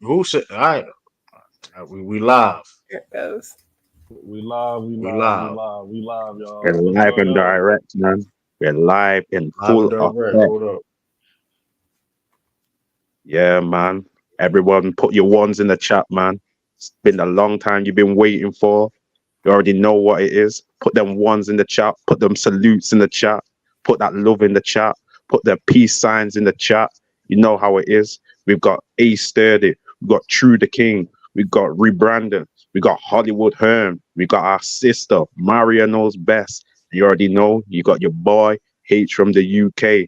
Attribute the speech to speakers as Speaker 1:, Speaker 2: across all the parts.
Speaker 1: Who said? All right, we live.
Speaker 2: Here it goes.
Speaker 3: We live, we
Speaker 1: We
Speaker 3: live, we
Speaker 1: live.
Speaker 3: live, we live,
Speaker 4: We're
Speaker 3: y'all. What's
Speaker 4: live
Speaker 3: going
Speaker 4: and
Speaker 3: on?
Speaker 4: direct, man. We're live in
Speaker 1: Live and
Speaker 4: full
Speaker 1: direct.
Speaker 4: effect.
Speaker 1: Hold up.
Speaker 4: Yeah, man. Everyone, put your ones in the chat, man. It's been a long time you've been waiting for. You already know what it is. Put them ones in the chat. Put them salutes in the chat. Put that love in the chat. Put the peace signs in the chat. You know how it is. We've got A Sturdy. We've got True the King. We've got Rebrandon. We got Hollywood Hearn. We got our sister, Maria knows best. You already know. You got your boy, H from the UK.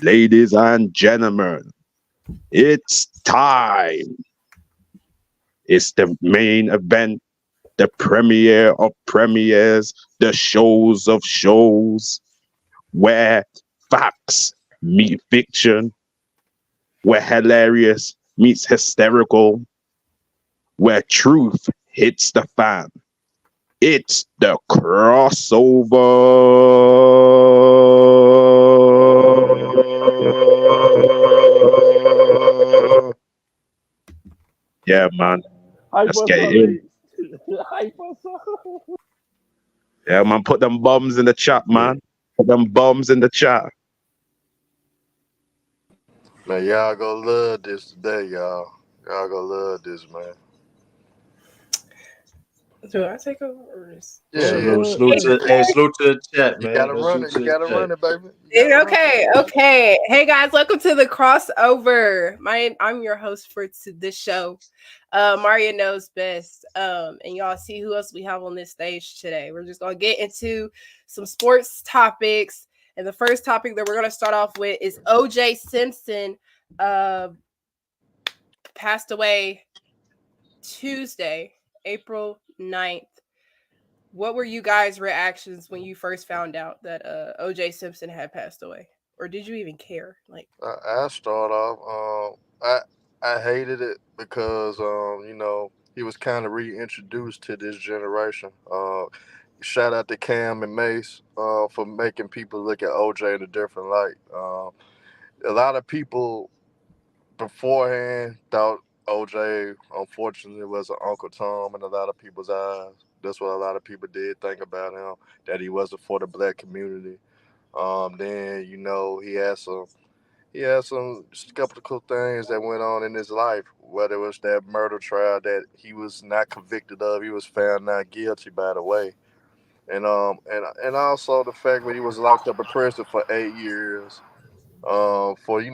Speaker 4: Ladies and gentlemen, it's time. It's the main event, the premiere of premieres, the shows of shows, where facts meet fiction, where hilarious meets hysterical, where truth hits the fan. It's the crossover. Yeah, man.
Speaker 3: Hype
Speaker 4: Let's
Speaker 3: us
Speaker 4: get it
Speaker 3: up,
Speaker 4: in.
Speaker 3: H. Hype us up.
Speaker 4: Yeah, man. Put them bombs in the chat, man. Put them bombs in the chat.
Speaker 5: Man, y'all gonna love this today, y'all. Y'all gonna love this, man.
Speaker 2: Do I take over or is
Speaker 5: Yeah,
Speaker 3: Go
Speaker 5: yeah.
Speaker 1: Salute,
Speaker 3: ahead.
Speaker 1: salute to hey, salute to the chat,
Speaker 5: You
Speaker 1: man.
Speaker 5: gotta
Speaker 1: Let's
Speaker 5: run
Speaker 1: salute
Speaker 5: it. You
Speaker 1: to the
Speaker 5: gotta
Speaker 1: chat.
Speaker 5: run it, baby. You gotta run it.
Speaker 2: Okay, okay. Hey guys, welcome to the crossover. I'm your host for this show. Maria knows best. And y'all see who else we have on this stage today. We're just gonna get into some sports topics. And the first topic that we're gonna start off with is OJ Simpson passed away Tuesday, April 9th. What were you guys' reactions when you first found out that OJ Simpson had passed away? Or did you even care? Like,
Speaker 5: I start off. I hated it because he was kind of reintroduced to this generation. Shout out to Cam and Mace for making people look at OJ in a different light. A lot of people beforehand thought OJ unfortunately was an Uncle Tom in a lot of people's eyes. That's what a lot of people did think about him, that he wasn't for the black community. Then he had some skeptical things that went on in his life, whether it was that murder trial that he was not convicted of, he was found not guilty by the way. And also the fact that he was locked up in prison for 8 years, for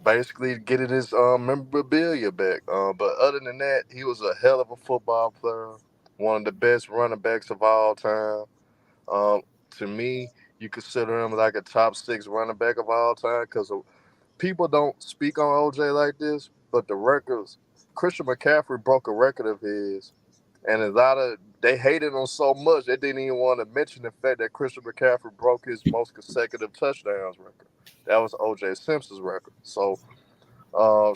Speaker 5: basically getting his memorabilia back. But other than that, he was a hell of a football player, one of the best running backs of all time. Um, to me, you consider him like a top six running back of all time because people don't speak on OJ like this, but the records, Christian McCaffrey broke a record of his, and a lot of they hated him so much they didn't even want to mention the fact that Christian McCaffrey broke his most consecutive touchdowns record. That was OJ Simpson's record. So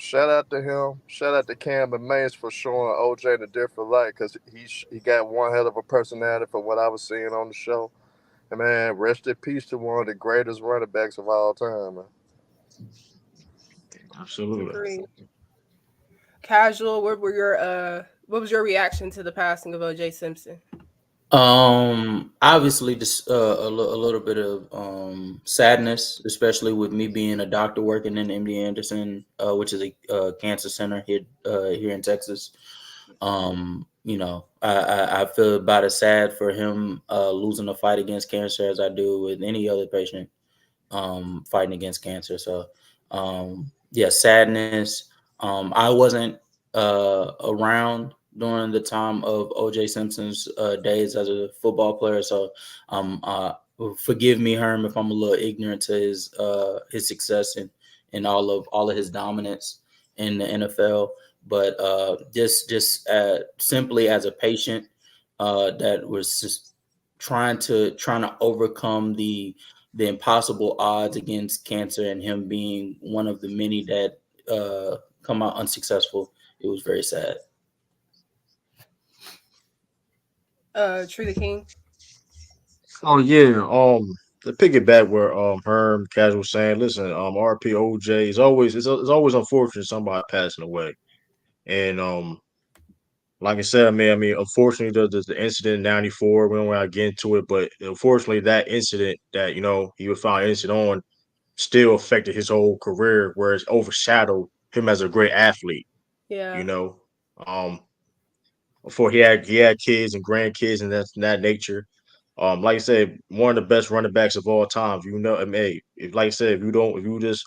Speaker 5: shout out to him. Shout out to Cam and Mace for showing OJ in a different light because he got one hell of a personality for what I was seeing on the show. And man, rest in peace to one of the greatest running backs of all time, man.
Speaker 1: Absolutely.
Speaker 2: agree. Casual, what was your reaction to the passing of OJ Simpson?
Speaker 6: Obviously, just a little bit of sadness, especially with me being a doctor working in MD Anderson, which is a cancer center here in Texas. I feel about as sad for him losing a fight against cancer as I do with any other patient fighting against cancer. So, yeah, sadness. I wasn't around during the time of OJ Simpson's days as a football player. So, forgive me, Herm, if I'm a little ignorant to his success and all of his dominance in the NFL. But just simply as a patient that was just trying to overcome the impossible odds against cancer and him being one of the many that come out unsuccessful. It was very sad.
Speaker 2: True the King.
Speaker 1: Oh yeah. To piggyback where Herm Casual saying, listen, RP OJ is always it's always unfortunate somebody passing away. And like I said, I mean, unfortunately, the incident in '94. We don't want to get into it, but unfortunately, that incident that he was found innocent on still affected his whole career, whereas overshadowed him as a great athlete. You
Speaker 2: Yeah.
Speaker 1: know, um, before he had kids and grandkids and that nature. Like I said, one of the best running backs of all time. I mean, hey, like I said, if you just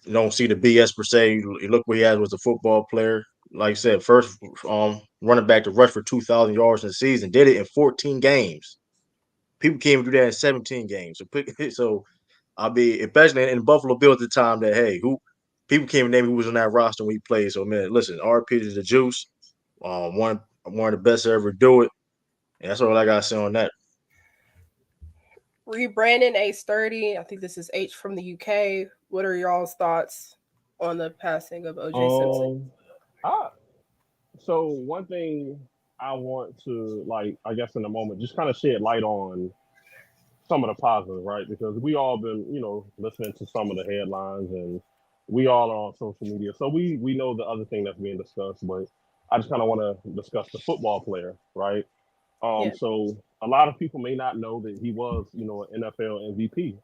Speaker 1: don't see the BS per se. You look what he had was a football player. Like I said, first running back to rush for 2,000 yards in the season. Did it in 14 games. People can't even do that in 17 games. So I'll be especially in Buffalo Bills at the time that hey, who people can't even name who was on that roster when he played. So man, listen, RP is the juice. One of the best to ever do it. And that's all I gotta say on that.
Speaker 2: Rebranding A30. I think this is H from the UK. What are y'all's thoughts on the passing of OJ Simpson?
Speaker 3: I so one thing I want to I guess in a moment, just kind of shed light on some of the positives, right? Because we all been, listening to some of the headlines and we all are on social media. So we know the other thing that's being discussed, but I just kind of want to discuss the football player, right?
Speaker 2: Yeah.
Speaker 3: So a lot of people may not know that he was, an NFL MVP,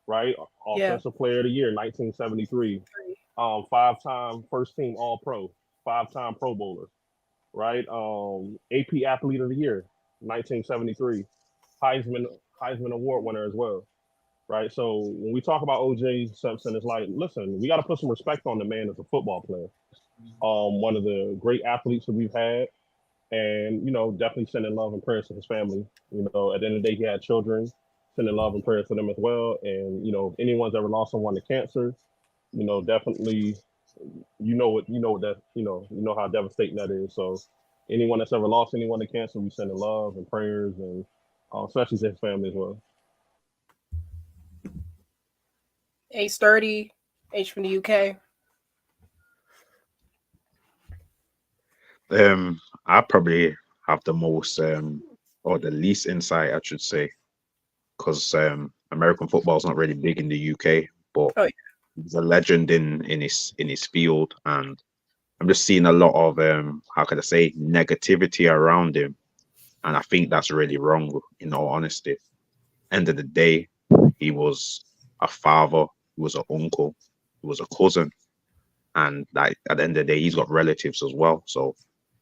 Speaker 3: right?
Speaker 2: Yeah.
Speaker 3: Offensive Player of the Year, 1973. 5-time first team All Pro, 5-time Pro Bowler, right? AP Athlete of the Year, 1973. Heisman Heisman Award winner as well, right? So when we talk about OJ Simpson, it's like, listen, we got to put some respect on the man as a football player. One of the great athletes that we've had, and definitely sending love and prayers to his family. At the end of the day, he had children, sending love and prayers to them as well. And if anyone's ever lost someone to cancer, definitely, what that, how devastating that is. So anyone that's ever lost anyone to cancer, we send love and prayers, and especially to his family as well.
Speaker 2: A30, H from the UK.
Speaker 4: I probably have the most or the least insight, I should say, because American football is not really big in the UK, but
Speaker 2: Oh, yeah.
Speaker 4: he's a legend in his field, and I'm just seeing a lot of how can I say negativity around him, and I think that's really wrong. In all honesty, end of the day, he was a father, he was an uncle, he was a cousin, and like at the end of the day, he's got relatives as well. So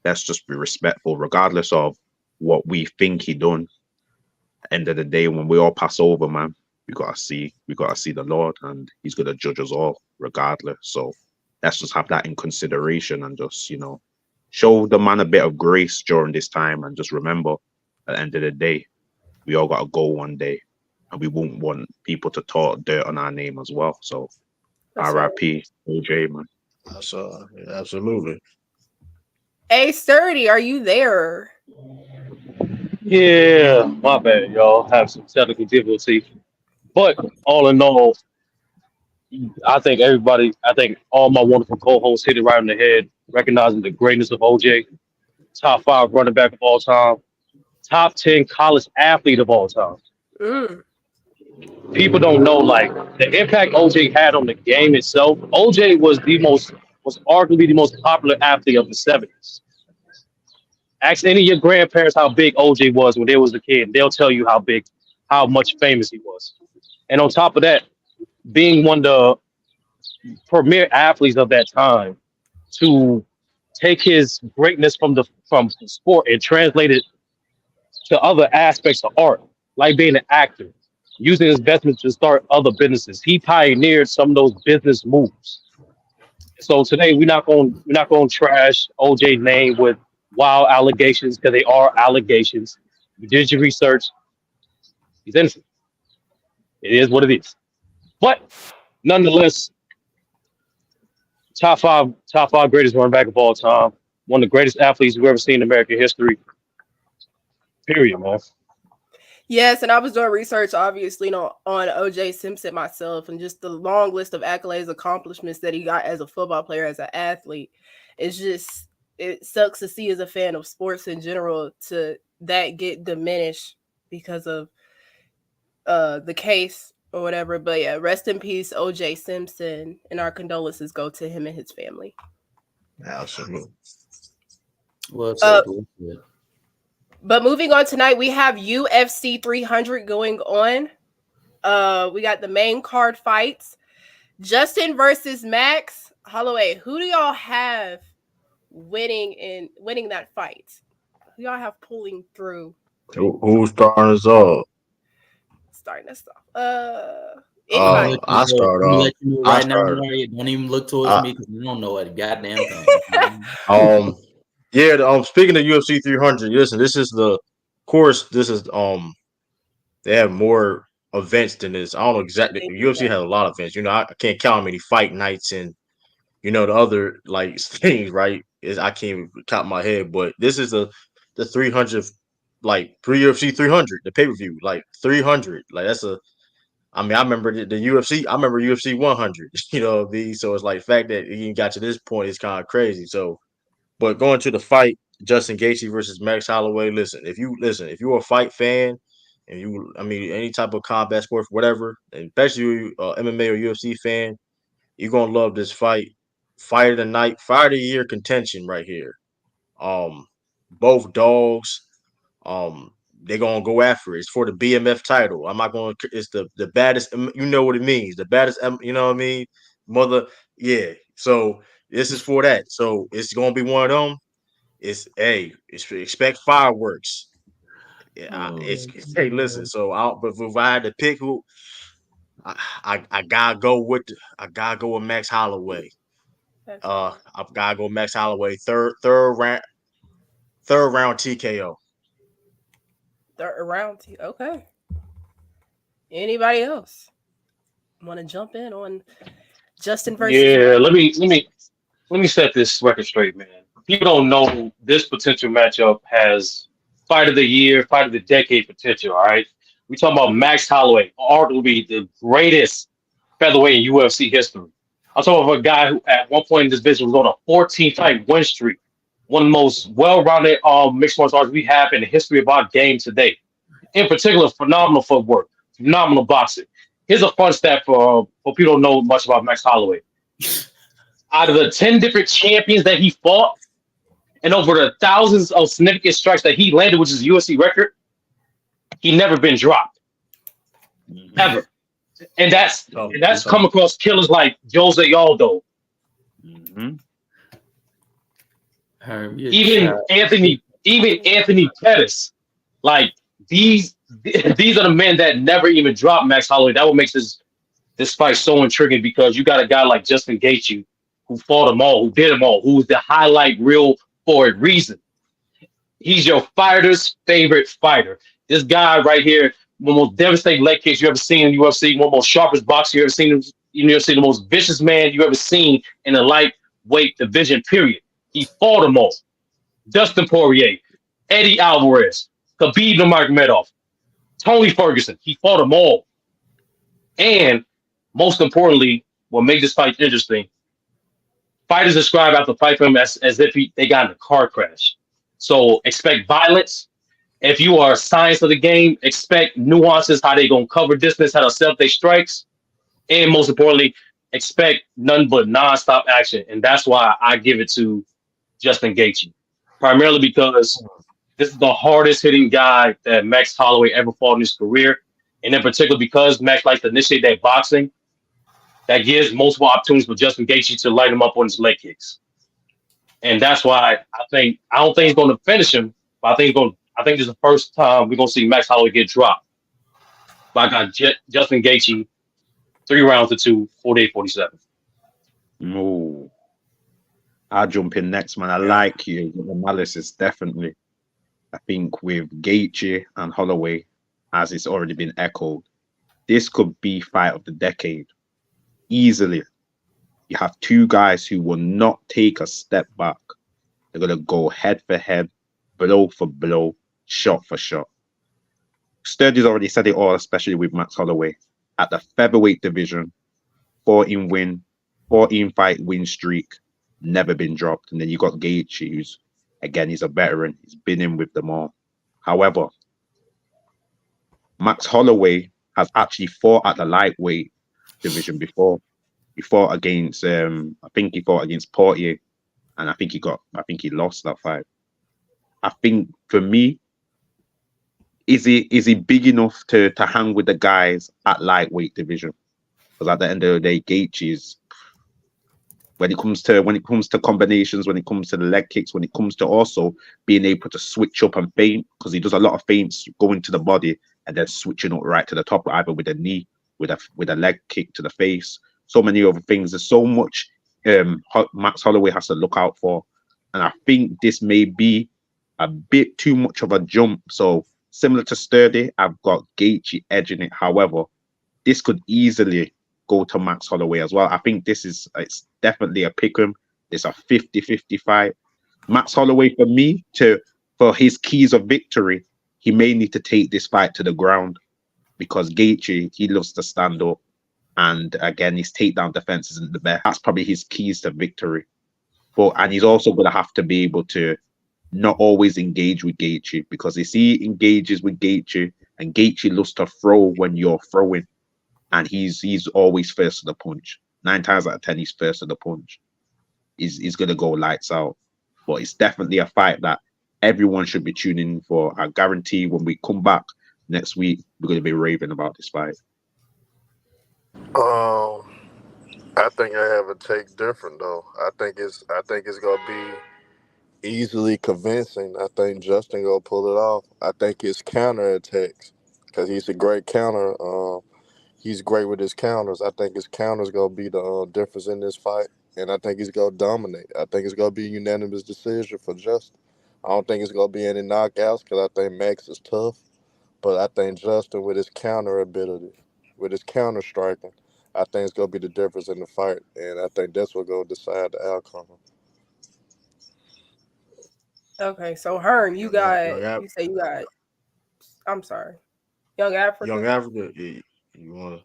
Speaker 4: let's just be respectful, regardless of what we think he done. End of the day, when we all pass over, man, we gotta see the Lord, and He's gonna judge us all, regardless. So let's just have that in consideration, and just show the man a bit of grace during this time, and just remember, at the end of the day, we all gotta go one day, and we won't want people to talk dirt on our name as well. So
Speaker 2: That's right.
Speaker 4: R.I.P. OJ, man.
Speaker 1: That's absolutely.
Speaker 2: A30, are you there?
Speaker 7: Yeah, my bad, y'all. Have some technical difficulty. But all in all, I think all my wonderful co-hosts hit it right on the head, recognizing the greatness of OJ, top 5 running back of all time, top 10 college athlete of all time.
Speaker 2: Mm.
Speaker 7: People don't know like the impact OJ had on the game itself. OJ was arguably the most popular athlete of the '70s. Ask any of your grandparents how big OJ was when they was a kid. They'll tell you how much famous he was. And on top of that, being one of the premier athletes of that time, to take his greatness from sport and translate it to other aspects of art, like being an actor, using his investments to start other businesses. He pioneered some of those business moves. So today we're not going to trash OJ's name with wild allegations, because they are allegations. You did your research. He's innocent. It is what it is. But nonetheless, top five greatest running back of all time. One of the greatest athletes we've ever seen in American history. Period, man.
Speaker 2: Yes, and I was doing research, obviously, on OJ Simpson myself, and just the long list of accolades, accomplishments that he got as a football player, as an athlete. It sucks to see as a fan of sports in general to that get diminished because of the case or whatever. But yeah, rest in peace, OJ Simpson, and our condolences go to him and his family.
Speaker 1: Absolutely.
Speaker 6: Well said. Well said.
Speaker 2: But moving on tonight, we have UFC 300 going on. We got the main card fights. Justin versus Max Holloway. Who do y'all have winning that fight? Who y'all have pulling through?
Speaker 1: Who's starting us off?
Speaker 2: Starting us off. Anybody.
Speaker 1: I start
Speaker 6: Let me
Speaker 1: off.
Speaker 6: let you know
Speaker 1: I
Speaker 6: right now,
Speaker 1: start.
Speaker 6: Mario, don't even look towards
Speaker 1: I,
Speaker 6: me because you don't know what a goddamn thing.
Speaker 1: Yeah. Speaking of UFC 300, listen. This is the course. This is They have more events than this. I don't know exactly. UFC has a lot of events. I can't count how many fight nights and the other like things. Right? I can't even count my head. But this is the 300th, like UFC 300, the pay per view, like 300. Like that's a. I mean, I remember the UFC. I remember UFC 100. So it's like the fact that it even got to this point is kind of crazy. So, but going to the fight, Justin Gaethje versus Max Holloway. If you're a fight fan, and any type of combat sports, whatever, and especially you MMA or UFC fan, you're gonna love this fight. Fight of the night, fight of the year contention right here. Both dogs. They're gonna go after it. It's for the BMF title. I'm not going. It's the baddest. You know what it means. The baddest. You know what I mean. Mother. Yeah. So this is for that. So it's gonna be one of them. Expect fireworks. Yeah. Hey, listen. So but if I had to pick who, I gotta go with Max Holloway. I've gotta go Max Holloway. Third round TKO.
Speaker 2: Third round. Okay. Anybody else want to jump in on Justin versus?
Speaker 7: Yeah, let me set this record straight, man. People don't know this potential matchup has fight of the year, fight of the decade potential. All right, we talking about Max Holloway, arguably the greatest featherweight in UFC history. I'm talking about a guy who, at one point in this business, was on a 14-fight win streak, one of the most well-rounded mixed martial arts we have in the history of our game today. In particular, phenomenal footwork, phenomenal boxing. Here's a fun stat for people who don't know much about Max Holloway. Out of the 10 different champions that he fought, and over the thousands of significant strikes that he landed, which is a UFC record, he never been dropped. Ever. And that's come across killers like Jose Aldo.
Speaker 6: Mm-hmm.
Speaker 7: Even Anthony Pettis. Like these are the men that never even dropped Max Holloway. That what makes this fight so intriguing, because you got a guy like Justin Gaethje who fought them all, who did them all, who's the highlight reel for a reason. He's your fighter's favorite fighter. This guy right here, one of the most devastating leg kicks you ever seen in UFC, one of the most sharpest boxers you ever seen. You ever seen the most vicious man you ever seen in the lightweight division, period. He fought them all. Dustin Poirier, Eddie Alvarez, Khabib Nurmagomedov, Tony Ferguson. He fought them all. And most importantly, what made this fight interesting, fighters describe after fight for him as if they got in a car crash. So expect violence. If you are a science of the game, expect nuances, how they going to cover distance, how to set up their strikes. And most importantly, expect none but nonstop action. And that's why I give it to Justin Gaethje. Primarily because this is the hardest hitting guy that Max Holloway ever fought in his career. And in particular, because Max likes to initiate that boxing, that gives multiple opportunities for Justin Gaethje to light him up on his leg kicks. And that's why I don't think he's going to finish him, but I think this is the first time we're going to see Max Holloway get dropped. But I got Justin Gaethje 3 rounds to 2, 48-47.
Speaker 4: No. I'll jump in next, man. I like you. The analysis, definitely. I think with Gaethje and Holloway, as it's already been echoed, this could be fight of the decade. Easily. You have two guys who will not take a step back. They're going to go head for head, blow for blow, shot for shot. Sturdy's already said it all, especially with Max Holloway. At the featherweight division, 14 fight win streak, never been dropped. And then you got Gaethje, who's, again, he's a veteran. He's been in with them all. However, Max Holloway has actually fought at the lightweight division before. He fought against, I think he fought against Poirier, and I think he lost that fight. I think for me, is he big enough to hang with the guys at lightweight division? Because at the end of the day, Gaethje is, when it comes to combinations, when it comes to the leg kicks, when it comes to also being able to switch up and feint, because he does a lot of feints going to the body and then switching up right to the top, either with a knee, with a leg kick to the face. So many other things. There's so much Max Holloway has to look out for, and I think this may be a bit too much of a jump. So similar to Sturdy, I've got Gaethje edging it. However, this could easily go to Max Holloway as well. I think it's definitely a pick 'em. It's a 50-50 fight. Max Holloway, for me, for his keys of victory, he may need to take this fight to the ground, because Gaethje, he loves to stand up, and again, his takedown defense isn't the best. That's probably his keys to victory. And he's also going to have to be able to not always engage with Gaethje, because if he engages with Gaethje, and Gaethje loves to throw when you're throwing, and he's always first to the punch. 9 times out of 10, he's first to the punch. He's going to go lights out. But it's definitely a fight that everyone should be tuning in for. I guarantee when we come back next week, we're going to be raving about this fight.
Speaker 5: I think I have a take different though. I think it's gonna be easily convincing. I think Justin gonna pull it off. I think it's counterattacks, because he's a great counter. He's great with his counters. I think his counters gonna be the difference in this fight, and I think he's gonna dominate. I think it's gonna be a unanimous decision for Justin. I don't think it's gonna be any knockouts, because I think Max is tough, but I think Justin, with his counter ability, with his counter striking, I think it's gonna be the difference in the fight, and I think that's what's gonna decide the outcome.
Speaker 2: Okay, so Herm, you say you got. I'm sorry, Young Africa.
Speaker 1: Young Africa, you want to?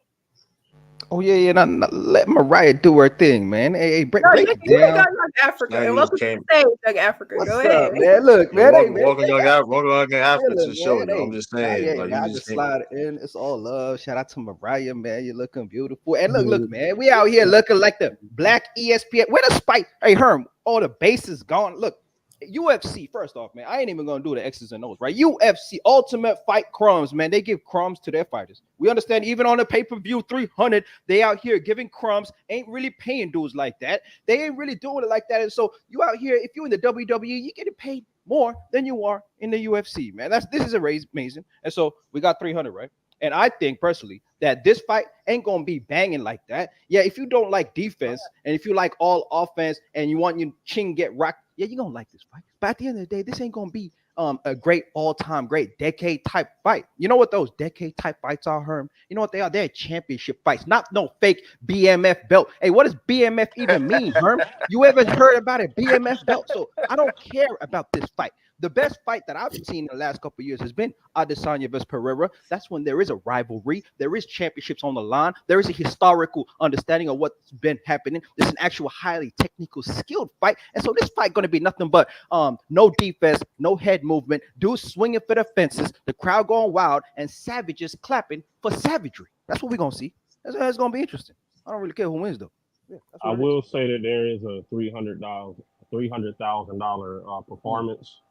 Speaker 8: Oh yeah. Not let Mariah do her thing, man. Hey, break
Speaker 2: You
Speaker 8: it
Speaker 2: got
Speaker 8: down.
Speaker 2: Young Africa, and welcome to the stage, Young Africa.
Speaker 8: What's
Speaker 2: Go
Speaker 8: up,
Speaker 2: ahead.
Speaker 8: man? Look, man.
Speaker 1: Welcome Young Africa to the show.
Speaker 8: Man,
Speaker 1: I'm just saying, like, you
Speaker 8: I
Speaker 1: just
Speaker 8: just
Speaker 1: can't.
Speaker 8: slide in. It's all love. Shout out to Mariah, man. You're looking beautiful. And look, man. We out here looking like the black ESPN. Where the spike? Hey, Herm, all the bases gone. Look, UFC, first off, man, I ain't even gonna do the X's and O's, right? UFC, Ultimate Fight crumbs, man. They give crumbs to their fighters. We understand, even on the pay-per-view 300, they out here giving crumbs, ain't really paying dudes like that. They ain't really doing it like that. And so you out here, if you're in the WWE, you getting paid more than you are in the UFC, man. This is amazing. And so we got 300, right? And I think personally that this fight ain't gonna be banging like that. Yeah, if you don't like defense and if you like all offense and you want your chin get rocked, yeah, you're gonna like this fight. But at the end of the day, this ain't gonna be a great all-time great decade type fight. You know what those decade type fights are, Herm? You know what they are? They're championship fights, not no fake BMF belt. Hey, what does BMF even mean, Herm? You ever heard about a BMF belt? So I don't care about this fight. The best fight that I've seen in the last couple of years has been Adesanya versus Pereira. That's when there is a rivalry. There is championships on the line. There is a historical understanding of what's been happening. There's an actual highly technical, skilled fight. And so this fight going to be nothing but no defense, no head movement, dudes swinging for the fences, the crowd going wild, and savages clapping for savagery. That's what we're going to see. That's going to be interesting. I don't really care who wins, though. Yeah,
Speaker 3: I will say that there is a $300,000 performance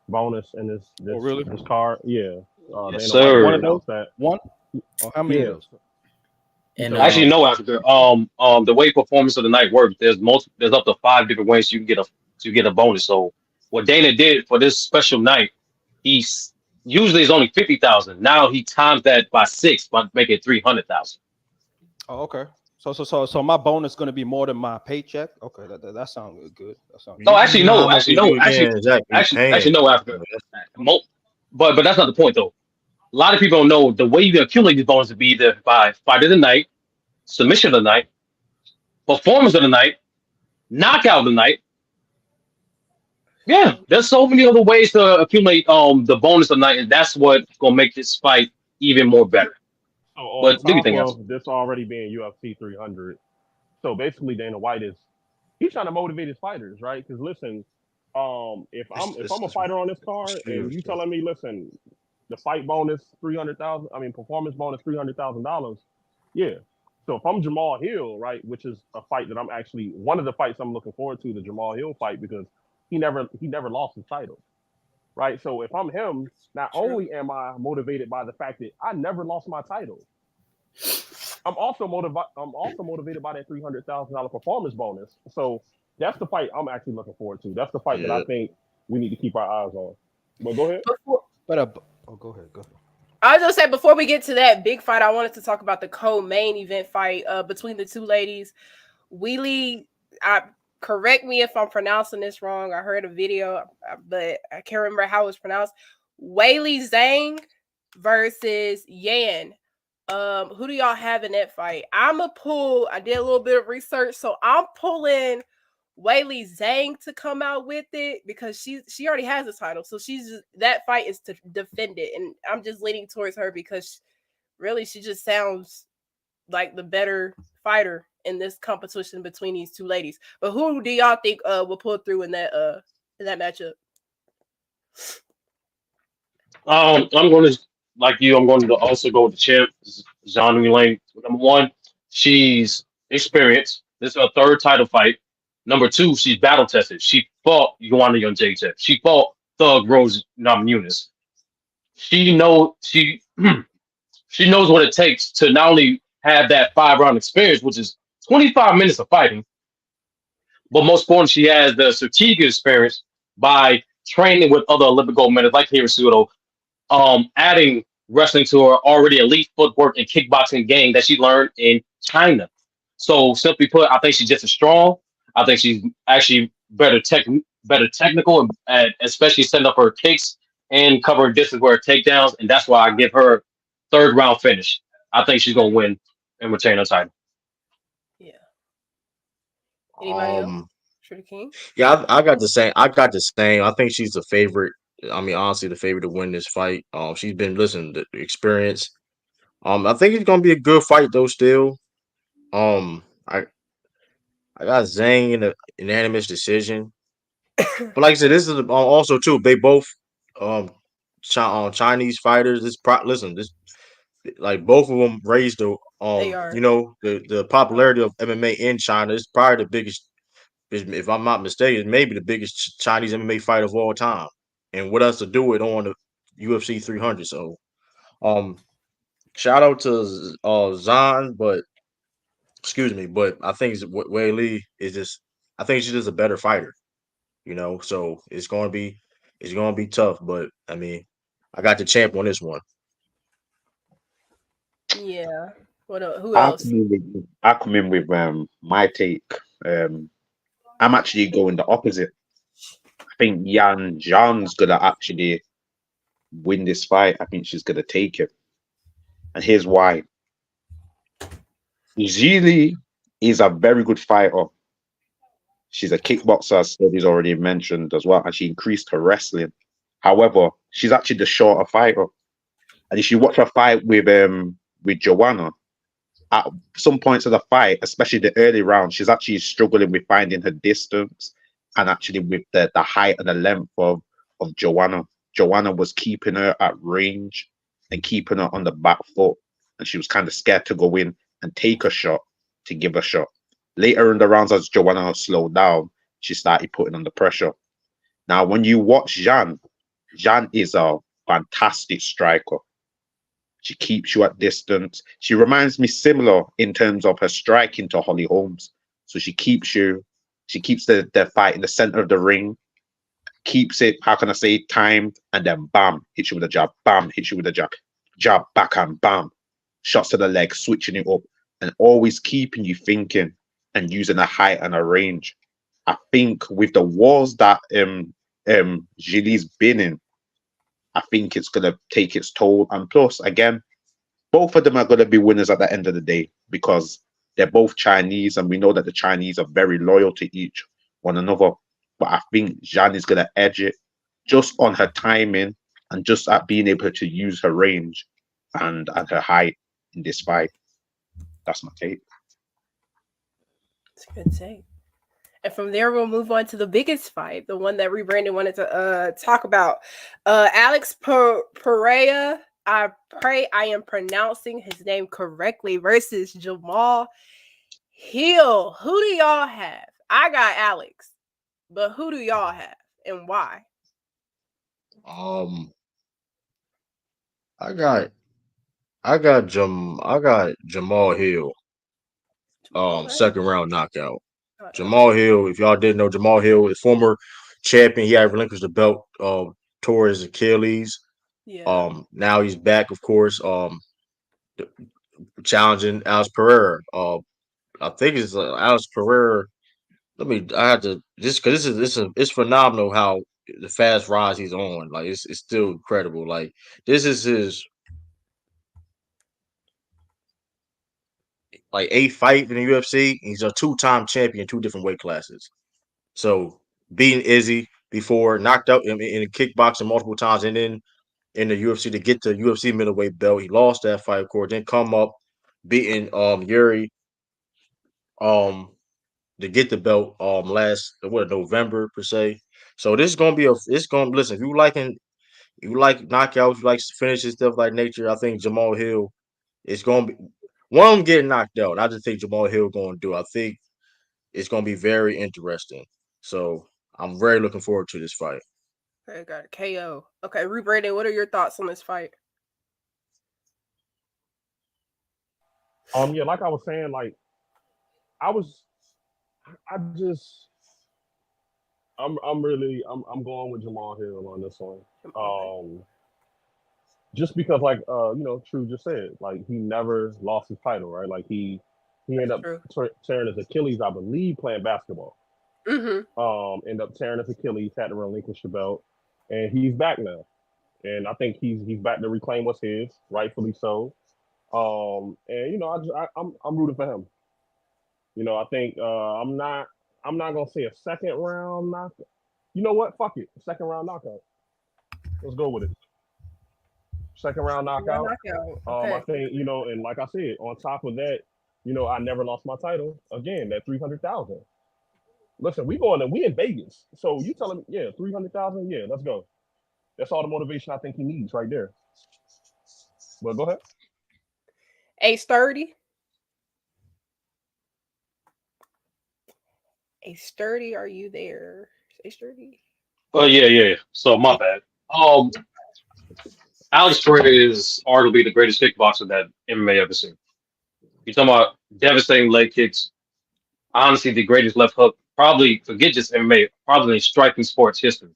Speaker 3: bonus in this card. Yeah.
Speaker 7: Yes, sir.
Speaker 8: One of those? One? Or how many of those?
Speaker 6: And
Speaker 7: actually, no, Africa. The way performance of the night works, there's up to 5 different ways you can get a bonus. So what Dana did for this special night, he's usually it's only 50,000. Now he times that by 6, by making it 300,000.
Speaker 8: Oh, okay. So my bonus is going to be more than my paycheck. Okay, that sounds good. That sounds.
Speaker 7: No, actually, no, Africa. But that's not the point though. A lot of people don't know the way you can accumulate these bonuses be either by fight of the night, submission of the night, performance of the night, knockout of the night. Yeah, there's so many other ways to accumulate the bonus of the night, and that's what's gonna make this fight even more better.
Speaker 3: So
Speaker 7: but do you think
Speaker 3: this already being UFC 300? So basically, Dana White he's trying to motivate his fighters, right? Because listen, if I'm a fighter on this card and you telling me, listen, the fight bonus $300,000, performance bonus $300,000, yeah, So if I'm Jamal Hill, right, which is a fight that I'm actually one of the fights I'm looking forward to, the Jamal Hill fight, because he never lost his title, right? So if I'm him, not
Speaker 2: True.
Speaker 3: only am I motivated by the fact that I never lost my title, I'm also motivated by that $300,000 performance bonus. So that's the fight I'm actually looking forward to. That's the fight that I
Speaker 1: Yeah.
Speaker 3: think we need to keep our eyes on. But go ahead.
Speaker 8: But go ahead.
Speaker 2: I was just saying, before we get to that big fight, I wanted to talk about the co-main event fight between the two ladies. Wheelie, correct me if I'm pronouncing this wrong. I heard a video, but I can't remember how it's pronounced. Weili Zhang versus Yan. Who do y'all have in that fight? I did a little bit of research, so I'm pulling Weili Zhang to come out with it because she already has a title, so that fight is to defend it, and I'm just leaning towards her because really she just sounds like the better fighter in this competition between these two ladies. But who do y'all think will pull through in that matchup?
Speaker 7: I'm going to, like you, I'm going to also go with the champ, Zhang Lane. Number one, she's experienced. This is her third title fight. Number two, she's battle tested. She fought Joanna Jędrzejczyk. She fought Thug Rose Namajunas. She knows she knows what it takes to not only have that 5-round experience, which is 25 minutes of fighting, but most importantly, she has the strategic experience by training with other Olympic gold medalists like Hirasuto, adding wrestling to her already elite footwork and kickboxing game that she learned in China. So simply put, I think she's just as strong. I think she's actually better technical, and especially setting up her kicks and covering distance where her takedowns, and that's why I give her third round finish. I think she's gonna win and retain her title.
Speaker 2: Yeah. Anybody else? True King?
Speaker 1: Yeah, I got the same. I think she's the favorite. I mean, honestly, the favorite to win this fight. She's been the experience. I think it's gonna be a good fight though. Still, I got Zhang in a unanimous decision. But like I said, this is also too. They both um Chinese fighters. Listen, this like both of them raised the
Speaker 2: They are.
Speaker 1: the popularity of MMA in China. It's probably the biggest, if I'm not mistaken, maybe the biggest Chinese MMA fight of all time. And what else to do it on the UFC 300? So, shout out to Zhan, but excuse me, but I think Wei Li is just. I think she's just a better fighter. So it's gonna be tough. But I mean, I got the champ on this one.
Speaker 2: Yeah. Who
Speaker 4: I
Speaker 2: else?
Speaker 4: come in with my take. I'm actually going the opposite. I think Yan Zhang's gonna actually win this fight. I think she's gonna take it, and here's why. Zili is a very good fighter. She's a kickboxer, as Study's already mentioned as well, and she increased her wrestling. However, she's actually the shorter fighter. And if you watch her fight with Joanna, at some points of the fight, especially the early rounds, she's actually struggling with finding her distance and actually with the height and the length of Joanna. Joanna was keeping her at range and keeping her on the back foot, and she was kind of scared to go in and take a shot to give a shot. Later in the rounds, as Joanna slowed down, she started putting on the pressure. Now, when you watch Zhan is a fantastic striker. She keeps you at distance. She reminds me similar in terms of her striking to Holly Holmes. So she keeps the fight in the center of the ring, keeps it, how can I say, timed, and then bam, hits you with a jab, bam, hits you with a jab, backhand, bam, shots to the leg, switching it up, and always keeping you thinking and using a height and a range. I think with the wars that Gilly's been in, I think it's going to take its toll. And plus, again, both of them are going to be winners at the end of the day because they're both Chinese, and we know that the Chinese are very loyal to each one another. But I think Zhan is going to edge it just on her timing and just at being able to use her range and her height in this fight. That's my take.
Speaker 2: It's a good take. And from there, we'll move on to the biggest fight, the one that Brandon wanted to talk about. Alex Pereira. I pray I am pronouncing his name correctly, versus Jamal Hill. Who do y'all have? I got Alex, but who do y'all have and why?
Speaker 1: I got Jamal Hill. Second round knockout. Jamal Hill, if y'all didn't know, Jamal Hill is former champion. He had relinquished the belt toward his Achilles.
Speaker 2: Yeah.
Speaker 1: Now he's back, of course, challenging Alex Pereira. I think it's Alex Pereira. I have to just because it's phenomenal how the fast rise he's on. Like it's still incredible. Like this is his like eighth fight in the UFC. He's a 2-time champion, 2 different weight classes. So beating Izzy before, knocked out in kickboxing multiple times, and then in the UFC to get the UFC middleweight belt. He lost that fight, of course. Then come up beating Yuri to get the belt last November per se. So this is gonna be listen, if you like knockouts, you like finishes, stuff like nature, I think Jamal Hill is gonna be one of them getting knocked out. I just think Jamal Hill gonna do. I think it's gonna be very interesting. So I'm very looking forward to this fight.
Speaker 2: Okay, got a KO. Okay, Brandon, what are your thoughts on this fight?
Speaker 3: Yeah, like I was saying, like I'm going with Jamal Hill on this one. Just because, like True just said, like he never lost his title, right? Like he ended up tearing his Achilles, I believe, playing basketball.
Speaker 2: Mm-hmm.
Speaker 3: Ended up tearing his Achilles, had to relinquish the belt, and he's back now. And I think he's back to reclaim what's his, rightfully so. And I'm rooting for him. I think I'm not gonna say a second round knockout. You know what? Fuck it. Second round knockout. Let's go with it. Second round knockout.
Speaker 2: Okay.
Speaker 3: I think, and like I said, on top of that, I never lost my title. Again, that 300,000. Listen, we in Vegas. So you telling me, yeah, 300,000? Yeah, let's go. That's all the motivation I think he needs right there. But go ahead.
Speaker 2: Ace 30. Ace 30, are you there? Ace 30?
Speaker 7: Oh, yeah. So, my bad. Alex Pereira is arguably the greatest kickboxer that MMA ever seen. You're talking about devastating leg kicks. Honestly, the greatest left hook. Probably, forget just MMA, probably in striking sports history.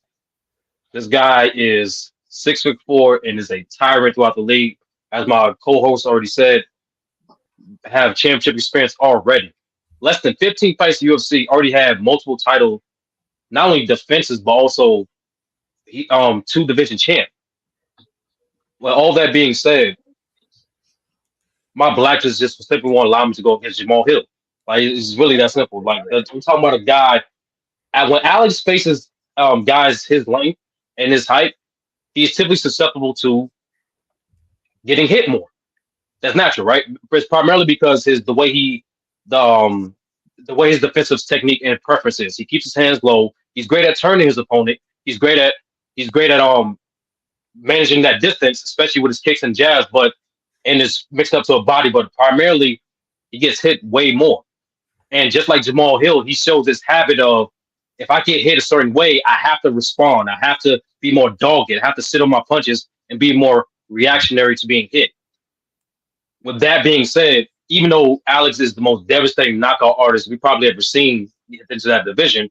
Speaker 7: This guy is 6'4" and is a tyrant throughout the league. As my co-host already said, have championship experience already. Less than 15 fights in UFC, already had multiple title, not only defenses, but also 2 division champ. Well, all that being said, my blacklist just simply won't allow me to go against Jamal Hill. Like, it's really that simple. Like, I'm talking about a guy. When Alex faces guys his length and his height, he's typically susceptible to getting hit more. That's natural, right? It's primarily because the way his defensive technique and preference is. He keeps his hands low. He's great at turning his opponent. He's great at managing that distance, especially with his kicks and jabs, and it's mixed up to a body, but primarily he gets hit way more. And just like Jamal Hill, he shows this habit of, if I get hit a certain way, I have to respond. I have to be more dogged. I have to sit on my punches and be more reactionary to being hit. With that being said, even though Alex is the most devastating knockout artist we probably ever seen into that division,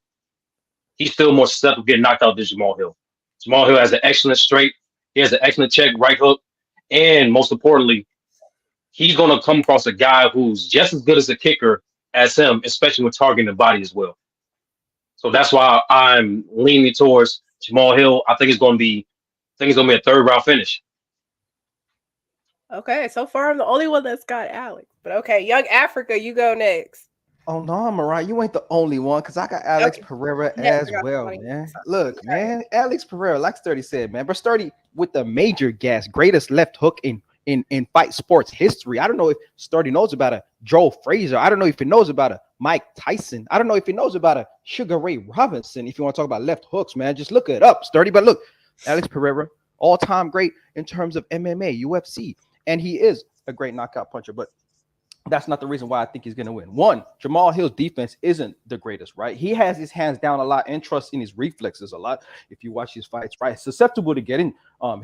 Speaker 7: he's still more susceptible to getting knocked out than Jamal Hill. Jamal Hill has an excellent straight. He has an excellent check, right hook. And most importantly, he's going to come across a guy who's just as good as a kicker as him, especially with targeting the body as well. So that's why I'm leaning towards Jamal Hill. I think it's going to be a third round finish.
Speaker 2: Okay, so far I'm the only one that's got Alex. But okay, Young Africa, you go next.
Speaker 8: Oh no, Mariah, you ain't the only one, because I got Alex Pereira as well, man. Look, man, Alex Pereira, like Sturdy said, man, but Sturdy with the major gas, greatest left hook in fight sports history. I don't know if Sturdy knows about a Joe Frazier. I don't know if he knows about a Mike Tyson. I don't know if he knows about a Sugar Ray Robinson. If you want to talk about left hooks, man, just look it up, Sturdy. But look, Alex Pereira all-time great in terms of MMA, UFC, and he is a great knockout puncher. But that's not the reason why I think he's going to win. One, Jamal Hill's defense isn't the greatest, right? He has his hands down a lot and trust in his reflexes a lot. If you watch his fights, right, susceptible to getting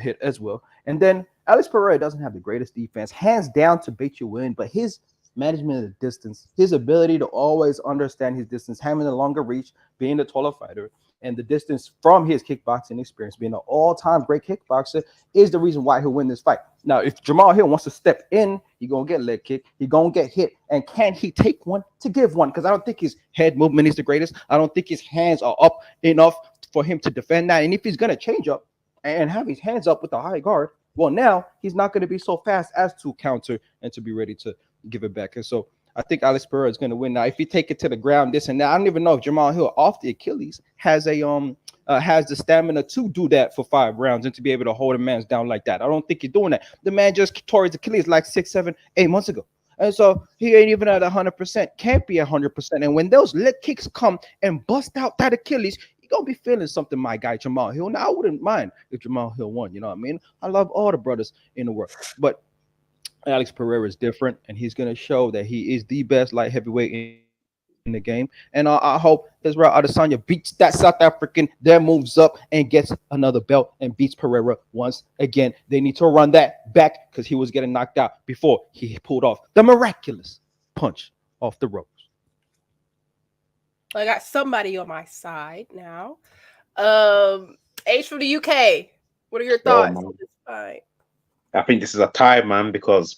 Speaker 8: hit as well. And then Alex Pereira doesn't have the greatest defense, hands down to beat you win, but his management of the distance, his ability to always understand his distance, having a longer reach, being the taller fighter, and the distance from his kickboxing experience, being an all-time great kickboxer, is the reason why he'll win this fight. Now, if Jamal Hill wants to step in, he's going to get leg kick. He's going to get hit. And can he take one to give one? Because I don't think his head movement is the greatest. I don't think his hands are up enough for him to defend that. And if he's going to change up and have his hands up with a high guard, well, now he's not going to be so fast as to counter and to be ready to give it back. And so I think Alex Pereira is going to win. Now, if he take it to the ground, this and that, I don't even know if Jamal Hill off the Achilles has the stamina to do that for 5 rounds and to be able to hold a man's down like that. I don't think he's doing that. The man just tore his Achilles like 6, 7, 8 months ago. And so he ain't even at 100%, can't be 100%. And when those leg kicks come and bust out that Achilles, you're going to be feeling something, my guy, Jamal Hill. Now, I wouldn't mind if Jamal Hill won. You know what I mean? I love all the brothers in the world. But Alex Pereira is different, and he's going to show that he is the best light heavyweight in the game. And I hope Israel Adesanya beats that South African, then moves up and gets another belt and beats Pereira once again. They need to run that back because he was getting knocked out before he pulled off the miraculous punch off the ropes.
Speaker 2: I got somebody on my side now. H from the UK. What are your thoughts on this fight?
Speaker 4: I think this is a tie, man, because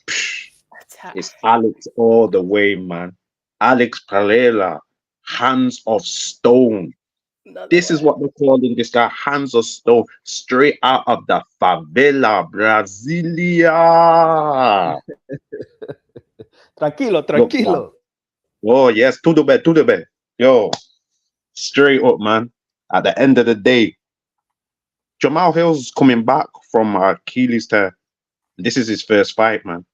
Speaker 4: it's Alex all the way, man. Alex Pereira, hands of stone. This is what they're calling this guy, hands of stone, straight out of the favela, Brasilia.
Speaker 8: Tranquilo.
Speaker 4: Look, oh, yes, tudo bem. Yo, straight up, man. At the end of the day, Jamal Hill's coming back from Achilles tear. This is his first fight, man.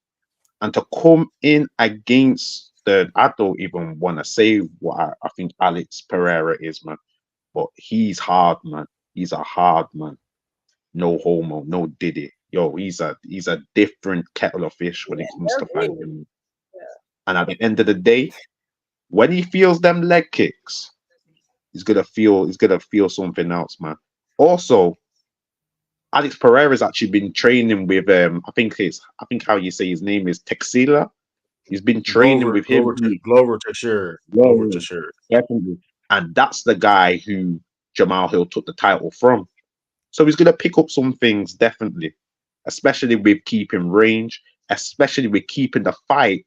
Speaker 4: And to come in against I don't even want to say what I think Alex Pereira is, man. But he's hard, man. He's a hard man. No homo, no diddy. Yo, he's a different kettle of fish when it comes to fighting. Yeah. And at the end of the day, when he feels them leg kicks, he's gonna feel something else, man. Also, Alex Pereira's actually been training with I think how you say his name is Texila. He's been training with him.
Speaker 1: Glover Teixeira.
Speaker 4: Definitely. And that's the guy who Jamal Hill took the title from. So he's gonna pick up some things, definitely. Especially with keeping range, especially with keeping the fight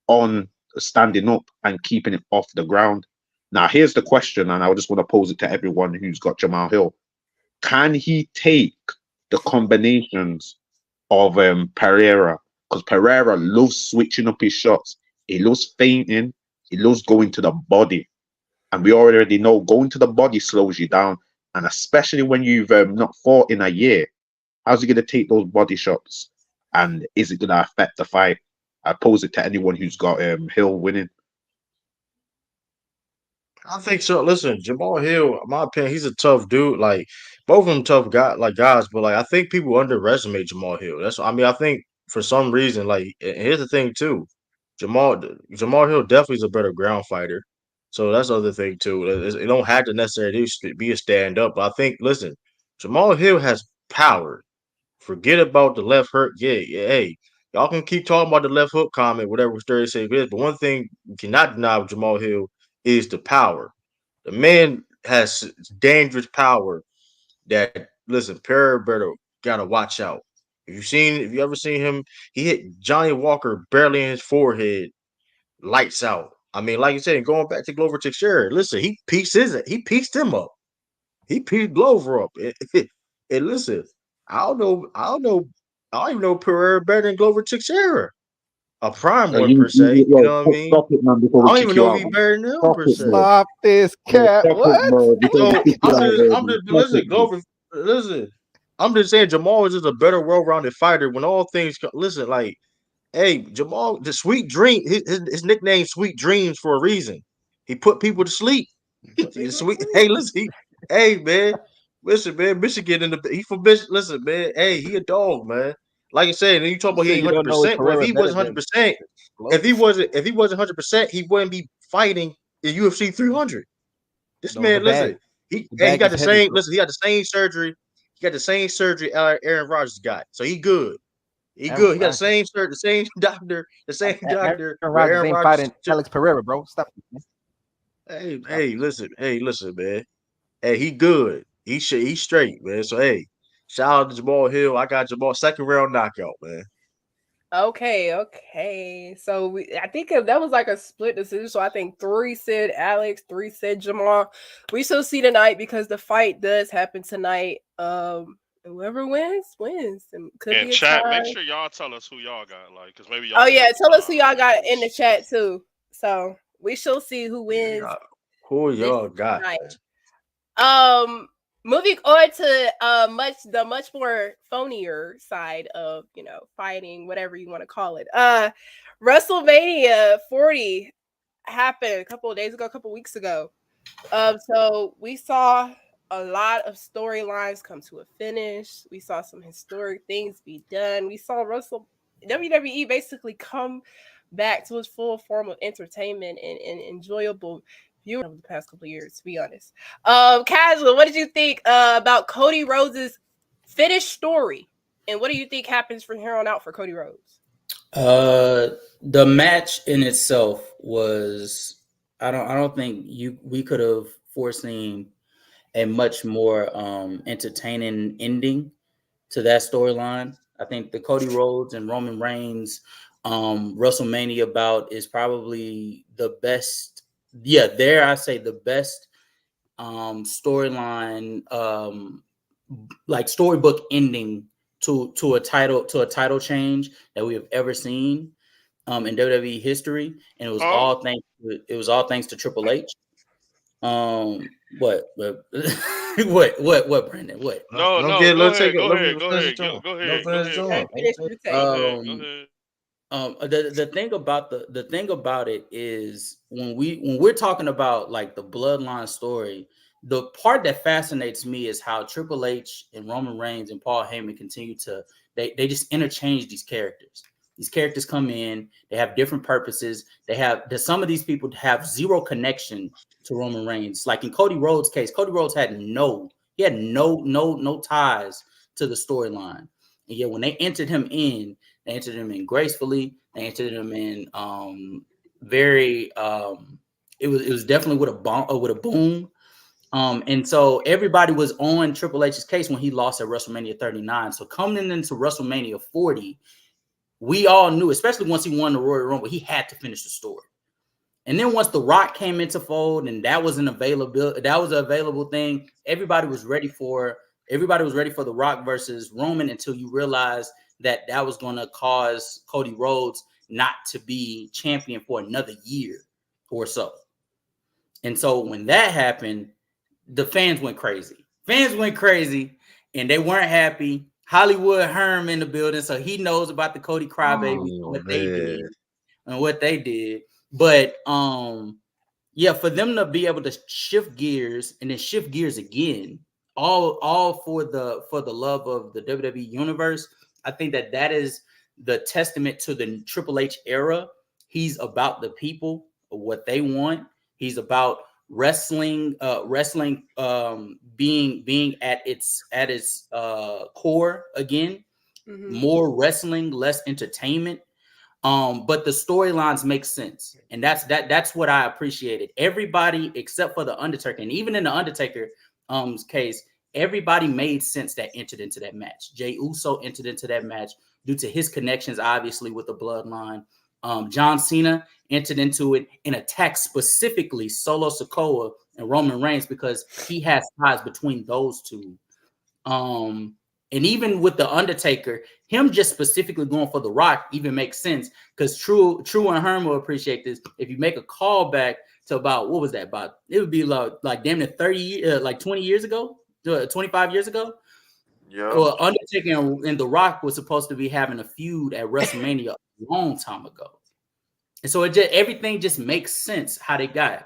Speaker 4: on standing up and keeping it off the ground. Now, here's the question, and I just want to pose it to everyone who's got Jamal Hill. Can he take the combinations of Pereira? Because Pereira loves switching up his shots. He loves feinting. He loves going to the body. And we already know going to the body slows you down. And especially when you've not fought in a year, how's he going to take those body shots? And is it going to affect the fight? I pose it to anyone who's got Hill winning.
Speaker 1: I think so. Listen, Jamal Hill, in my opinion, he's a tough dude. Like both of them tough guys, but like I think people underestimate Jamal Hill. I think for some reason, like here's the thing too. Jamal Hill definitely is a better ground fighter. So that's the other thing too. It don't have to necessarily be a stand up. But I think listen, Jamal Hill has power. Forget about the left hook. Yeah, hey, y'all can keep talking about the left hook comment, whatever stereotype is. But one thing you cannot deny with Jamal Hill is the power. The man has dangerous power that listen, Pereira gotta watch out. If you ever seen him, he hit Johnny Walker barely in his forehead, lights out. I mean, like you said, going back to Glover Teixeira, listen, he pieced him up. He pieced Glover up. And listen, I don't even know Pereira better than Glover Teixeira. A prime one per se. You know what I mean?
Speaker 4: Stop it, man,
Speaker 1: I don't even know if he's better than him per se.
Speaker 8: Stop this cat. What?
Speaker 1: Listen. I'm just saying Jamal is just a better well-rounded fighter when all things listen, like, hey, Jamal, the Sweet Dream, his nickname Sweet Dreams for a reason. He put people to sleep. Hey, listen, hey man. Listen, man, Michigan in the he from Michigan. Listen, man, hey, he a dog, man. Like I said, and you talk
Speaker 8: You
Speaker 1: about he
Speaker 8: say
Speaker 1: ain't
Speaker 8: you don't know if
Speaker 1: 100%. Well, if
Speaker 8: Pereira
Speaker 1: he
Speaker 8: better
Speaker 1: wasn't
Speaker 8: than
Speaker 1: 100%, if he wasn't 100%, he wouldn't be fighting in UFC 300. This
Speaker 8: no the
Speaker 1: man, listen,
Speaker 8: bag.
Speaker 1: he
Speaker 8: The
Speaker 1: and he
Speaker 8: bag
Speaker 1: got
Speaker 8: is
Speaker 1: the
Speaker 8: heavy,
Speaker 1: same.
Speaker 8: bro.
Speaker 1: Listen, he got the same surgery. He got the same surgery Aaron Rodgers got. So he good. He
Speaker 8: Aaron
Speaker 1: good. He got the
Speaker 8: Rodgers.
Speaker 1: same surgery, the same doctor, the same
Speaker 8: Aaron
Speaker 1: doctor where
Speaker 8: Rodgers
Speaker 1: Aaron
Speaker 8: ain't
Speaker 1: Rodgers.
Speaker 8: fighting Alex Pereira, bro. Stop it, man. Stop it.
Speaker 1: Hey, listen, man. Hey, he good. He's straight, man. So hey, shout out to Jamal Hill. I got Jamal second round knockout, man.
Speaker 2: Okay. So I think that was like a split decision. So I think 3 said Alex, 3 said Jamal. We shall see tonight because the fight does happen tonight. Whoever wins. It could
Speaker 9: And
Speaker 2: be a
Speaker 9: chat,
Speaker 2: tie.
Speaker 9: make sure y'all tell us who y'all got, like, because maybe
Speaker 2: Oh
Speaker 9: y'all
Speaker 2: yeah,
Speaker 9: pick
Speaker 2: tell us who y'all got in the
Speaker 9: Reese.
Speaker 2: chat too. So we shall see who wins
Speaker 1: Who
Speaker 2: this
Speaker 1: y'all got,
Speaker 2: night.
Speaker 1: man?
Speaker 2: Moving on to the much more phonier side of fighting, whatever you want to call it. WrestleMania 40 happened a couple of days ago, a couple of weeks ago. So we saw a lot of storylines come to a finish. We saw some historic things be done. We saw WWE basically come back to its full form of entertainment and enjoyable viewing over the past couple of years, to be honest. Casual, what did you think about Cody Rhodes' finished story? And what do you think happens from here on out for Cody Rhodes?
Speaker 6: The match in itself was I don't think we could have foreseen a much more entertaining ending to that storyline. I think the Cody Rhodes and Roman Reigns WrestleMania bout is probably the best. Yeah, there I say the best storyline, like storybook ending to a title change that we have ever seen in WWE history, and it was all thanks to Triple H. What what Brandon? What?
Speaker 9: No,
Speaker 1: Don't
Speaker 9: no,
Speaker 1: get
Speaker 9: go
Speaker 1: let's take
Speaker 9: ahead,
Speaker 1: it.
Speaker 9: go
Speaker 1: Let me
Speaker 9: ahead, go
Speaker 1: finish the
Speaker 9: ahead,
Speaker 1: job.
Speaker 9: go
Speaker 1: No
Speaker 9: ahead, go
Speaker 1: finish the
Speaker 9: ahead,
Speaker 1: job.
Speaker 2: Finish your take.
Speaker 9: go ahead.
Speaker 6: The thing about the thing about it is when we're talking about like the bloodline story, the part that fascinates me is how Triple H and Roman Reigns and Paul Heyman continue to they just interchange these characters. These characters come in, they have different purposes. Some of these people have zero connection to Roman Reigns. Like in Cody Rhodes' case, Cody Rhodes had no ties to the storyline. And yet when they entered him in, they entered him in gracefully. They entered him in very. It was definitely with a boom. And so everybody was on Triple H's case when he lost at WrestleMania 39. So coming into WrestleMania 40, we all knew, especially once he won the Royal Rumble, he had to finish the story. And then once The Rock came into fold, and that was an available thing, everybody was ready for The Rock versus Roman until you realized that was going to cause Cody Rhodes not to be champion for another year or so. And so when that happened, the fans went crazy. And they weren't happy. Hollywood Herm in the building, so he knows about the Cody Crybaby what they did. But yeah, for them to be able to shift gears and then shift gears again, all for the love of the WWE universe, I think that is the testament to the Triple H era. He's about the people, what they want. He's about wrestling being at its core again. Mm-hmm. More wrestling, less entertainment. But the storylines make sense, and that's what I appreciated. Everybody except for the Undertaker, and even in the Undertaker case, everybody made sense that entered into that match. Jey Uso entered into that match due to his connections, obviously, with the bloodline. John Cena entered into it and attacked specifically Solo Sikoa and Roman Reigns because he has ties between those two. And even with the Undertaker, him just specifically going for The Rock even makes sense because True and Herm will appreciate this. If you make a call back to about what was that about? It would be like damn near 20 years ago, 25 years ago. Yeah. Well, Undertaker and The Rock was supposed to be having a feud at WrestleMania a long time ago, and so everything just makes sense how they got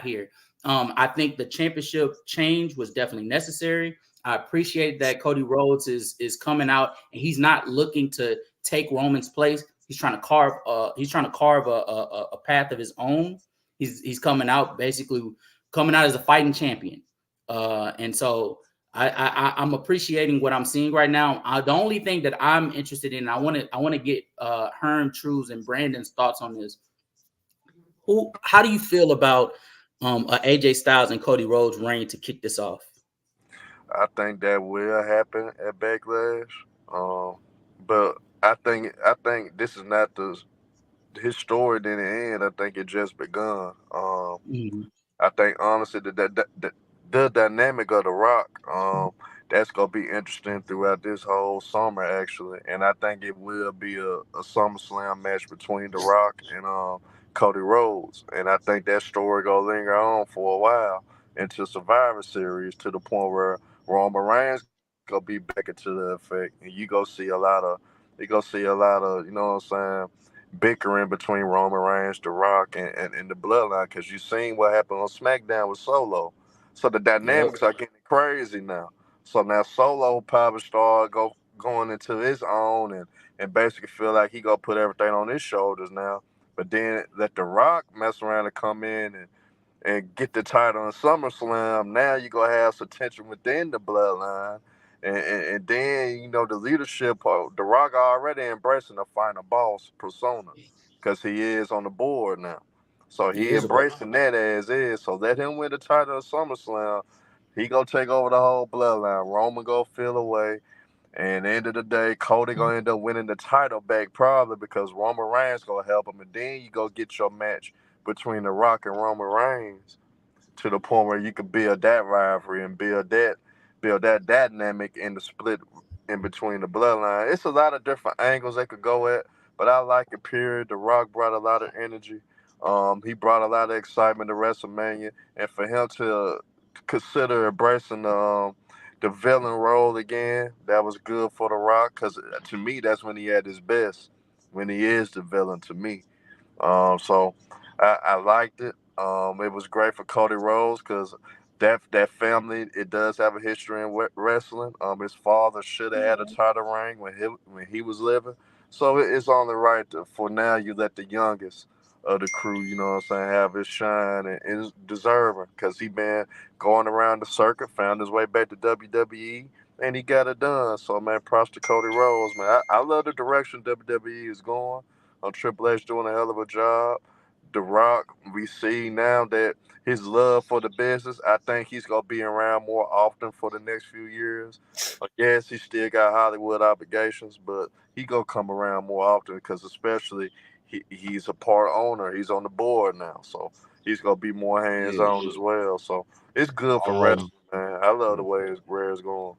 Speaker 6: here. I think the championship change was definitely necessary. I appreciate that Cody Rhodes is coming out and he's not looking to take Roman's place. He's trying to carve a path of his own. He's coming out basically coming out as a fighting champion. And so I'm appreciating what I'm seeing right now. The only thing that I'm interested in, I want to get Herm, Trues, and Brandon's thoughts on this. How do you feel about AJ Styles and Cody Rhodes reign to kick this off?
Speaker 5: I think that will happen at Backlash. But I think this is not his story didn't end. I think it just begun.
Speaker 6: Mm-hmm.
Speaker 5: I think honestly the dynamic of the Rock, that's gonna be interesting throughout this whole summer actually, and I think it will be a SummerSlam match between the Rock and Cody Rhodes, and I think that story gonna linger on for a while into Survivor Series to the point where Roman Reigns gonna be back into the effect, and you gonna see a lot of you know what I'm saying bickering between Roman Reigns, The Rock, and the Bloodline because you seen what happened on SmackDown with Solo. So the
Speaker 6: Yep.
Speaker 5: dynamics are getting crazy now. So now Solo probably start going into his own and basically feel like he gonna put everything on his shoulders now. But then let The Rock mess around and come in and get the title in SummerSlam. Now you're gonna have some tension within the bloodline. And then the leadership, The Rock already embracing the final boss persona because he is on the board now. So
Speaker 6: He
Speaker 5: he
Speaker 6: is a boss.
Speaker 5: embracing that as is. So let him win the title of SummerSlam. He gonna take over the whole bloodline. Roman go feel away. And at the end of the day, Cody gonna end up winning the title back probably because Roman Reigns gonna help him. And then you go get your match between The Rock and Roman Reigns to the point where you could build that rivalry and build that dynamic in the split in between the bloodline. It's a lot of different angles they could go at, but I like it. Period. The Rock brought a lot of energy. He brought a lot of excitement to WrestleMania, and for him to consider embracing the villain role again, that was good for The Rock because to me that's when he at his best, when he is the villain to me. So I liked it. It was great for Cody Rhodes because that family it does have a history in wrestling. His father should have had a title reign when he was living. So it's only right for now you let the youngest of the crew, you know what I'm saying, have his shine and is deserving because he been going around the circuit, found his way back to WWE, and he got it done. So man, props to Cody Rhodes, man. I love the direction WWE is going. Triple H doing a hell of a job. The Rock, we see now that his love for the business, I think he's gonna be around more often for the next few years. Yes, he still got Hollywood obligations, but he gonna come around more often because especially he's a part owner. He's on the board now, so he's gonna be more hands
Speaker 1: Yeah.
Speaker 5: on as well. So it's good for
Speaker 1: Um.
Speaker 5: wrestling, man. I love the way where it's going.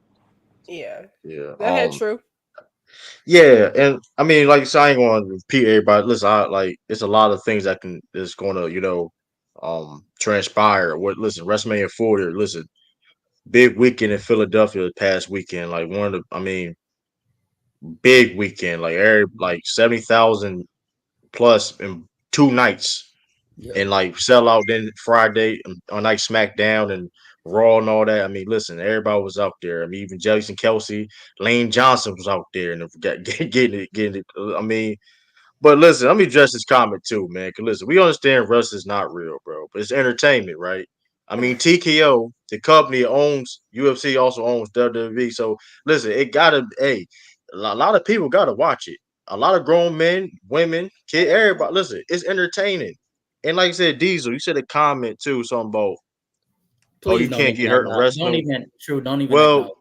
Speaker 2: Yeah.
Speaker 1: Yeah.
Speaker 2: Go ahead, True.
Speaker 1: Yeah, and I mean, like, so I ain't going to repeat everybody. Listen, it's a lot of things that is going to, transpire. Listen, WrestleMania 40. Listen, big weekend in Philadelphia the past weekend. Like I mean, big weekend. Like 70,000 plus in 2 nights,
Speaker 6: Yep.
Speaker 1: and like sell out. Then Friday on night SmackDown and Raw and all that. I mean, listen, everybody was out there. I mean, even Jason Kelsey, Lane Johnson was out there and getting it. I mean, but listen, let me address this comment too, man. Cause listen, we understand wrestling's not real, bro, but it's entertainment, right? I mean, TKO, the company owns UFC, also owns WWE. So listen, it gotta, hey, a lot of people gotta watch it. A lot of grown men, women, kid, everybody. Listen, it's entertaining. And like I said, Diesel, you said a comment too, something about, oh,
Speaker 6: Please
Speaker 1: you
Speaker 6: don't
Speaker 1: can't
Speaker 6: even
Speaker 1: get hurt in
Speaker 6: acknowledge.
Speaker 1: wrestling.
Speaker 6: Don't even
Speaker 1: Well,
Speaker 6: acknowledge.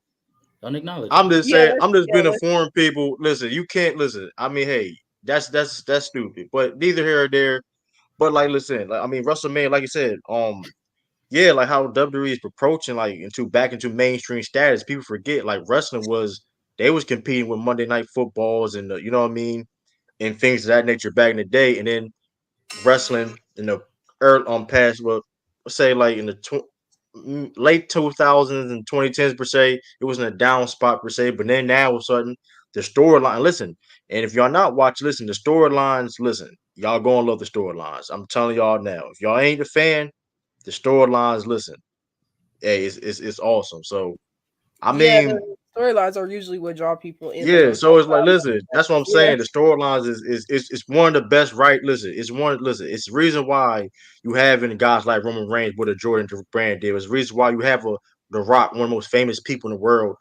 Speaker 6: Don't acknowledge it.
Speaker 1: I'm just
Speaker 2: Yeah,
Speaker 1: saying, I'm just
Speaker 2: yeah,
Speaker 1: been informing people. Listen, you can't listen. I mean, hey, that's stupid. But neither here or there. But like, listen, like, I mean, WrestleMania, like you said, yeah, like how WWE is approaching like into mainstream status. People forget like wrestling was they was competing with Monday Night Footballs and you know what I mean, and things of that nature back in the day, and then wrestling in the early past, well, let's say like in the late 2000s and 2010s per se, it was in a down spot per se, but then now all of a sudden the storyline, listen, and if y'all not watch, listen, the storylines, listen, y'all gonna love the storylines. I'm telling y'all now. If y'all ain't a fan, The storylines, listen, hey, it's awesome. So I
Speaker 2: Yeah,
Speaker 1: mean,
Speaker 2: the storylines are usually what draw people in the
Speaker 1: yeah,
Speaker 2: most.
Speaker 1: so it's like, listen, that's what I'm
Speaker 2: Yeah.
Speaker 1: saying. The storylines is one of the best, right? Listen, it's the reason why you having guys like Roman Reigns with a Jordan brand deal. It's the reason why you have The Rock, one of the most famous people in the world,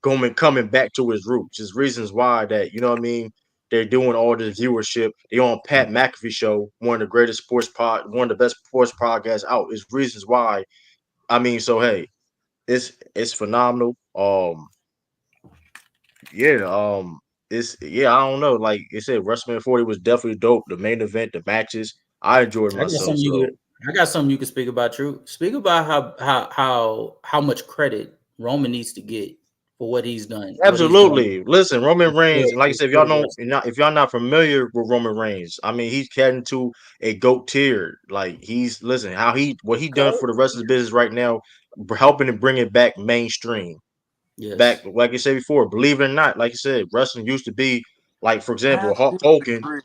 Speaker 1: coming back to his roots. It's reasons why that, you know what I mean, they're doing all this viewership. They on Pat McAfee show, one of the greatest one of the best sports podcasts out. Is reasons why. I mean, so hey, it's phenomenal. Yeah, I don't know. Like I said, WrestleMania 40 was definitely dope. The main event, the matches, I enjoyed
Speaker 6: I got
Speaker 1: myself.
Speaker 6: something you
Speaker 1: So
Speaker 6: could. I got something you could speak about. True. Speak about how much credit Roman needs to get for what he's done, what he's done.
Speaker 1: absolutely. Listen, Roman Reigns, and like I
Speaker 6: For
Speaker 1: said,
Speaker 6: sport wrestling.
Speaker 1: if y'all not familiar with Roman Reigns, I mean, he's getting to a GOAT tier. Like he's listen, what he done for the rest of the business right now, helping to bring it back mainstream. Back,
Speaker 6: Yes.
Speaker 1: like I said before, believe it or not, like I said, wrestling used to be like, for example,
Speaker 5: I
Speaker 1: Hulk Hogan.
Speaker 5: agree.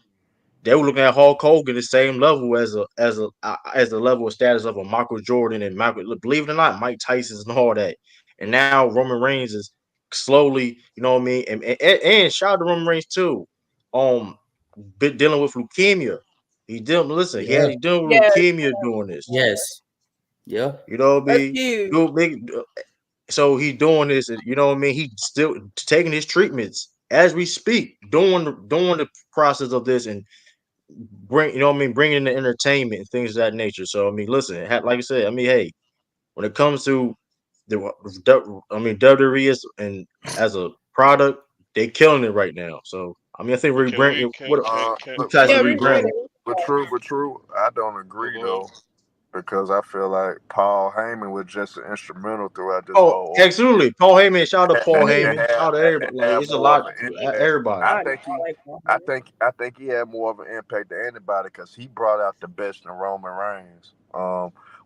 Speaker 1: They were looking at Hulk Hogan the same level as the level of status of a Michael Jordan and Michael. Believe it or not, Mike Tyson's and all that. And now Roman Reigns is slowly, you know what I mean. And shout out to Roman Reigns too. Um, been dealing with leukemia.
Speaker 6: Yeah.
Speaker 1: He's dealing with
Speaker 2: Yeah,
Speaker 1: leukemia doing this.
Speaker 6: Yes. Yeah.
Speaker 1: You know what I
Speaker 2: that's
Speaker 1: mean?
Speaker 2: huge.
Speaker 1: So he doing this, you know what I mean. He still taking his treatments as we speak, doing the process of this and you know what I mean, bringing the entertainment and things of that nature. So I mean, listen, like I said, I mean, hey, when it comes to WWE is and as a product, they killing it right now. So I mean, I think
Speaker 9: But can we
Speaker 1: rebrand
Speaker 9: can
Speaker 1: you guys
Speaker 2: Yeah,
Speaker 1: to
Speaker 2: we
Speaker 1: rebrand it.
Speaker 5: But true. I don't
Speaker 9: oh,
Speaker 5: agree
Speaker 9: go ahead.
Speaker 5: though, because I feel like Paul Heyman was just an instrumental throughout this
Speaker 1: Oh,
Speaker 5: whole
Speaker 1: absolutely, Paul Heyman. Shout out to Paul
Speaker 5: and
Speaker 1: Heyman. Shout out to everybody. Like
Speaker 5: had
Speaker 1: it's a
Speaker 5: more
Speaker 1: lot,
Speaker 5: of an impact.
Speaker 1: everybody.
Speaker 5: I
Speaker 2: I
Speaker 5: think he,
Speaker 2: like Paul
Speaker 5: I
Speaker 2: Heyman.
Speaker 5: think, I think he had more of an impact than anybody because he brought out the best in Roman Reigns.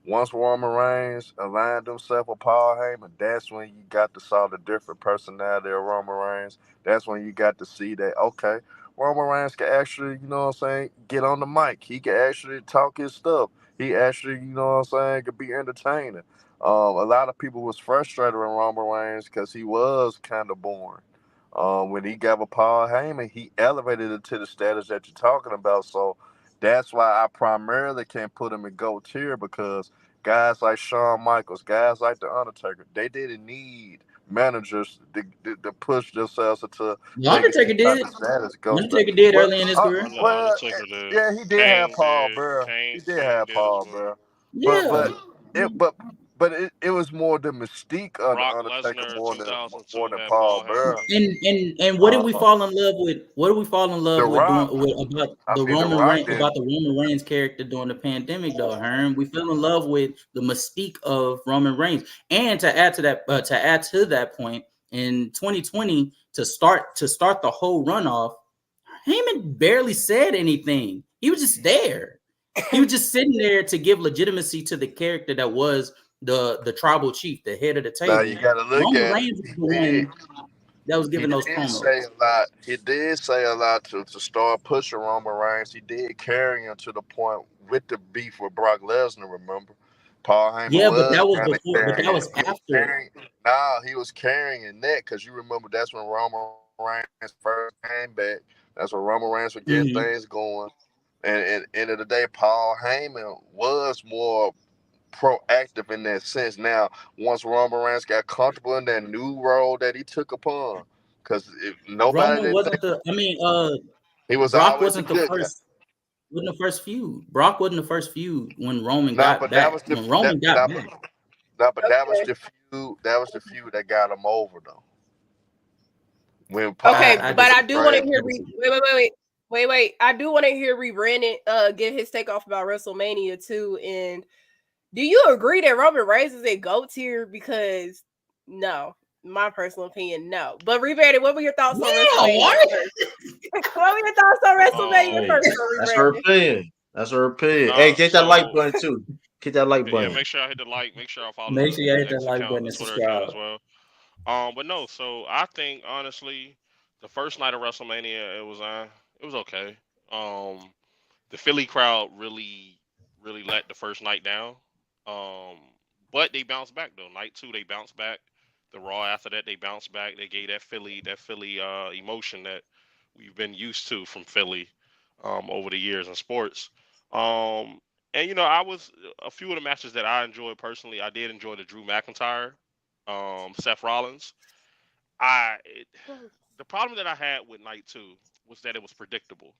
Speaker 5: Once Roman Reigns aligned himself with Paul Heyman, that's when you got to saw the different personality of Roman Reigns. That's when you got to see that okay, Roman Reigns can actually, you know what I'm saying, get on the mic. He can actually talk his stuff. He actually, you know what I'm saying, could be entertaining. A lot of people was frustrated with Roman Reigns because he was kind of boring. When he got with Paul Heyman, he elevated it to the status that you're talking about. So that's why I primarily can't put him in GOAT tier because guys like Shawn Michaels, guys like The Undertaker, they didn't need managers to push themselves into
Speaker 6: The
Speaker 5: legacy
Speaker 6: Undertaker
Speaker 5: type
Speaker 6: did.
Speaker 5: of status.
Speaker 6: The
Speaker 5: Go stuff.
Speaker 6: Undertaker did
Speaker 5: Well,
Speaker 6: early in his career.
Speaker 5: well,
Speaker 9: Undertaker did.
Speaker 5: yeah, he did have Paul, bro. He did
Speaker 9: Kane
Speaker 5: have
Speaker 9: did as
Speaker 5: Paul,
Speaker 9: well.
Speaker 5: bro. But
Speaker 6: Yeah.
Speaker 5: but it but it was more the mystique of the
Speaker 9: Brock
Speaker 5: Undertaker
Speaker 9: Lesnar
Speaker 5: more
Speaker 9: 2002
Speaker 5: than
Speaker 9: had
Speaker 5: Paul,
Speaker 9: Paul
Speaker 5: bro.
Speaker 9: Heyman.
Speaker 6: And what did we
Speaker 5: Uh,
Speaker 6: fall in love with? What did we fall in
Speaker 5: the
Speaker 6: love with
Speaker 5: Rock,
Speaker 6: doing about
Speaker 5: I mean the Rock did.
Speaker 6: The Roman Reigns character during the pandemic though, Herm? We fell in love with the mystique of Roman Reigns. And to add to that point, in 2020, to start the whole runoff, Heyman barely said anything. He was just there. He was just sitting there to give legitimacy to the character that was the tribal chief, the head of the
Speaker 5: Now
Speaker 6: table.
Speaker 5: you got to look
Speaker 6: Roman
Speaker 5: at it.
Speaker 6: Reigns was the one that was
Speaker 5: He
Speaker 6: giving those
Speaker 5: did say
Speaker 6: promos.
Speaker 5: a lot. He did say a lot to start pushing Roman Reigns. He did carry him to the point with the beef with Brock Lesnar. Remember, Paul Heyman
Speaker 6: Yeah, but
Speaker 5: was
Speaker 6: that was
Speaker 5: kind of
Speaker 6: before. But that
Speaker 5: carrying.
Speaker 6: was
Speaker 5: He was
Speaker 6: after.
Speaker 5: carrying. Nah, he was carrying in that because you remember that's when Roman Reigns first came back. That's when Roman Reigns was getting
Speaker 6: Mm-hmm.
Speaker 5: things going. And end of the day, Paul Heyman was more proactive in that sense. Now, once Roman Reigns got comfortable in that new role that he took upon, because if nobody
Speaker 6: Roman
Speaker 5: didn't think
Speaker 6: wasn't the. I mean,
Speaker 5: he was
Speaker 6: Brock
Speaker 5: always a
Speaker 6: wasn't the
Speaker 5: good guy.
Speaker 6: first. Wasn't the first feud. Brock wasn't the first feud when Roman
Speaker 5: No,
Speaker 6: got
Speaker 5: but that
Speaker 6: back.
Speaker 5: was the
Speaker 6: When Roman got back.
Speaker 5: that was
Speaker 2: Okay.
Speaker 5: the feud. That was the feud that got him over though. When
Speaker 2: Okay,
Speaker 5: Paul
Speaker 6: I
Speaker 5: went
Speaker 2: but
Speaker 5: to
Speaker 2: I
Speaker 5: the
Speaker 2: do want to
Speaker 6: disagree.
Speaker 5: trash.
Speaker 2: hear
Speaker 6: I disagree.
Speaker 2: wait. I do want to hear Brandon give his take off about WrestleMania too. And do you agree that Roman Reigns is a GOAT tier? Because no, my personal opinion, no. But Brandon, what were your thoughts on
Speaker 6: Yeah,
Speaker 2: WrestleMania
Speaker 6: what?
Speaker 2: first? What were your thoughts on WrestleMania
Speaker 9: Um,
Speaker 1: Hey,
Speaker 2: first,
Speaker 1: that's her
Speaker 2: Brandon?
Speaker 1: opinion. That's her opinion. Hey,
Speaker 9: nah.
Speaker 1: hit that like
Speaker 9: So
Speaker 1: button too. Hit that like
Speaker 9: yeah,
Speaker 1: button.
Speaker 9: make sure I hit the like. Make sure I follow
Speaker 6: Make sure you
Speaker 9: the
Speaker 6: hit that
Speaker 9: X
Speaker 6: like
Speaker 9: account,
Speaker 6: button
Speaker 9: the
Speaker 6: and
Speaker 9: Twitter account
Speaker 6: subscribe.
Speaker 9: as well. But no. So I think honestly, the first night of WrestleMania, it was okay. The Philly crowd really let the first night down. But they bounced back though. Night 2, they bounced back. The Raw after that, they bounced back. They gave that Philly emotion that we've been used to from Philly over the years in sports. Um, and I was a few of the matches that I enjoyed personally. I did enjoy the Drew McIntyre, Seth Rollins. The problem that I had with Night 2 was that it was predictable,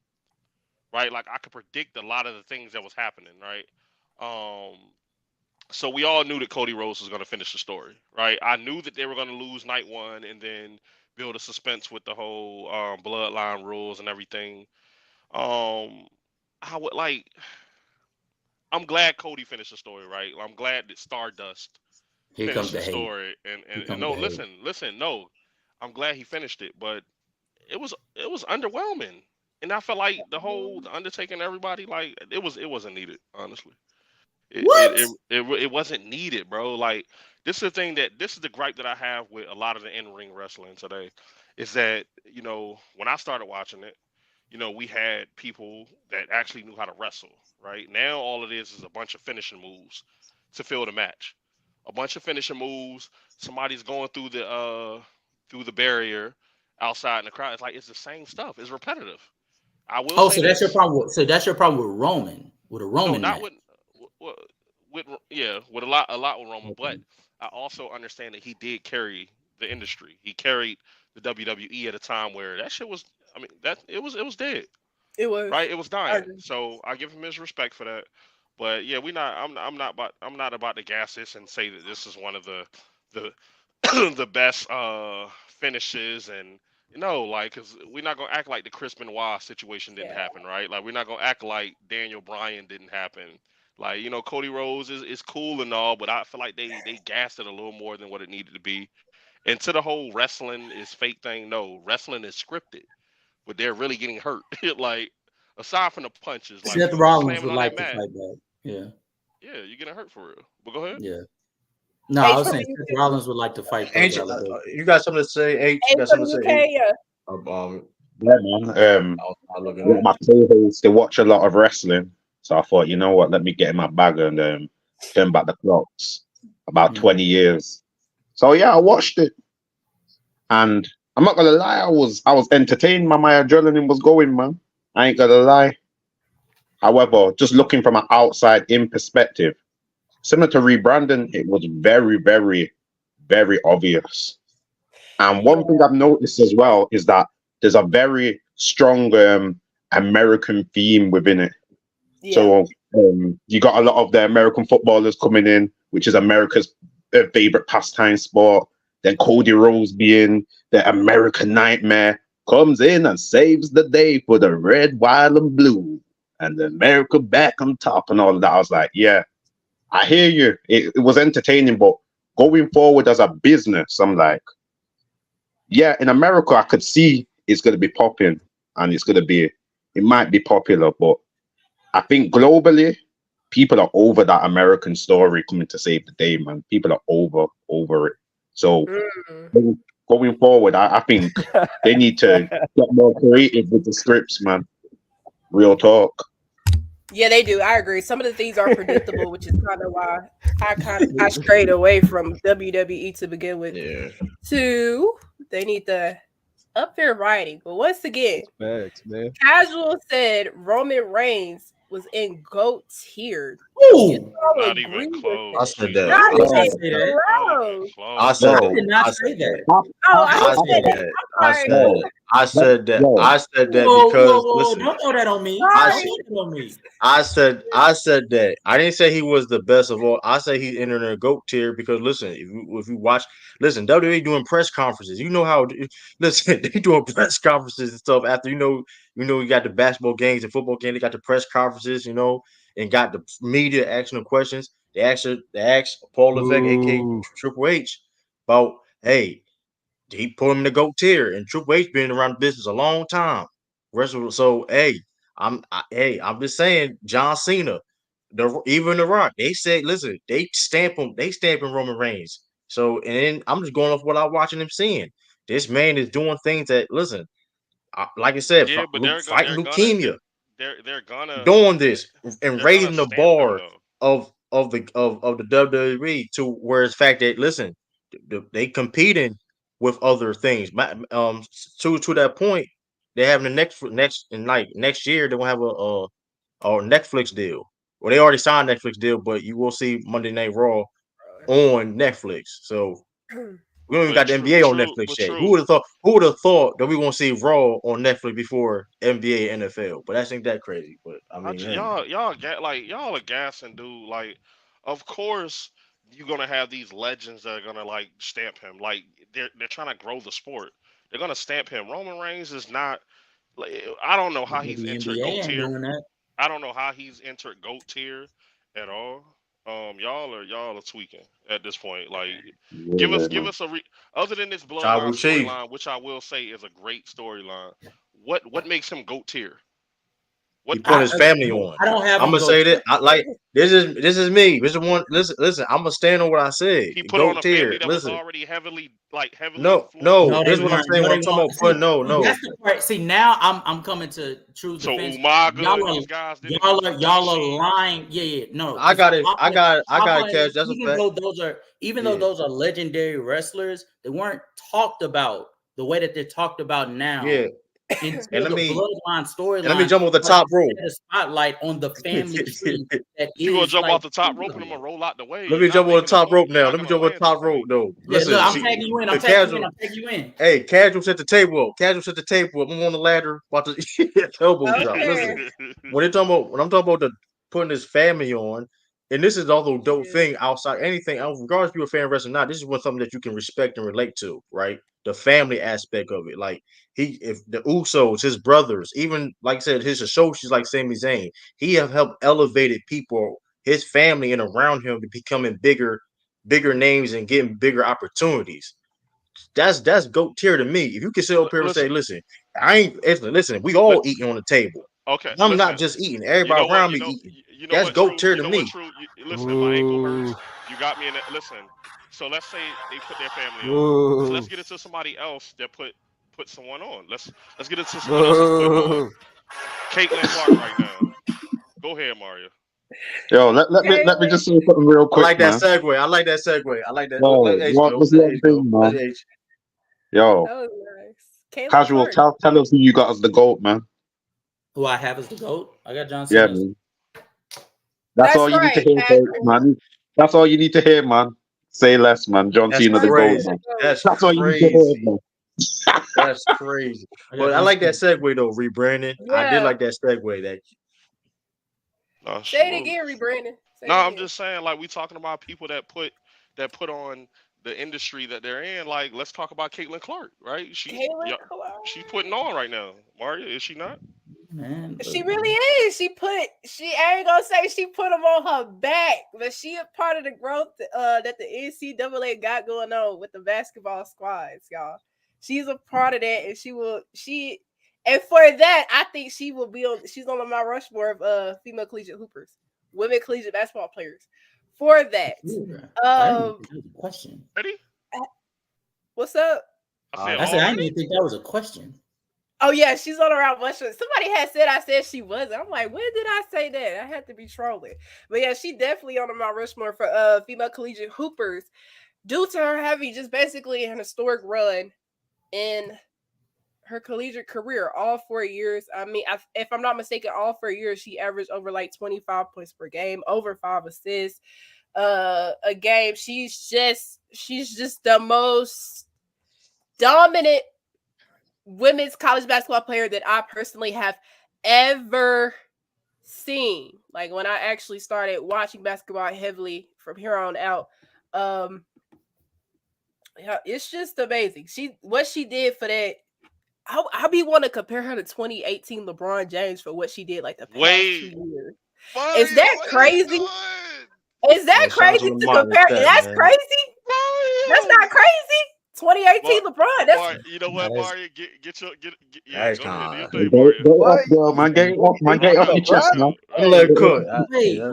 Speaker 9: right? Like I could predict a lot of the things that was happening, right? Um, so we all knew that Cody Rhodes was going to finish the story, right? I knew that they were going to lose Night 1 and then build a suspense with the whole bloodline rules and everything. Um, I would like. I'm glad Cody finished the story, right? I'm glad that Stardust
Speaker 6: Here
Speaker 9: finished
Speaker 6: comes
Speaker 9: the
Speaker 6: the hate.
Speaker 9: story, and
Speaker 6: Here
Speaker 9: and, and
Speaker 6: comes
Speaker 9: no,
Speaker 6: the hate.
Speaker 9: listen, no, I'm glad he finished it, but it was underwhelming, and I felt like the Undertaker and everybody, like it wasn't needed, honestly.
Speaker 6: What?
Speaker 9: It wasn't needed, bro. Like this is the gripe that I have with a lot of the in ring wrestling today, is that when I started watching it, we had people that actually knew how to wrestle. Right now, all it is a bunch of finishing moves to fill the match. A bunch of finishing moves. Somebody's going through the barrier outside in the crowd. It's like it's the same stuff. It's repetitive. I will
Speaker 6: Oh,
Speaker 9: say
Speaker 6: so that's your
Speaker 9: this.
Speaker 6: problem. So that's your problem with Roman, with a
Speaker 9: No,
Speaker 6: Roman
Speaker 9: not
Speaker 6: match.
Speaker 9: with a lot with Roman, but
Speaker 6: Okay.
Speaker 9: I also understand that he did carry the industry. He carried the WWE at a time where that shit was. I mean, that it was dead,
Speaker 2: It was.
Speaker 9: right? It was
Speaker 2: I
Speaker 9: dying.
Speaker 2: agree.
Speaker 9: So I give him his respect for that. But yeah, we not. I'm not about to gas this and say that this is one of the the best finishes and like because we're not gonna act like the Chris Benoit situation didn't
Speaker 2: Yeah.
Speaker 9: happen, right? Like we're not gonna act like Daniel Bryan didn't happen. Like Cody Rhodes is cool and all, but I feel like they gassed it a little more than what it needed to be. And to the whole wrestling is fake thing, no, wrestling is scripted, but they're really getting hurt. Like aside from the punches, like
Speaker 6: Seth
Speaker 9: people just
Speaker 6: Rollins
Speaker 9: slamming
Speaker 6: would
Speaker 9: on their
Speaker 6: like to
Speaker 9: mat.
Speaker 6: fight back. Yeah,
Speaker 9: Yeah, you're getting hurt for real. But go ahead.
Speaker 6: yeah. No, I
Speaker 2: H
Speaker 6: was
Speaker 2: from
Speaker 6: saying
Speaker 2: the
Speaker 6: Seth
Speaker 2: UK.
Speaker 6: Rollins would like to fight those
Speaker 1: H,
Speaker 6: allegations.
Speaker 1: you got something to say? H, you
Speaker 2: H
Speaker 1: got
Speaker 2: from
Speaker 1: something
Speaker 2: the
Speaker 1: to say? H,
Speaker 2: UK. Yeah.
Speaker 1: um,
Speaker 4: Yeah, man.
Speaker 1: I was looking
Speaker 4: With
Speaker 1: at.
Speaker 4: my co-hosts, they watch a lot of wrestling, so I thought, you know what, let me get in my bag and turn back the clocks about
Speaker 6: Mm.
Speaker 4: 20 years. So yeah, I watched it, and I'm not gonna lie, I was entertained. My adrenaline was going, man. I ain't gonna lie. However, just looking from an outside in perspective, similar to rebranding, it was very, very, very obvious. And
Speaker 2: Yeah.
Speaker 4: one thing I've noticed as well is that there's a very strong American theme within it.
Speaker 2: Yeah.
Speaker 4: So you got a lot of the American footballers coming in, which is America's favorite pastime sport. Then Cody Rhodes being the American nightmare comes in and saves the day for the red, white, and blue, and the America back on top and all of that. I was like, yeah, I hear you. It was entertaining, but going forward as a business, I'm like, yeah, in America, I could see it's going to be popping and it might be popular, but I think globally, people are over that American story coming to save the day, man. People are over it. So
Speaker 2: Mm.
Speaker 4: going forward, I think they need to get more creative with the scripts, man. Real talk.
Speaker 2: Yeah, they do. I agree. Some of the things are predictable, which is kind of why I strayed away from WWE to begin with.
Speaker 1: Yeah,
Speaker 2: Two, they need to up their writing. But once again,
Speaker 8: Facts, man.
Speaker 2: Casual said Roman Reigns was in GOAT tier.
Speaker 6: Ooh,
Speaker 2: You all
Speaker 9: Not
Speaker 2: agree
Speaker 9: even
Speaker 2: with
Speaker 1: I
Speaker 2: it?
Speaker 9: close.
Speaker 1: said
Speaker 9: Jesus
Speaker 1: that.
Speaker 2: Not
Speaker 6: I did
Speaker 1: I
Speaker 6: not
Speaker 1: said
Speaker 2: even
Speaker 1: that.
Speaker 6: say that.
Speaker 9: Not even
Speaker 2: close.
Speaker 1: I
Speaker 9: close.
Speaker 1: said
Speaker 6: I
Speaker 4: Yo,
Speaker 1: that.
Speaker 6: did not
Speaker 1: I
Speaker 6: say
Speaker 1: said that.
Speaker 6: that.
Speaker 2: Oh, I
Speaker 6: I
Speaker 1: I
Speaker 6: didn't say
Speaker 2: said
Speaker 1: said
Speaker 2: it.
Speaker 6: that.
Speaker 1: that.
Speaker 2: I'm
Speaker 1: I
Speaker 2: sorry.
Speaker 1: said
Speaker 4: yo,
Speaker 1: that. I
Speaker 4: that,
Speaker 1: said that.
Speaker 4: yo,
Speaker 1: I said that
Speaker 6: Whoa, whoa,
Speaker 1: because
Speaker 6: whoa!
Speaker 1: listen,
Speaker 6: Don't throw that on me.
Speaker 1: I
Speaker 6: Don't
Speaker 2: Sorry.
Speaker 6: throw that on me.
Speaker 1: I said that. I didn't say he was the best of all. I say he's entering the GOAT tier because listen, if you watch, listen, WWE doing press conferences. You know how listen, they doing press conferences and stuff after you got the basketball games and football games. They got the press conferences, and got the media asking them questions. They asked Paul Levesque, aka
Speaker 8: Ooh.
Speaker 1: Triple H, about hey, he put him in the GOAT tier, and Triple H been around the business a long time. So hey, I'm just saying, John Cena, even The Rock, they said, listen, they stamping Roman Reigns. So and then I'm just going off what I'm watching him seeing. This man is doing things that listen, like I said,
Speaker 9: Yeah, but
Speaker 1: fighting leukemia,
Speaker 9: they're gonna
Speaker 1: doing
Speaker 9: they're,
Speaker 1: this and
Speaker 9: they're gonna
Speaker 1: raising the
Speaker 9: stamp him
Speaker 1: bar
Speaker 9: though.
Speaker 1: of of the WWE to where it's fact that listen, they competing with other things. To that point, they having the next year they're gonna have a Netflix deal. Well, they already signed a Netflix deal, but you will see Monday Night Raw on Netflix. So we don't even got the NBA on Netflix yet. Who would have thought? Who would have thought that we gonna see Raw on Netflix before NBA and NFL? But that ain't that crazy. But I mean, hey.
Speaker 9: y'all are gassing, dude. Like, of course you're gonna have these legends that are gonna like stamp him. Like they're trying to grow the sport. They're gonna stamp him. Roman Reigns is not. Like, I don't know how he's
Speaker 6: The
Speaker 9: entered
Speaker 6: NBA
Speaker 9: GOAT
Speaker 6: ain't
Speaker 9: tier.
Speaker 6: doing that.
Speaker 9: I don't know how he's entered GOAT tier at all. Y'all are tweaking at this point. Like, give us other than this bloodline
Speaker 1: Tribal Chief.
Speaker 9: storyline, which I will say is a great storyline. What makes him GOAT tier?
Speaker 1: He put his family on.
Speaker 6: I don't have.
Speaker 1: I'm gonna say that. I like this is me. This is one. Listen. I'm gonna stand on what I said.
Speaker 9: He put
Speaker 1: GOAT
Speaker 9: on a
Speaker 1: tier.
Speaker 9: family that was
Speaker 1: Listen.
Speaker 9: already heavily
Speaker 1: No.
Speaker 9: influenced.
Speaker 1: This is what I'm saying. When I'm talking about putting no.
Speaker 6: That's the part. See, now I'm coming to true
Speaker 9: So
Speaker 6: defense.
Speaker 9: Umaga and those guys.
Speaker 6: Y'all are lying. Yeah. No,
Speaker 1: I got it. I got it, Cash. That's a fact.
Speaker 6: Even though those are legendary wrestlers, they weren't talked about the way that they're talked about now.
Speaker 1: Yeah.
Speaker 6: Until the bloodline storyline.
Speaker 1: Let me jump off the top rope.
Speaker 6: The spotlight on the family tree.
Speaker 9: You gonna jump off the top rope and I'm gonna roll out the way.
Speaker 1: Let me jump on the top rope now. Let me jump on the top rope though.
Speaker 6: Listen, I'm tagging you in. I'm tagging you in.
Speaker 1: Hey, Casual set the table up. I'm on the ladder. About to elbow drop. Listen, when I'm talking about the putting his family on, and this is also a dope thing outside anything. Regardless if you're a fan of wrestling or not, this is something that you can respect and relate to, right? The family aspect of it, like if the Usos, his brothers, even like I said, his associates like Sami Zayn, he have helped elevated people, his family and around him to becoming bigger names and getting bigger opportunities. That's GOAT tier to me. If you can sit up here and say, listen, listen, we all eating on the table.
Speaker 9: Okay,
Speaker 1: I'm not just eating. Everybody around me eating. That's GOAT tier to me.
Speaker 9: Listen, my ankle hurts. You got me in that. Listen. So let's say they put their family on. So let's get into somebody else that put someone on. Let's get into someone else that's putting on Caitlin Clark right now. Go ahead, Mario.
Speaker 4: Yo, let me just say something real quick.
Speaker 1: I like that segue. I like that.
Speaker 4: What's the thing, man? Yo,
Speaker 2: that was nice.
Speaker 4: Casual, tell us who you got as the GOAT, man.
Speaker 6: Who I have as the GOAT? I got John Cena.
Speaker 4: Yeah, man. That's all you need to hear, man. That's all you need to hear, man. Say less, man. John Cena the GOAT, man.
Speaker 1: That's
Speaker 4: all you need to hear, man.
Speaker 1: That's crazy. But I like that segue though, rebranding. Yeah. I did like that segue.
Speaker 2: Say it again, rebranding.
Speaker 9: I'm just saying, like, we talking about people that put on the industry that they're in. Like, let's talk about Caitlin Clark, right? She's putting on right now. Mario, is she not?
Speaker 6: Man,
Speaker 2: she really is. She ain't gonna say she put them on her back, but she a part of the growth that the NCAA got going on with the basketball squads, y'all. She's a part of that, and and for that, I think she will be on. She's on my Rushmore of female collegiate hoopers, women collegiate basketball players. For that,
Speaker 6: question.
Speaker 9: Ready?
Speaker 2: What's up?
Speaker 6: I said I didn't even think that was a question.
Speaker 2: Oh yeah, she's on around Rushmore. Somebody had said I said she wasn't. I'm like, when did I say that? I had to be trolling. But yeah, she definitely on Mount Rushmore for female collegiate hoopers, due to her having just basically an historic run in her collegiate career, all 4 years. I mean, if I'm not mistaken, all 4 years she averaged over like 25 points per game, over 5 assists a game. She's just the most dominant women's college basketball player that I personally have ever seen. Like when I actually started watching basketball heavily from here on out, yeah, it's just amazing. What she did for that. I be want to compare her to 2018 LeBron James for what she did like the past 2 years. Is that crazy? Is that crazy to compare? That's crazy. That's not crazy. 2018 LeBron. That's
Speaker 9: you know what, Mario? Get your
Speaker 1: that's
Speaker 9: go ahead.
Speaker 1: Get
Speaker 4: it off your chest, man.
Speaker 1: Let her cook.
Speaker 6: Wait.
Speaker 1: I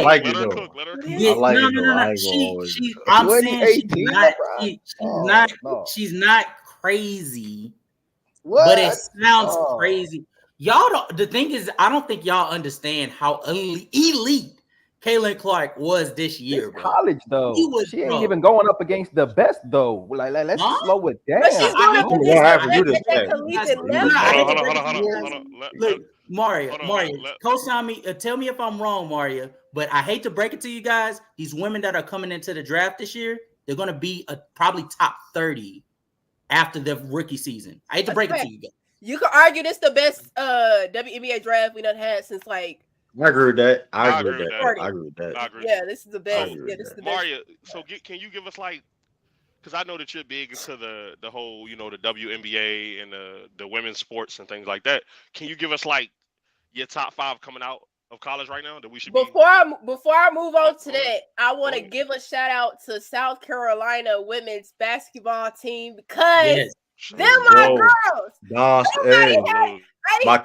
Speaker 1: like it though.
Speaker 9: Let her cook.
Speaker 1: I like it though.
Speaker 6: No. I'm saying she's not crazy.
Speaker 8: What?
Speaker 6: But it sounds crazy. Y'all don't. The thing is, I don't think y'all understand how elite Caitlin Clark was this year,
Speaker 8: It's
Speaker 6: bro.
Speaker 8: college though.
Speaker 6: He was,
Speaker 8: She ain't
Speaker 6: bro.
Speaker 8: even going up against the best though. Like let's
Speaker 6: Huh?
Speaker 8: slow it down.
Speaker 2: But she's going up
Speaker 6: I
Speaker 2: against
Speaker 1: What happened?
Speaker 2: the
Speaker 1: You
Speaker 2: best
Speaker 1: just
Speaker 2: at
Speaker 1: said.
Speaker 2: that collegiate
Speaker 1: You
Speaker 2: level.
Speaker 1: just
Speaker 6: I hate
Speaker 1: said.
Speaker 6: to break it to you
Speaker 9: Hold
Speaker 6: guys.
Speaker 9: on.
Speaker 6: Look, Mario,
Speaker 9: hold on,
Speaker 6: Mario,
Speaker 9: let-
Speaker 6: co-sign me. Tell me if I'm wrong, Mario. But I hate to break it to you guys. These women that are coming into the draft this year, they're going to be probably top 30 after the rookie season. I hate to break it to you guys.
Speaker 2: You could argue this the best WNBA draft we done had since like.
Speaker 1: I agree with that.
Speaker 9: I agree with that.
Speaker 1: I agree with that.
Speaker 9: I agree.
Speaker 2: Yeah, this is the best.
Speaker 1: agree
Speaker 2: Yeah,
Speaker 1: with
Speaker 2: this is
Speaker 1: that.
Speaker 2: the best.
Speaker 9: Mario, so can you give us like, because I know that you're big into the whole, the WNBA and the women's sports and things like that. Can you give us like your top 5 coming out of college right now that we should be?
Speaker 2: Before I move on to
Speaker 9: Go ahead.
Speaker 2: that, I want to
Speaker 9: Go ahead.
Speaker 2: give a shout out to South Carolina women's basketball team because
Speaker 6: Yes.
Speaker 2: them my
Speaker 1: Yo.
Speaker 2: girls.
Speaker 1: Nah,
Speaker 2: Nobody
Speaker 1: hey,
Speaker 2: had-
Speaker 1: my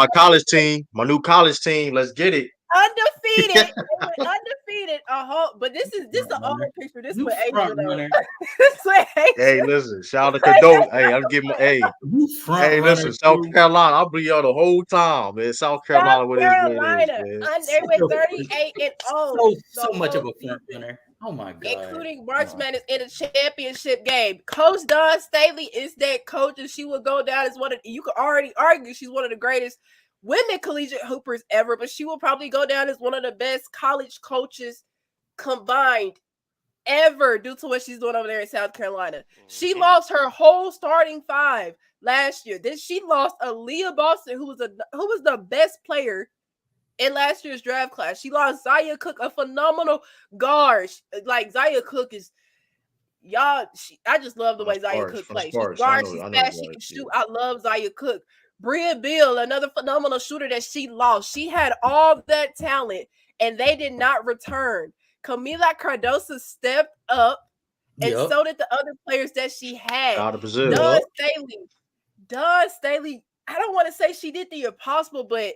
Speaker 1: college team, my new college team. Let's get it.
Speaker 2: undefeated. They went undefeated. But this is an old picture. This
Speaker 6: You
Speaker 2: with Asia
Speaker 6: front
Speaker 2: though.
Speaker 6: runner.
Speaker 2: This with Asia.
Speaker 1: Hey, listen, shout out to Cadoce. Hey, I'm giving. Hey,
Speaker 6: You front
Speaker 1: hey,
Speaker 6: runner,
Speaker 1: listen, South
Speaker 6: too.
Speaker 1: Carolina. I'll be y'all the whole time, man. South Carolina,
Speaker 2: South
Speaker 1: what it is,
Speaker 2: Carolina.
Speaker 1: man.
Speaker 2: They went 38 and 0.
Speaker 6: So much of a
Speaker 2: whole
Speaker 6: front
Speaker 2: season,
Speaker 6: runner. Oh my god.
Speaker 2: including March Madness in a championship game. Coach Dawn Staley is that coach, and she will go down as one of. You could already argue she's one of the greatest women collegiate hoopers ever, but she will probably go down as one of the best college coaches combined ever due to what she's doing over there in South Carolina. She lost her whole starting 5 last year. Then she lost Aaliyah Boston, who was the best player in last year's draft class. She lost Zaya Cook, a phenomenal guard. Like Zaya Cook is y'all. I just love the way Zaya Cook plays. She's guard, she's fast, she can shoot. I love Zaya Cook. Bria Bill, another phenomenal shooter that she lost. She had all that talent, and they did not return. Camila Cardoso stepped up, and so did the other players that she had.
Speaker 1: Out of Brazil.
Speaker 2: Dawn Staley. I don't want to say she did the impossible, but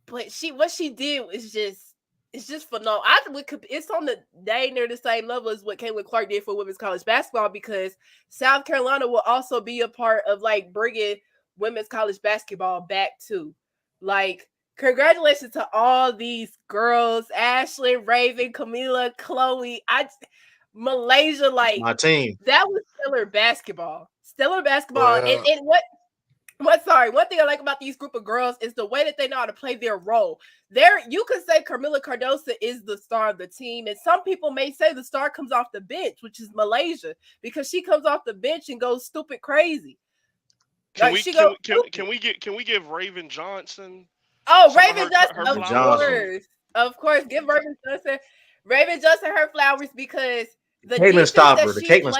Speaker 2: what she did is just phenomenal. It's on the day near the same level as what Caitlin Clark did for women's college basketball, because South Carolina will also be a part of like bringing women's college basketball back too. Like, congratulations to all these girls: Ashlyn, Raven, Camila, Chloe. Malaysia, like
Speaker 1: my team.
Speaker 2: That was stellar basketball. Well, and one thing I like about these group of girls is the way that they know how to play their role. You could say Camila Cardoso is the star of the team, and some people may say the star comes off the bench, which is Malaysia, because she comes off the bench and goes stupid crazy.
Speaker 9: Can we give Raven Johnson?
Speaker 2: Oh, Raven Johnson, of course, give Raven Johnson her flowers, because the
Speaker 1: Caitlin Stopper,
Speaker 2: the Caitlin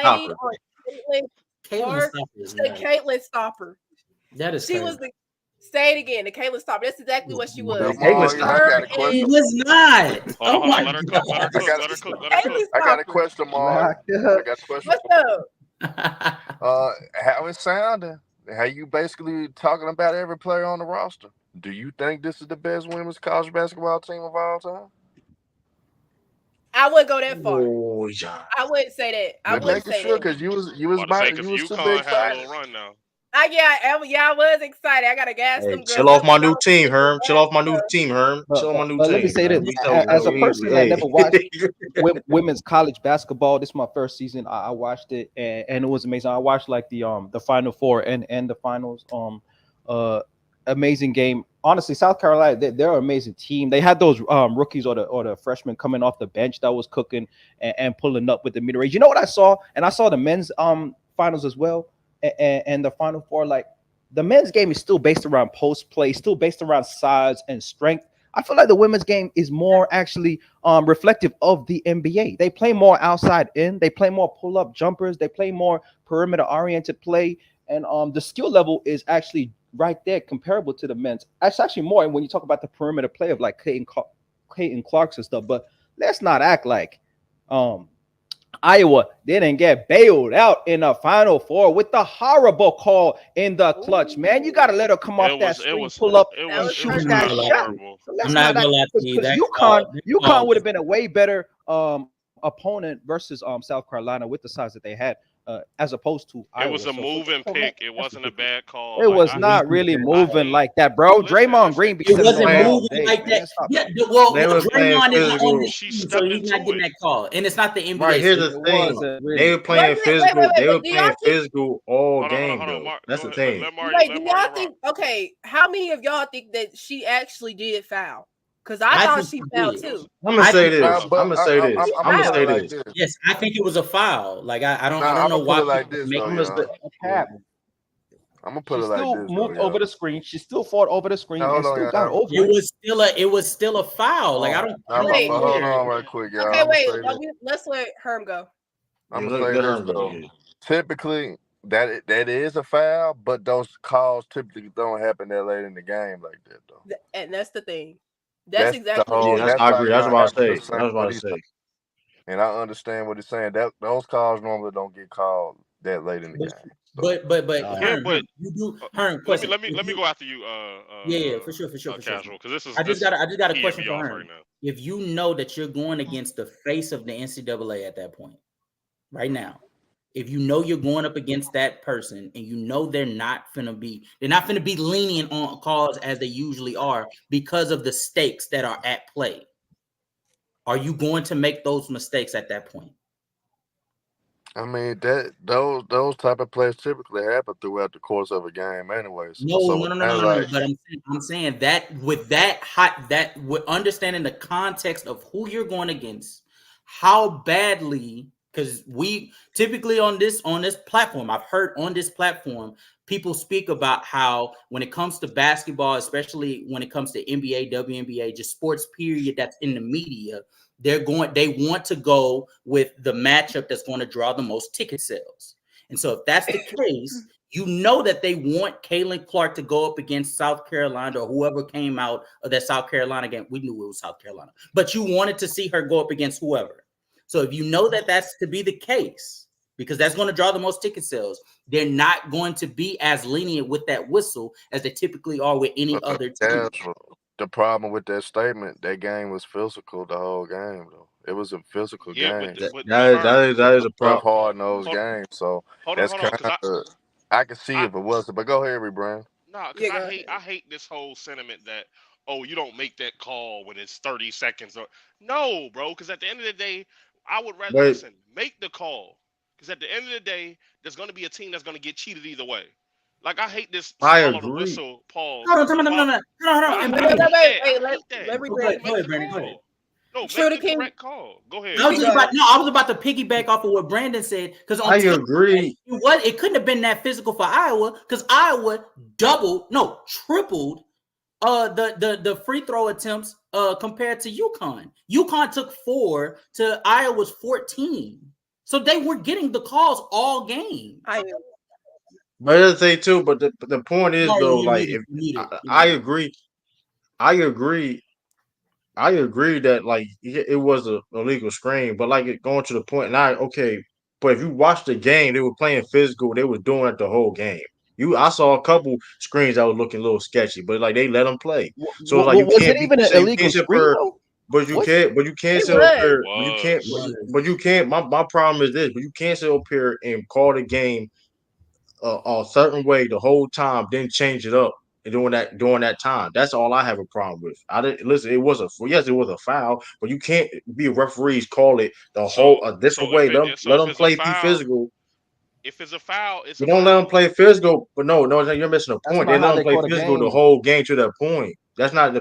Speaker 2: Stopper.
Speaker 6: That is.
Speaker 2: She was the. Say it again. The Caitlin Stopper. That's exactly what she was.
Speaker 6: It was not. Oh my
Speaker 5: God. I got a question, Mark.
Speaker 2: What's up?
Speaker 5: How it sounding? How you basically talking about every player on the roster? Do you think this is the best women's college basketball team of all time?
Speaker 2: I wouldn't go that far.
Speaker 1: Oh, yeah.
Speaker 2: I wouldn't say that. I wouldn't say
Speaker 5: sure,
Speaker 2: that.
Speaker 5: because you was super
Speaker 9: UConn
Speaker 5: excited.
Speaker 9: had a little run now.
Speaker 2: I was excited. I gotta gas them girls.
Speaker 1: Chill off my new team, Herm. Chill off my new team, Herm. Chill off my new team.
Speaker 8: Let me say this: as a person that never watched women's college basketball, this is my first season. I watched it, and it was amazing. I watched like the Final Four and the finals. Amazing game. Honestly, South Carolina, they're an amazing team. They had those rookies or the freshmen coming off the bench that was cooking and pulling up with the mid-range. You know what I saw? And I saw the men's finals as well, and the Final Four. Like, the men's game is still based around post play, still based around size and strength. I feel like the women's game is more actually reflective of the NBA. They play more outside in. They play more pull-up jumpers. They play more perimeter-oriented play. And the skill level is actually right there comparable to the men's. It's actually more when you talk about the perimeter play of like Caitlin Clark's and stuff. But let's not act like Iowa didn't get bailed out in the Final Four with the horrible call in the clutch. Man, you got to let her come off that screen, pull up, and shoot that shot. So
Speaker 6: I'm not gonna lie to you.
Speaker 8: UConn would have been a way better opponent versus South Carolina with the size that they had. as opposed to
Speaker 9: It
Speaker 8: Iowa.
Speaker 9: was a
Speaker 8: So
Speaker 9: moving
Speaker 8: for
Speaker 9: pick.
Speaker 8: that,
Speaker 9: It
Speaker 8: that's
Speaker 9: wasn't a
Speaker 8: ridiculous.
Speaker 9: bad call.
Speaker 8: It
Speaker 9: Like
Speaker 8: was not really
Speaker 9: I
Speaker 8: moving
Speaker 9: think.
Speaker 8: like that, bro. Draymond
Speaker 9: Listen.
Speaker 8: Green be
Speaker 6: It
Speaker 8: sitting
Speaker 6: wasn't
Speaker 8: on
Speaker 1: playing-
Speaker 8: all
Speaker 6: moving
Speaker 8: day,
Speaker 6: like
Speaker 8: man.
Speaker 6: that.
Speaker 8: Stop
Speaker 6: Yeah,
Speaker 8: that.
Speaker 6: well,
Speaker 1: They were playing
Speaker 6: Draymond isn't on
Speaker 1: physical.
Speaker 6: this
Speaker 9: She
Speaker 6: team, so
Speaker 9: stepped
Speaker 6: he's not
Speaker 9: into
Speaker 6: getting
Speaker 9: it.
Speaker 6: that call. And it's not the NBA.
Speaker 1: Right, here's
Speaker 6: So
Speaker 1: the
Speaker 8: It
Speaker 1: thing.
Speaker 8: wasn't
Speaker 1: They
Speaker 8: really.
Speaker 1: were playing
Speaker 2: Wait,
Speaker 1: physical. They were
Speaker 2: do y'all
Speaker 1: playing
Speaker 2: think?
Speaker 1: physical all
Speaker 9: Hold on,
Speaker 1: game
Speaker 9: hold on.
Speaker 1: though.
Speaker 9: Mark,
Speaker 1: That's
Speaker 9: go
Speaker 1: the
Speaker 9: ahead.
Speaker 1: thing.
Speaker 9: Let Mario.
Speaker 2: Wait,
Speaker 9: Let
Speaker 2: do
Speaker 9: Mario
Speaker 2: y'all
Speaker 9: rock.
Speaker 2: think? Okay, how many of y'all think that she actually did foul? Because I
Speaker 6: I
Speaker 2: thought
Speaker 6: think
Speaker 2: she
Speaker 6: she
Speaker 2: fouled
Speaker 6: did.
Speaker 2: too.
Speaker 1: I'm gonna
Speaker 6: I
Speaker 1: say
Speaker 6: think it was
Speaker 1: this.
Speaker 6: a
Speaker 5: But
Speaker 1: I'm gonna say this.
Speaker 5: I'm
Speaker 1: I'm gonna
Speaker 5: gonna put
Speaker 1: say
Speaker 5: it like
Speaker 1: this.
Speaker 5: this.
Speaker 6: Yes, I think it was a foul. Like I don't
Speaker 5: Nah,
Speaker 6: know
Speaker 5: I'm
Speaker 6: why
Speaker 5: gonna put it like
Speaker 6: people
Speaker 5: this
Speaker 6: make
Speaker 5: though,
Speaker 1: I'm gonna
Speaker 5: y'all.
Speaker 1: say.
Speaker 8: A cap.
Speaker 5: I'm gonna put
Speaker 8: She
Speaker 5: it like
Speaker 8: still
Speaker 5: this though,
Speaker 8: moved over
Speaker 5: y'all.
Speaker 8: the screen. She still fought over the screen
Speaker 5: Now,
Speaker 8: and
Speaker 5: hold on,
Speaker 8: still got
Speaker 5: y'all.
Speaker 8: over
Speaker 6: it
Speaker 8: it.
Speaker 6: was still a foul. Like I don't
Speaker 5: Now,
Speaker 2: Wait,
Speaker 5: but hold
Speaker 6: care.
Speaker 5: on right quick, y'all.
Speaker 2: Okay,
Speaker 5: I'm gonna
Speaker 2: wait.
Speaker 5: say this.
Speaker 2: Let's let Herm go.
Speaker 5: I'm
Speaker 1: Yeah,
Speaker 5: gonna say
Speaker 1: let
Speaker 5: this
Speaker 1: her go.
Speaker 5: though.
Speaker 1: Yeah.
Speaker 5: Typically, that is a foul, but those calls typically don't happen that late in the game like that though.
Speaker 2: And that's the thing. That's
Speaker 5: the
Speaker 2: exactly
Speaker 5: whole.
Speaker 1: Yeah,
Speaker 5: That's
Speaker 1: I
Speaker 5: like
Speaker 1: agree. That's what I was
Speaker 5: happened the
Speaker 1: saying.
Speaker 5: same
Speaker 1: That's what I
Speaker 5: what
Speaker 1: was
Speaker 5: he's
Speaker 1: saying.
Speaker 5: and I understand what he's saying. Those calls normally don't get called that late in the game. So,
Speaker 6: But
Speaker 1: All right.
Speaker 9: Yeah,
Speaker 6: Herm,
Speaker 9: but
Speaker 6: you do Herm
Speaker 9: let me
Speaker 6: question.
Speaker 9: let me
Speaker 6: If
Speaker 9: let me
Speaker 6: you-
Speaker 9: go after you.
Speaker 6: Yeah, for sure.
Speaker 9: Casual, because this
Speaker 6: I
Speaker 9: is
Speaker 6: just got a
Speaker 9: peeing
Speaker 6: question
Speaker 9: me
Speaker 6: for
Speaker 9: off
Speaker 6: Herm.
Speaker 9: right now.
Speaker 6: If you know that you're going against the face of the NCAA at that point, right now, if you know you're going up against that person and you know they're not finna be lenient on calls as they usually are because of the stakes that are at play, are you going to make those mistakes at that point?
Speaker 5: I mean that those type of plays typically happen throughout the course of a game, anyways.
Speaker 6: No.
Speaker 5: So it's kinda like,
Speaker 6: But I'm saying that with understanding the context of who you're going against, how badly, because we typically on this platform, I've heard on this platform people speak about how when it comes to basketball, especially when it comes to NBA, WNBA, just sports period that's in the media, they want to go with the matchup that's going to draw the most ticket sales. And so if that's the case, you know that they want Caitlin Clark to go up against South Carolina or whoever came out of that South Carolina game. We knew it was South Carolina, but you wanted to see her go up against whoever. So if you know that that's to be the case, because that's going to draw the most ticket sales, they're not going to be as lenient with that whistle as they typically are with any other team.
Speaker 5: the problem with that statement, that game was physical the whole game though. It was a physical
Speaker 9: Yeah,
Speaker 5: game.
Speaker 1: That is a
Speaker 5: Tough,
Speaker 1: problem.
Speaker 5: hard nosed
Speaker 9: Hold-
Speaker 5: game. So
Speaker 9: hold
Speaker 5: that's
Speaker 9: on,
Speaker 5: kind
Speaker 9: because
Speaker 5: of I can see
Speaker 9: I
Speaker 5: if it wasn't. But go ahead, Rebrand.
Speaker 9: nah, because
Speaker 2: Yeah, go
Speaker 9: I hate this whole sentiment that you don't make that call when it's 30 seconds or no, bro. Because at the end of the day, I would rather
Speaker 1: But
Speaker 9: make the call. Because at the end of the day, there's going to be a team that's going to get cheated either way. Like I hate this
Speaker 1: I
Speaker 9: swallow the
Speaker 1: agree.
Speaker 9: whistle pause.
Speaker 6: Hold on.
Speaker 9: Bro,
Speaker 6: I
Speaker 9: I
Speaker 2: Wait,
Speaker 9: hate that. I
Speaker 2: let
Speaker 9: hate that.
Speaker 2: me
Speaker 6: Go
Speaker 2: bring
Speaker 6: ahead,
Speaker 2: it.
Speaker 9: Make the
Speaker 6: Brandon. Go ahead.
Speaker 9: call. No,
Speaker 2: True
Speaker 9: make
Speaker 2: to
Speaker 9: the
Speaker 2: King.
Speaker 9: correct call. Go ahead.
Speaker 6: I was about to piggyback off of what Brandon said because
Speaker 1: I agree.
Speaker 6: it couldn't have been that physical for Iowa because Iowa tripled the free throw attempts compared to UConn. UConn took 4 to Iowa's 14. So they were getting the calls all game.
Speaker 1: But the other thing too, but the point is
Speaker 6: Mario,
Speaker 1: though,
Speaker 6: you're
Speaker 1: like
Speaker 6: muted.
Speaker 1: if
Speaker 6: You're muted.
Speaker 1: I agree, I agree, I agree that like it was a illegal screen, but like going to the point now, okay, but if you watch the game, they were playing physical, they were doing it the whole game. I saw a couple screens that was looking a little sketchy, but like they let them play. So like you
Speaker 8: Was it
Speaker 1: can't
Speaker 8: even an illegal
Speaker 1: sit
Speaker 8: screen
Speaker 1: there,
Speaker 8: though?
Speaker 1: but you can't
Speaker 2: It
Speaker 1: sit up
Speaker 2: was.
Speaker 1: here,
Speaker 9: Was.
Speaker 1: but you can't. My problem is this, but you can't sit up here and call the game a certain way the whole time, then change it up and during that time. That's all I have a problem with. I didn't listen. It was it was a foul, but you can't be referees call it the whole a different way. Let
Speaker 9: If
Speaker 1: them
Speaker 9: it's a
Speaker 1: play be
Speaker 9: foul,
Speaker 1: physical.
Speaker 9: it's
Speaker 1: You
Speaker 9: a
Speaker 1: don't let them
Speaker 9: foul.
Speaker 1: play physical, but no, you're missing the
Speaker 8: That's
Speaker 1: point. They
Speaker 8: not
Speaker 1: let
Speaker 8: how
Speaker 1: them
Speaker 8: they
Speaker 1: play
Speaker 8: call the
Speaker 1: physical the
Speaker 8: game.
Speaker 1: whole game to that point. That's not the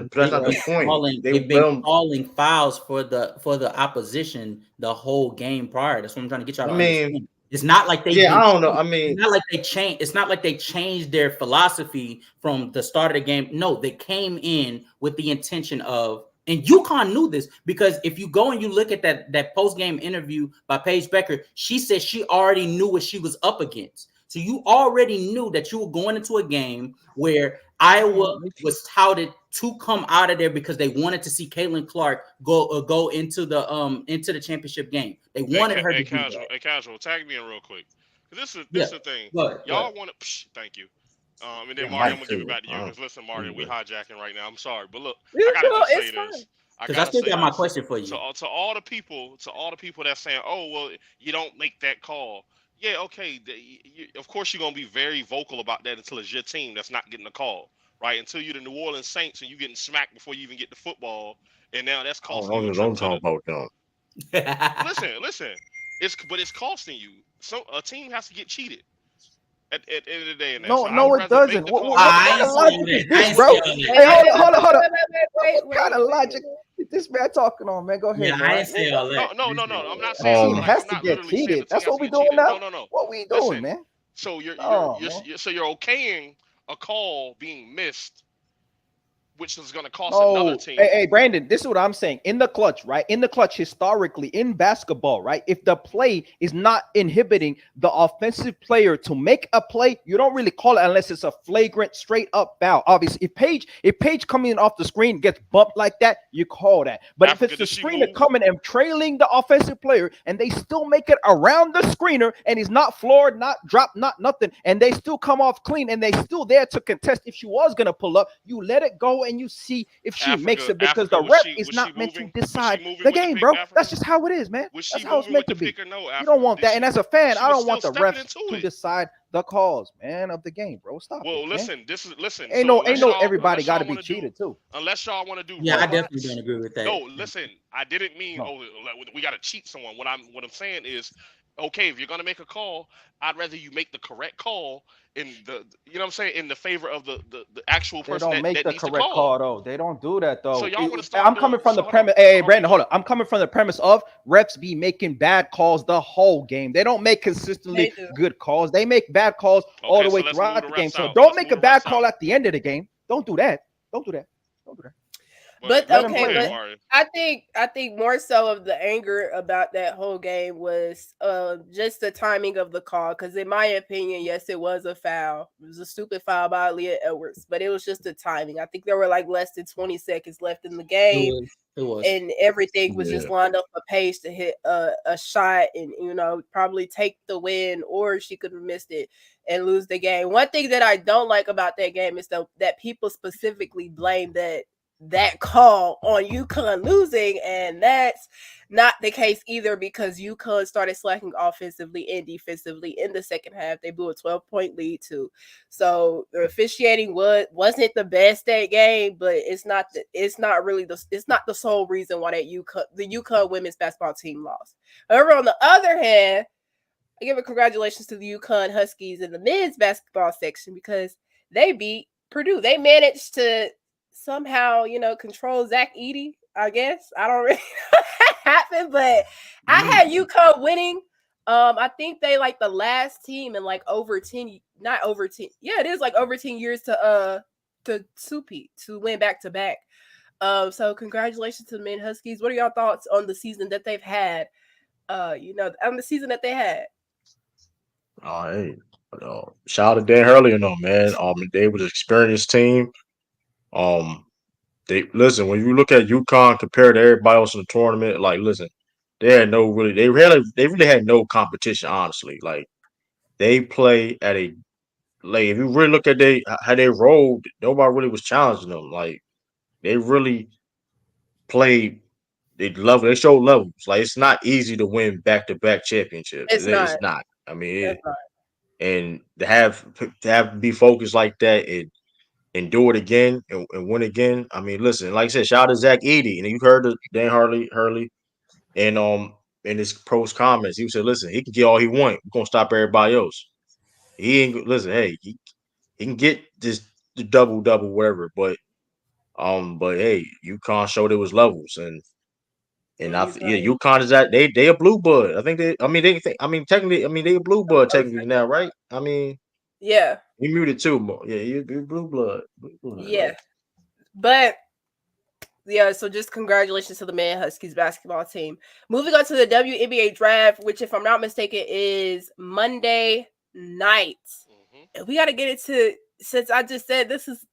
Speaker 1: point.
Speaker 6: They've been calling fouls for the opposition the whole game prior. That's what I'm trying to get y'all to understand. It's not like
Speaker 1: I don't know. I mean,
Speaker 6: it's not like they changed. It's not like they changed their philosophy from the start of the game. No, they came in with the intention of, and UConn knew this because if you go and you look at that post game interview by Paige Becker, she said she already knew what she was up against. So you already knew that you were going into a game where Iowa was touted to come out of there because they wanted to see Caitlin Clark go into the championship game. They wanted her to do that.
Speaker 9: Hey, casual, tag me in real quick. This is the thing.
Speaker 6: Go ahead.
Speaker 9: Y'all want to? Thank you. And then
Speaker 1: yeah,
Speaker 9: Mario, I'm gonna give it back to you because listen, Mario, we hijacking right now. I'm sorry, but look, I gotta just say this.
Speaker 6: Because I still got my question for you.
Speaker 9: To all the people that's saying, "Oh, well, you don't make that call." Yeah, okay. Of course, you're gonna be very vocal about that until it's your team that's not getting a call, right? Until you're the New Orleans Saints and you getting smacked before you even get the football, and now that's costing you a trip
Speaker 1: Don't
Speaker 9: to
Speaker 1: talk
Speaker 9: the.
Speaker 1: about them.
Speaker 9: Listen. It's costing you. So a team has to get cheated at the end of the day, and that.
Speaker 8: No,
Speaker 9: So I would
Speaker 8: no, it
Speaker 9: rather make
Speaker 8: doesn't.
Speaker 9: the
Speaker 8: What,
Speaker 9: call.
Speaker 8: what, what
Speaker 6: I
Speaker 8: kind
Speaker 6: ain't
Speaker 8: of
Speaker 6: saying
Speaker 8: logic is
Speaker 6: that. I
Speaker 8: this,
Speaker 6: ain't
Speaker 8: bro?
Speaker 6: saying
Speaker 8: Hey,
Speaker 6: that.
Speaker 8: hold on.
Speaker 2: Wait,
Speaker 8: What kind of logic is this man talking on, man? Go ahead,
Speaker 6: Yeah,
Speaker 8: man.
Speaker 6: I ain't saying all that.
Speaker 9: No. I'm not
Speaker 8: A
Speaker 9: saying
Speaker 8: team
Speaker 1: Um,
Speaker 9: like
Speaker 8: has
Speaker 9: I'm
Speaker 8: to
Speaker 9: not
Speaker 8: get
Speaker 9: literally saying the
Speaker 8: cheated.
Speaker 9: team
Speaker 8: That's
Speaker 9: has
Speaker 8: what
Speaker 9: to
Speaker 8: we
Speaker 9: get
Speaker 8: doing
Speaker 9: cheated.
Speaker 8: now.
Speaker 9: No.
Speaker 8: What we doing,
Speaker 9: Listen.
Speaker 8: man?
Speaker 9: So you're
Speaker 8: Oh, man.
Speaker 9: you're okaying a call being missed, which is going to cost another
Speaker 8: No,
Speaker 9: team.
Speaker 8: hey, Brandon, this is what I'm saying. In the clutch, right? In the clutch, historically, in basketball, right? If the play is not inhibiting the offensive player to make a play, you don't really call it unless it's a flagrant, straight up foul. Obviously, if Page coming off the screen gets bumped like that, you call that. But
Speaker 9: Africa,
Speaker 8: if it's the
Speaker 9: did she
Speaker 8: screener
Speaker 9: move?
Speaker 8: coming and trailing the offensive player, and they still make it around the screener, and he's not floored, not dropped, not nothing, and they still come off clean, and they still there to contest. If she was gonna pull up, you let it go, and you see if she makes it, because
Speaker 9: Africa,
Speaker 8: the
Speaker 9: was
Speaker 8: ref
Speaker 9: she
Speaker 8: is
Speaker 9: was she
Speaker 8: not meant to
Speaker 9: moving? Was she
Speaker 8: decide
Speaker 9: moving
Speaker 8: the
Speaker 9: with the
Speaker 8: game,
Speaker 9: pick,
Speaker 8: bro. That's
Speaker 9: Africa?
Speaker 8: just how it is, man.
Speaker 9: Was she
Speaker 8: That's how it's
Speaker 9: moving
Speaker 8: meant
Speaker 9: with
Speaker 8: to
Speaker 9: the
Speaker 8: be.
Speaker 9: pick or no,
Speaker 8: You don't
Speaker 9: Africa?
Speaker 8: want
Speaker 9: Did
Speaker 8: that. And as a fan,
Speaker 9: she
Speaker 8: I
Speaker 9: was
Speaker 8: don't
Speaker 9: still
Speaker 8: want the
Speaker 9: stepping
Speaker 8: refs
Speaker 9: into
Speaker 8: to
Speaker 9: it?
Speaker 8: decide the calls, man, of the game, bro. Stop
Speaker 9: Well,
Speaker 8: it, man.
Speaker 9: listen. Listen.
Speaker 8: Ain't
Speaker 9: So
Speaker 8: no everybody got to be
Speaker 9: want to do,
Speaker 8: cheated too.
Speaker 9: unless y'all want to do
Speaker 6: Yeah, I
Speaker 8: No,
Speaker 6: definitely
Speaker 9: reverts.
Speaker 6: don't agree with that.
Speaker 9: No, listen. I didn't mean
Speaker 8: no.
Speaker 9: we got to cheat someone. What I'm saying is, okay, if you're gonna make a call, I'd rather you make the correct call in the you know what I'm saying, in the favor of the actual
Speaker 8: They
Speaker 9: person
Speaker 8: don't make
Speaker 9: that
Speaker 8: the
Speaker 9: needs to
Speaker 8: correct
Speaker 9: call.
Speaker 8: call though. They don't do that
Speaker 9: So
Speaker 8: though.
Speaker 9: y'all want to
Speaker 8: I'm
Speaker 9: start
Speaker 8: coming
Speaker 9: doing.
Speaker 8: from the
Speaker 9: So hold on.
Speaker 8: premise. Hey,
Speaker 9: So hold on.
Speaker 8: Brandon, hold on. I'm coming from the premise of refs be making bad calls the whole game. They don't make
Speaker 2: They
Speaker 8: consistently
Speaker 2: do.
Speaker 8: good calls. They make bad calls all
Speaker 9: Okay,
Speaker 8: the
Speaker 9: so
Speaker 8: way
Speaker 9: let's move
Speaker 8: throughout
Speaker 9: the
Speaker 8: the game.
Speaker 9: refs
Speaker 8: So
Speaker 9: out.
Speaker 8: don't
Speaker 9: Let's
Speaker 8: make
Speaker 9: move
Speaker 8: a
Speaker 9: the
Speaker 8: bad
Speaker 9: refs
Speaker 8: call
Speaker 9: out.
Speaker 8: at the end of the game. Don't do that. Don't do that. Don't do that.
Speaker 2: But
Speaker 8: Let him
Speaker 2: okay,
Speaker 8: play,
Speaker 2: but
Speaker 8: man.
Speaker 9: Mario.
Speaker 2: I think more so of the anger about that whole game was just the timing of the call. Because in my opinion, yes, it was a foul. It was a stupid foul by Leah Edwards, but it was just the timing. I think there were like less than 20 seconds left in the game,
Speaker 6: It was.
Speaker 2: and everything was just
Speaker 1: yeah.
Speaker 2: lined up for Paige to hit a shot and probably take the win, or she could have missed it and lose the game. One thing that I don't like about that game is that people specifically blame that call on UConn losing, and that's not the case either, because UConn started slacking offensively and defensively in the second half. They blew a 12-point lead too, so the officiating wasn't the best that game, but it's not the sole reason why the UConn women's basketball team lost. However, on the other hand, I give a congratulations to the UConn Huskies in the men's basketball section, because they beat Purdue. They managed to somehow, control Zach Edey, I guess. I don't really know what happened, but I had UConn winning. I think they like the last team in like over 10, not over 10. Yeah, it is like over 10 years to two-peat, to win back to back. So congratulations to the men Huskies. What are y'all thoughts on the season that they've had? On the season that they had.
Speaker 1: Hey, shout out to Dan Hurley and them, man. They was an experienced team. Um, they listen when you look at UConn compared to everybody else in the tournament. Like, listen, they really had no competition. Honestly, like they play at a like if you really look at how they rolled, nobody really was challenging them. Like they really played. They showed levels. Like it's not easy to win back to back championships.
Speaker 2: It's
Speaker 1: It's
Speaker 2: not.
Speaker 1: not. I mean,
Speaker 2: It's not.
Speaker 1: and to have be focused like that and do it again and win again. I mean, listen, like I said, shout out to Zach Edey, and you heard the Dan Hurley, and in his post comments, he said, listen, he can get all he want. We're gonna stop everybody else. He ain't listen. Hey, he can get the double whatever, but hey, UConn showed it was levels, and
Speaker 2: Yeah,
Speaker 1: yeah,
Speaker 2: UConn.
Speaker 1: UConn is that they a blue blood. I think technically, they a blue blood technically now, right? I mean,
Speaker 2: Yeah.
Speaker 1: he muted too, but yeah, you blue blood,
Speaker 2: Yeah.
Speaker 1: like.
Speaker 2: But yeah, so just congratulations to the Man Huskies basketball team. Moving on to the WNBA draft, which, if I'm not mistaken, is Monday night. And we got to get into, since I just said this is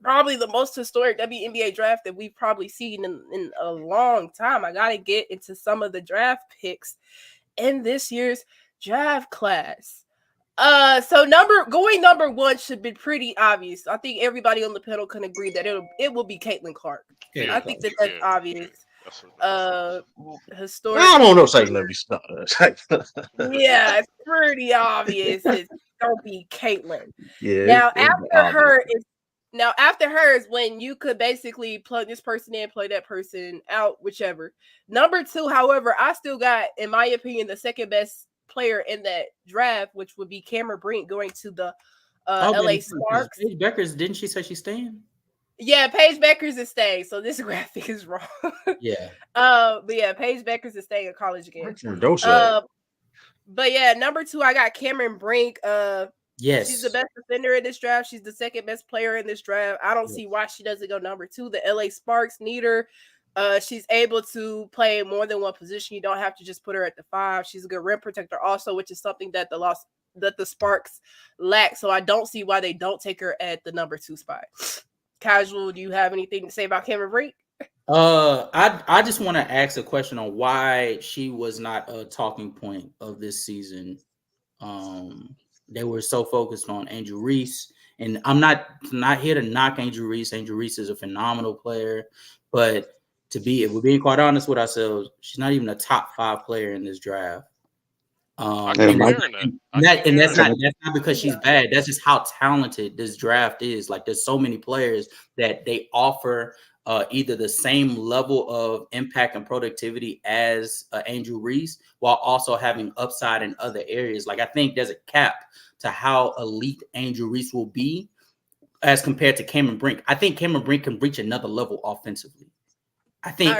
Speaker 2: probably the most historic WNBA draft that we've probably seen in a long time. I got to get into some of the draft picks in this year's draft class. So number one should be pretty obvious. I think everybody on the panel can agree that it will be Caitlin Clark.
Speaker 9: Yeah,
Speaker 2: I think that's obvious. Historic.
Speaker 1: I don't know if it's gonna be stuck.
Speaker 2: Yeah, it's pretty obvious. It's gonna be Caitlyn.
Speaker 1: Yeah,
Speaker 2: Now
Speaker 1: it's
Speaker 2: after her is when you could basically plug this person in, play that person out, whichever. Number 2, however, I still got, in my opinion, the second best player in that draft, which would be Cameron Brink going to the LA Sparks.
Speaker 6: Paige Beckers, didn't she say she's staying?
Speaker 2: Yeah, Paige Beckers is staying. So this graphic is wrong.
Speaker 6: Yeah.
Speaker 2: But yeah, Paige Beckers is staying in college again. But yeah, number 2, I got Cameron Brink.
Speaker 6: Yes,
Speaker 2: she's the best defender in this draft. She's the second best player in this draft. I don't see why she doesn't go number 2. The LA Sparks need her. She's able to play more than one position. You don't have to just put her at the 5. She's a good rim protector also, which is something that the Sparks lack. So I don't see why they don't take her at the number 2 spot. Casual, do you have anything to say about Cameron Brink?
Speaker 6: I just want to ask a question on why she was not a talking point of this season. They were so focused on Angel Reese, and I'm not here to knock Angel Reese. Angel Reese is a phenomenal player, but if we're being quite honest with ourselves, she's not even a top 5 player in this draft. That's not because she's bad. That's just how talented this draft is. Like, there's so many players that they offer either the same level of impact and productivity as Angel Reese, while also having upside in other areas. Like, I think there's a cap to how elite Angel Reese will be as compared to Cameron Brink. I think Cameron Brink can reach another level offensively. I think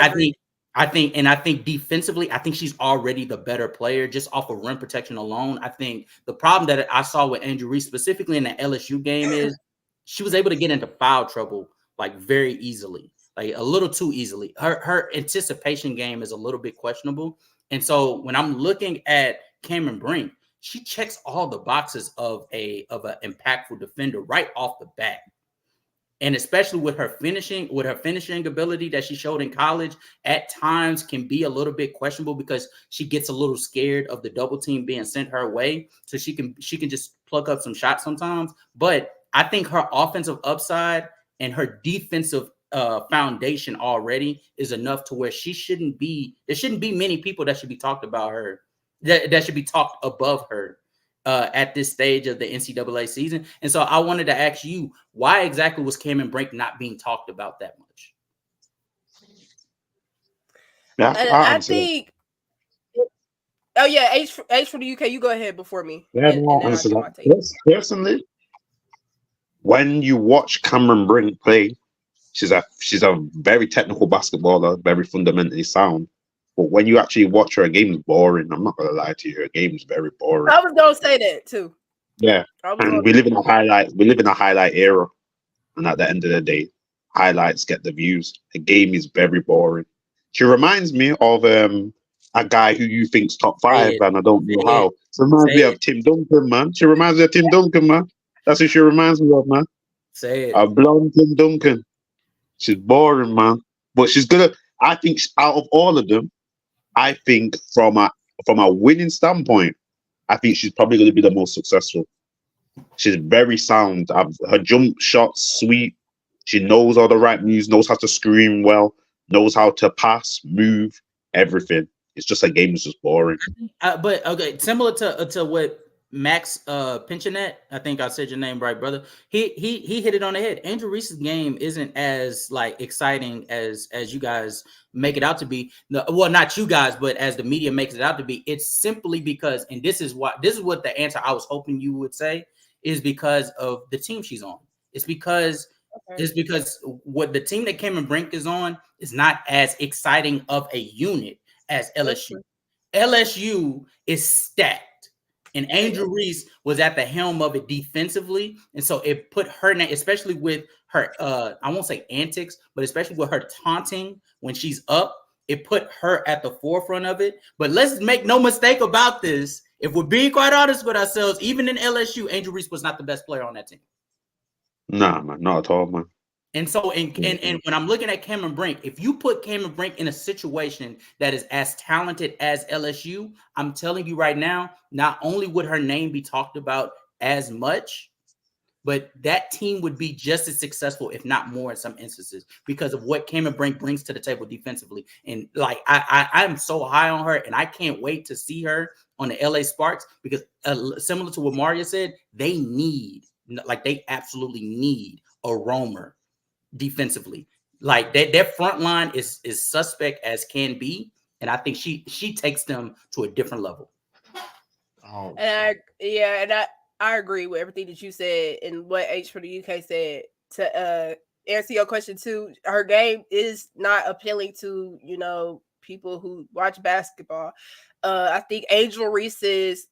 Speaker 6: defensively, I think she's already the better player just off of rim protection alone. I think the problem that I saw with Angel Reese, specifically in the LSU game, is she was able to get into foul trouble like very easily, like a little too easily. Her anticipation game is a little bit questionable. And so when I'm looking at Cameron Brink, she checks all the boxes of an impactful defender right off the bat. And especially with her finishing ability that she showed in college, at times can be a little bit questionable because she gets a little scared of the double team being sent her way. So she can just pluck up some shots sometimes. But I think her offensive upside and her defensive foundation already is enough to where there shouldn't be many people that should be talked about her, that should be talked above her at this stage of the NCAA season. And so I wanted to ask you, why exactly was Cameron Brink not being talked about that much?
Speaker 2: Yeah, I think. Oh yeah, H for the UK. You go ahead before me.
Speaker 4: Yeah, personally, when you watch Cameron Brink play, she's a very technical basketballer, very fundamentally sound. But when you actually watch her, game is boring. I'm not gonna lie to you, her game is very boring.
Speaker 2: I was gonna say that too.
Speaker 4: Yeah, and we live in a highlight era, and at the end of the day, highlights get the views. The game is very boring. She reminds me of a guy who you think's top 5, and I don't know how. She reminds me of Tim Duncan, man. She reminds me of Tim Duncan, man. That's who she reminds me of, man.
Speaker 6: Say it.
Speaker 4: A blonde Tim Duncan. She's boring, man, but she's gonna. I think out of all of them, I think from a winning standpoint, I think she's probably going to be the most successful. She's very sound. Her jump shot's sweet. She knows all the right moves, knows how to scream well, knows how to pass, move, everything. It's just a game that's just boring.
Speaker 6: But okay, similar to what Max Pinchinet, I think I said your name right, brother. He hit it on the head. Angel Reese's game isn't as like exciting as you guys make it out to be. Well, not you guys, but as the media makes it out to be. It's simply because, and this is what the answer I was hoping you would say, is because of the team she's on. It's because what the team that Cameron Brink is on is not as exciting of a unit as LSU. LSU is stacked. And Angel Reese was at the helm of it defensively. And so it put her name, especially with her, I won't say antics, but especially with her taunting when she's up, it put her at the forefront of it. But let's make no mistake about this. If we're being quite honest with ourselves, even in LSU, Angel Reese was not the best player on that team.
Speaker 4: Nah, man, not at all, man.
Speaker 6: And so, and when I'm looking at Cameron Brink, if you put Cameron Brink in a situation that is as talented as LSU, I'm telling you right now, not only would her name be talked about as much, but that team would be just as successful, if not more, in some instances, because of what Cameron Brink brings to the table defensively. And like I'm so high on her, and I can't wait to see her on the LA Sparks, because similar to what Maria said, they absolutely need a roamer defensively. Like their front line is suspect as can be, and I think she takes them to a different level.
Speaker 2: And I agree with everything that you said and what H for the UK said. To answer your question too, her game is not appealing to, you know, people who watch basketball. I think Angel Reese's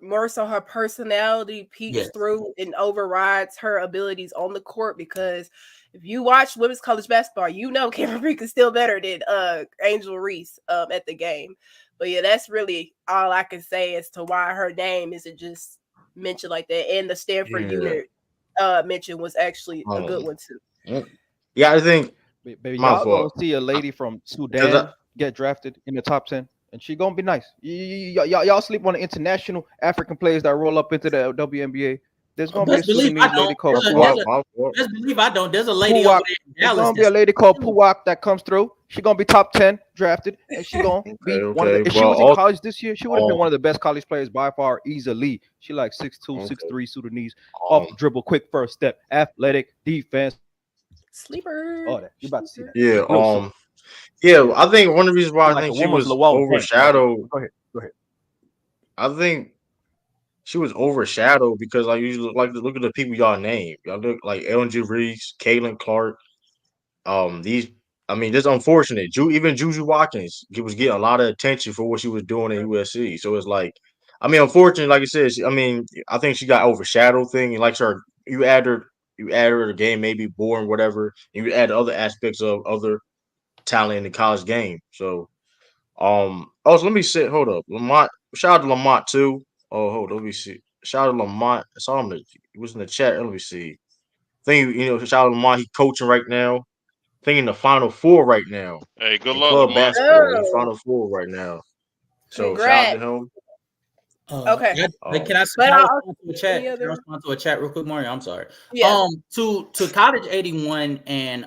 Speaker 2: more so her personality peeks through and overrides her abilities on the court, because if you watch women's college basketball, you know Cameron Brink is still better than Angel Reese at the game. But yeah, that's really all I can say as to why her name isn't just mentioned like that. And the Stanford unit mention was actually a good one too.
Speaker 1: Yeah, I think
Speaker 8: baby, y'all gonna see a lady from Sudan get drafted in the top 10, and she gonna be nice. Y'all sleep on the international African players that roll up into the WNBA. There's gonna be a Sudanese lady called Puwak.
Speaker 6: Best believe I don't. There's a lady over there in
Speaker 8: There's
Speaker 6: Dallas.
Speaker 8: gonna be a lady called Puwak that comes through. She's gonna be top 10 drafted, and she's gonna be one of the. If she was in college this year, she would have been one of the best college players by far, easily. She like 6'2", 6'3", Sudanese, off dribble, quick first step, athletic, defense.
Speaker 2: Sleeper.
Speaker 8: Oh, that you about to see that?
Speaker 1: Yeah. Yeah, I think one of the reasons why I think she was overshadowed.
Speaker 8: Go ahead.
Speaker 1: I think she was overshadowed because I usually like to look at the people y'all name. Y'all look like LNG Reese, Caitlin Clark. This unfortunate. Even Juju Watkins was getting a lot of attention for what she was doing in USC. So it's like, unfortunately, like you said, I think she got overshadowed thing. And like her, you add her the game maybe boring, whatever. And you add other aspects of other talent in the college game. So, so let me say, hold up, Lamont. Shout out to Lamont too. Oh, hold on, let me see. Shout out to Lamont. I saw him. He was in the chat. Let me see. Shout out to Lamont. He coaching right now. I think in the Final Four right now.
Speaker 9: Hey, good
Speaker 1: in
Speaker 9: luck,
Speaker 1: club
Speaker 9: Lamont.
Speaker 1: basketball. In the Final Four right now. So shout out to him.
Speaker 2: Okay.
Speaker 6: Can I respond to a chat? Can I respond to a chat real quick, Mario? I'm sorry.
Speaker 2: Yeah.
Speaker 6: To College 81 and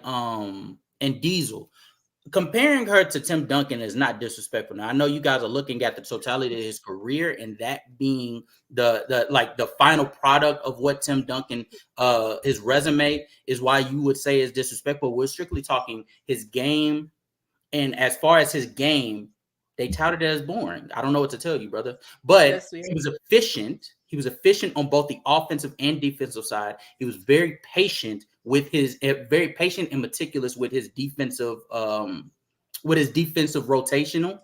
Speaker 6: Diesel. Comparing her to Tim Duncan is not disrespectful. Now I know you guys are looking at the totality of his career and that being the final product of what Tim Duncan his resume is why you would say is disrespectful. We're strictly talking his game, and as far as his game, they touted it as boring. I don't know what to tell you, brother. But he was efficient. He was efficient on both the offensive and defensive side. He was very patient and meticulous with his defensive rotation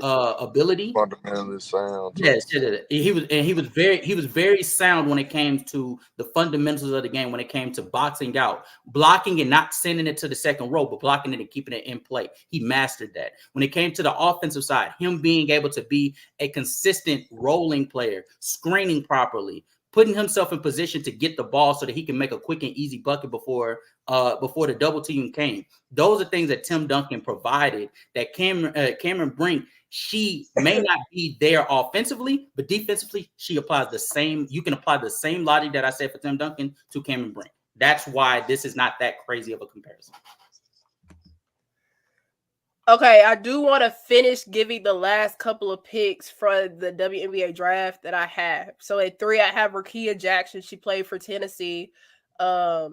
Speaker 6: ability.
Speaker 5: Fundamentally sound.
Speaker 6: Yes, he was very sound when it came to the fundamentals of the game. When it came to boxing out, blocking and not sending it to the second row, but blocking it and keeping it in play. He mastered that. When it came to the offensive side, him being able to be a consistent rolling player, screening properly, putting himself in position to get the ball so that he can make a quick and easy bucket before the double team came. Those are things that Tim Duncan provided that Cameron Brink. She may not be there offensively, but defensively, she applies the same. You can apply the same logic that I said for Tim Duncan to Cameron Brink. That's why this is not that crazy of a comparison.
Speaker 2: Okay, I do want to finish giving the last couple of picks for the WNBA draft that I have. So at 3, I have Rakia Jackson. She played for Tennessee. Her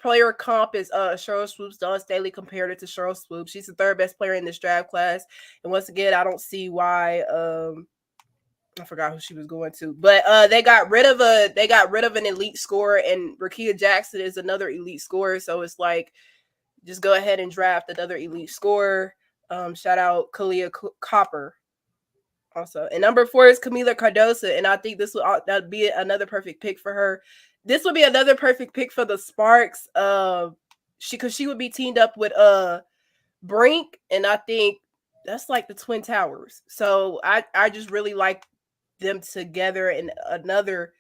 Speaker 2: player comp is Cheryl Swoops. Dawn Staley compared it to Cheryl Swoops. She's the 3rd best player in this draft class. And once again, I don't see why I forgot who she was going to, but they got rid of an elite scorer, and Rakia Jackson is another elite scorer. So it's like, just go ahead and draft another elite scorer. Shout out Kalia Copper. Also, and number 4 is Camila Cardoso, and I think that'd be another perfect pick for her. This would be another perfect pick for the Sparks. She would be teamed up with Brink, and I think that's like the Twin Towers. So I just really like them together in another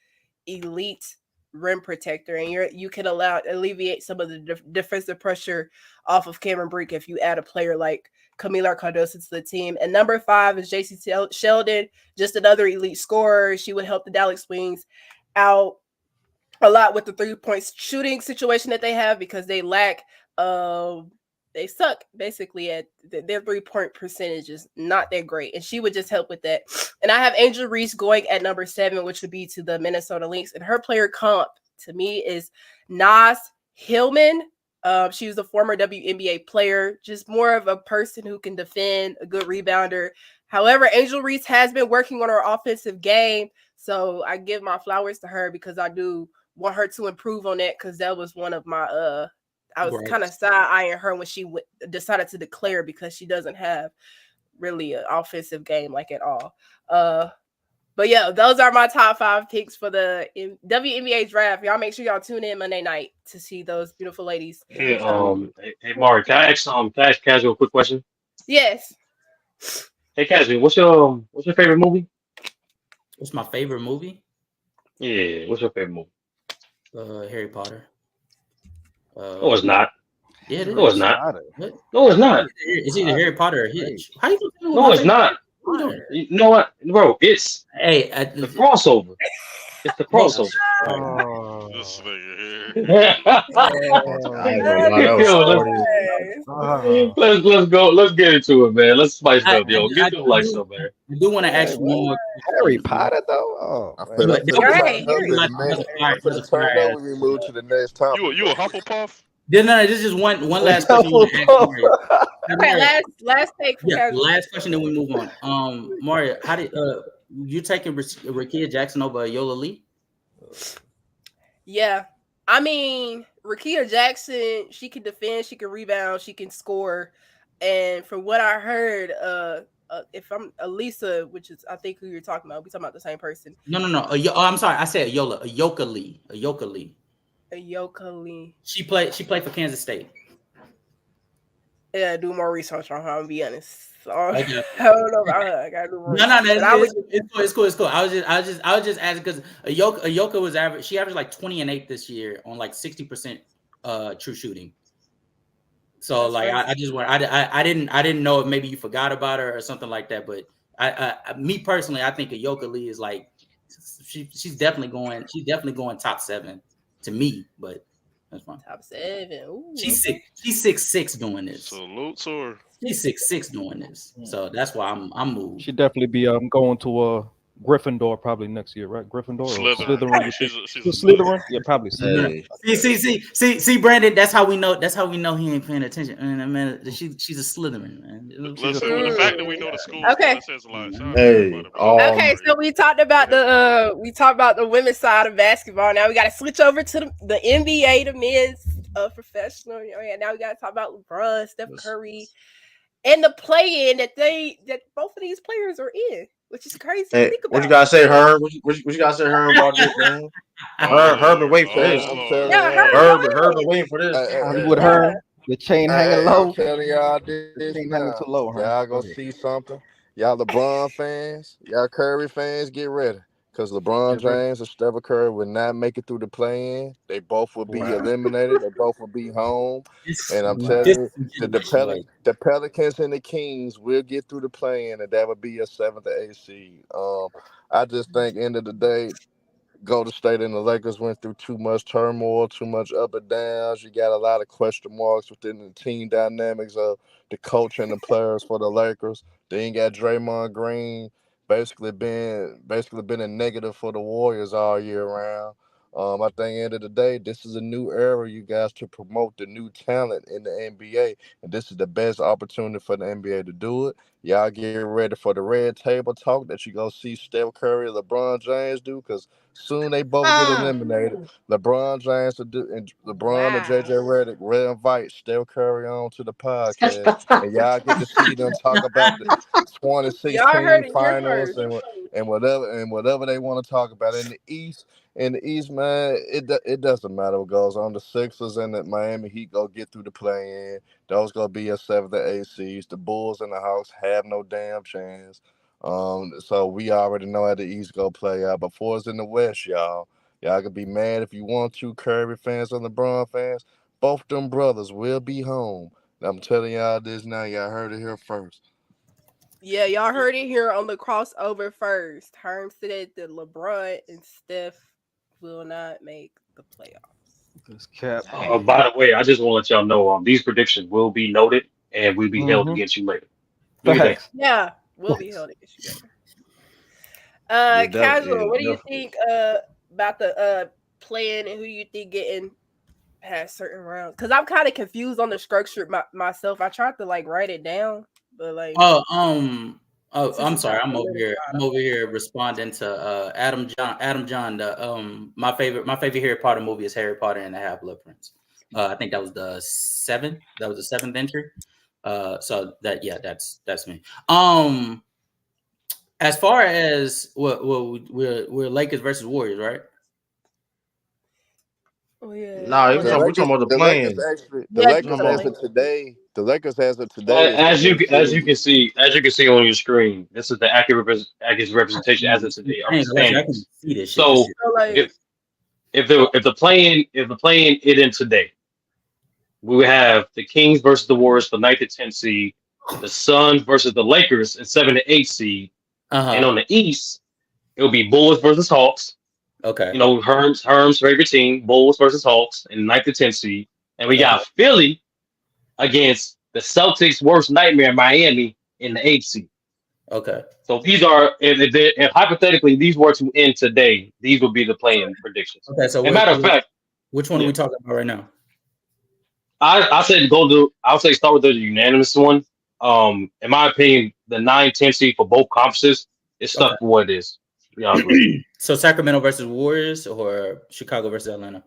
Speaker 2: elite rim protector, and you can alleviate some of the defensive pressure off of Cameron Brink if you add a player like Camila Cardoso to the team. And number 5 is JC Sheldon, just another elite scorer. She would help the Dallas Wings out a lot with the 3-point shooting situation that they have because they lack. They suck basically at their 3-point percentage is not that great, and she would just help with that. And I have Angel Reese going at number 7, which would be to the Minnesota Lynx, and her player comp to me is Nas Hillman. She was a former WNBA player, just more of a person who can defend, a good rebounder. However, Angel Reese has been working on her offensive game, so I give my flowers to her because I do want her to improve on that because that was one of my I was kind of side-eyeing her when she decided to declare because she doesn't have really an offensive game like at all. But yeah, those are my top 5 picks for the WNBA draft. Y'all make sure y'all tune in Monday night to see those beautiful ladies.
Speaker 7: Hey, hey, Mari, can I ask Casual a quick question?
Speaker 2: Yes.
Speaker 7: Hey, Casual, what's your favorite movie?
Speaker 6: What's my favorite movie?
Speaker 7: Yeah, what's your favorite movie?
Speaker 6: Harry Potter.
Speaker 7: No, it's not.
Speaker 6: Yeah, it is.
Speaker 7: No, it's not.
Speaker 6: What?
Speaker 7: No, it's not.
Speaker 6: It's either Harry Potter or Hitch. How you doing?
Speaker 7: No, it's not. You know what, bro? It's the crossover. It's the crossover.
Speaker 9: This nigga here.
Speaker 7: Let's go. Let's get into it, man. Let's spice it up, yo. Get to the lights up, man.
Speaker 6: I do want to ask you one more.
Speaker 8: Harry Potter, though. Oh,
Speaker 5: I feel like turn over. We move to the next topic.
Speaker 9: You a Hufflepuff?
Speaker 6: No, this is just one last question.
Speaker 2: Okay, last take.
Speaker 6: Yeah, last question, then we move on. Mario, how did you taking Rakia Jackson over Yola Lee?
Speaker 2: Yeah, I mean, Rakia Jackson, she can defend, she can rebound, she can score, and from what I heard, if I'm Elisa, which is I think who you're talking about, we talking about the same person.
Speaker 6: No. I'm sorry, I said Ayoka Lee. She played for Kansas State.
Speaker 2: Yeah, do more research on her. I'm gonna be honest. So, I don't know about her. I gotta do more.
Speaker 6: It's cool. I was just asking because Ayoka was average. She averaged like 20 and 8 this year on like 60% true shooting. So that's like I didn't know if maybe you forgot about her or something like that. But me personally, I think Ayoka Lee is like she's definitely going top 7 to me. But that's fine.
Speaker 2: Top 7. Ooh.
Speaker 6: She's 6'6" doing this.
Speaker 9: Salute to her.
Speaker 6: She's 6'6" doing this. So that's why I'm moved.
Speaker 10: She'd definitely be going to Gryffindor probably next year, right? Gryffindor or Slytherin. She's Slytherin. Yeah, probably.
Speaker 6: See, Brandon. That's how we know. That's how we know he ain't paying attention. Man, she's a Slytherin, man.
Speaker 9: Listen, the fact that we know the school,
Speaker 2: okay.
Speaker 9: That says a lot.
Speaker 2: Okay, so we talked about the women's side of basketball. Now we got to switch over to the NBA, the men's professional. Now we got to talk about LeBron, Steph Curry, and the play-in that both of these players are in. Which is crazy.
Speaker 1: Hey,
Speaker 2: think about.
Speaker 1: What you gotta say, Herb? What you gotta say, Herb, about this, man? Herb been waiting for this. Herb been waiting for this.
Speaker 8: With her, the chain hanging low.
Speaker 5: I'm telling y'all this now. Y'all gonna see something. Y'all LeBron fans, y'all Curry fans, get ready. Because LeBron James and Steph Curry will not make it through the play-in. They both will be eliminated. They both will be home. And I'm telling you, the Pelicans and the Kings will get through the play-in, and that would be a 7th or 8th seed. I just think, end of the day, Golden State and the Lakers went through too much turmoil, too much up and downs. You got a lot of question marks within the team dynamics of the coach and the players for the Lakers. Then you got Draymond Green basically been a negative for the Warriors all year round. I think end of the day, this is a new era, you guys, to promote the new talent in the NBA, and this is the best opportunity for the NBA to do it. Y'all get ready for the red table talk that you gonna see Steph Curry and LeBron James do, because soon they both get eliminated. LeBron James and JJ Redick will invite Steph Curry on to the podcast, and y'all get to see them talk about the 2016 finals and whatever they want to talk about in the East. In the East, man, it doesn't matter what goes on. The Sixers and the Miami Heat go get through the play-in. Those gonna be a 7th or 8th seeds. The Bulls and the Hawks have no damn chance. So we already know how the East go play out. But for us in the West, y'all can be mad if you want to. Curry fans and LeBron fans, both them brothers will be home. I'm telling y'all this now. Y'all heard it here first.
Speaker 2: Yeah, y'all heard it here on the crossover first. Herm said that LeBron and Steph will not make the playoffs.
Speaker 8: This cap.
Speaker 7: By the way, I just want to let y'all know these predictions will be noted and will be held against you later. Do you think?
Speaker 8: Facts.
Speaker 2: Yeah, will be held against you later.
Speaker 1: Yeah,
Speaker 2: Casual, what do you
Speaker 1: definitely.
Speaker 2: think about the playing and who you think getting past certain rounds? Because I'm kind of confused on the structure myself. I tried to like write it down, but like since
Speaker 6: I'm
Speaker 2: it's
Speaker 6: sorry.
Speaker 2: not
Speaker 6: I'm over
Speaker 2: written
Speaker 6: here.
Speaker 2: out,
Speaker 6: I'm over here responding to Adam John. Adam John. My favorite Harry Potter movie is Harry Potter and the Half-Blood Prince. I think that was the seventh. That was the seventh entry. So that's me. As far as we're Lakers versus Warriors, right?
Speaker 2: Oh yeah.
Speaker 1: Nah,
Speaker 2: Well,
Speaker 5: The
Speaker 1: we talking
Speaker 5: Lakers,
Speaker 1: about the
Speaker 5: the Lakers
Speaker 1: plans.
Speaker 5: actually, the
Speaker 2: yeah,
Speaker 1: We
Speaker 2: just
Speaker 5: Lakers
Speaker 1: talking
Speaker 2: the
Speaker 5: as
Speaker 1: about
Speaker 5: of
Speaker 2: link.
Speaker 5: today, the Lakers as of today is the
Speaker 7: As
Speaker 5: eighth
Speaker 7: you
Speaker 5: seed.
Speaker 7: as you can see on your screen, this is the accurate representation as of today of
Speaker 6: Dang,
Speaker 7: the
Speaker 6: Alexa, I can
Speaker 7: standings.
Speaker 6: see this shit. This
Speaker 7: So
Speaker 6: shit.
Speaker 2: So like,
Speaker 7: if if the playing it in today, we would have the Kings versus the Warriors for 9th to 10th seed, the Suns versus the Lakers at 7 to 8 seed, and on the East it will be Bulls versus Hawks.
Speaker 6: Okay.
Speaker 7: You know, Herm's favorite team, Bulls versus Hawks in 9th to 10th seed, and we got
Speaker 6: Okay.
Speaker 7: Philly against the Celtics' worst nightmare, Miami, in the 8th seed.
Speaker 6: Okay.
Speaker 7: So these are, if hypothetically these were to end today, these would be the playing predictions.
Speaker 6: Okay. So
Speaker 7: As a matter of fact,
Speaker 6: which one are
Speaker 7: yeah,
Speaker 6: we talking about right now?
Speaker 7: I said I'll say start with the unanimous one. In my opinion, the 9-10 seed for both conferences is stuck
Speaker 6: Okay.
Speaker 7: for what it is. To be honest with you.
Speaker 6: So Sacramento versus Warriors or Chicago versus Atlanta?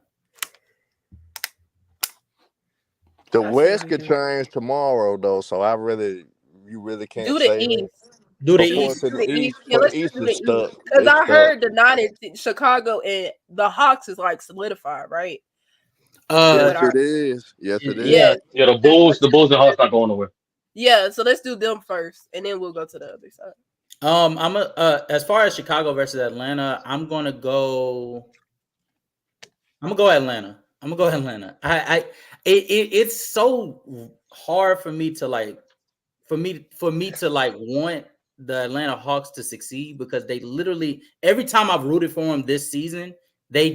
Speaker 5: The
Speaker 2: I see
Speaker 5: West
Speaker 2: what
Speaker 5: could
Speaker 2: you
Speaker 5: change tomorrow though, so you really can't
Speaker 2: do the
Speaker 5: say that.
Speaker 2: East.
Speaker 6: Do the
Speaker 5: But
Speaker 2: Do
Speaker 6: East.
Speaker 2: the East. Yeah,
Speaker 5: For the
Speaker 2: let's just
Speaker 5: East
Speaker 2: do the
Speaker 5: is
Speaker 2: East.
Speaker 5: stuck.
Speaker 2: Because
Speaker 5: It's
Speaker 2: I
Speaker 5: stuck.
Speaker 2: heard the 9 and Chicago and the Hawks is like solidified, right?
Speaker 5: Yes,
Speaker 2: What I
Speaker 5: it is. Yes, it
Speaker 2: yeah.
Speaker 5: is.
Speaker 7: Yeah, the Bulls and Hawks not going nowhere.
Speaker 2: Yeah, so let's do them first, and then we'll go to the other side.
Speaker 6: As far as Chicago versus Atlanta, I'm gonna go Atlanta. It's so hard for me to like want the Atlanta Hawks to succeed because they literally every time I've rooted for them this season, they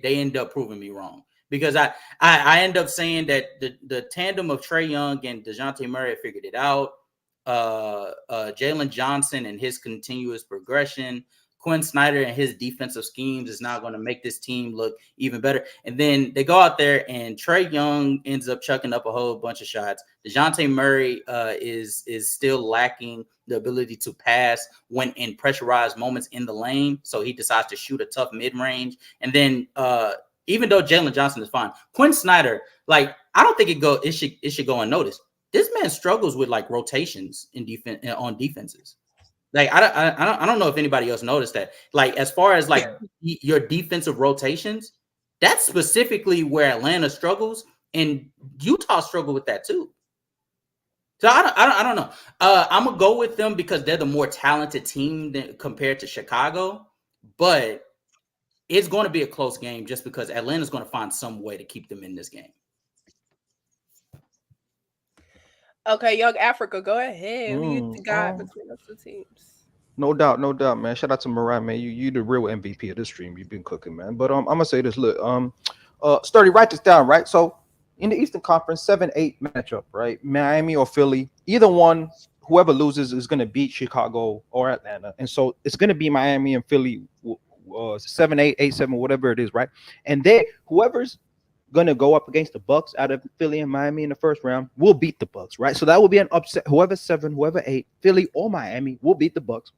Speaker 6: end up proving me wrong. Because I end up saying that the tandem of Trae Young and DeJounte Murray figured it out. Jalen Johnson and his continuous progression, Quinn Snyder and his defensive schemes is now going to make this team look even better. And then they go out there and Trae Young ends up chucking up a whole bunch of shots. DeJounte Murray is still lacking the ability to pass when in pressurized moments in the lane. So he decides to shoot a tough mid-range. And then even though Jalen Johnson is fine, Quinn Snyder, like I don't think it should go unnoticed. This man struggles with like rotations in defense on defenses. Like I don't know if anybody else noticed that. Like as far as like your defensive rotations, that's specifically where Atlanta struggles, and Utah struggle with that too. So I don't know. I'm gonna go with them because they're the more talented team compared to Chicago, but it's going to be a close game just because Atlanta's going to find some way to keep them in this game.
Speaker 2: Okay, Young Africa, go ahead. Who you got between those two teams?
Speaker 8: No doubt, man. Shout out to Mariah, man. You the real MVP of this stream. You've been cooking, man. But I'm gonna say this. Look, Sturdy, write this down, right? So in the Eastern Conference, 7-8 matchup, right? Miami or Philly, either one, whoever loses is gonna beat Chicago or Atlanta, and so it's gonna be Miami and Philly, 7-8, 8-7, whatever it is, right? And whoever's gonna go up against the Bucks out of Philly and Miami in the first round will beat the Bucks, right? So that will be an upset. Whoever's 7, whoever 8, Philly or Miami will beat the Bucks.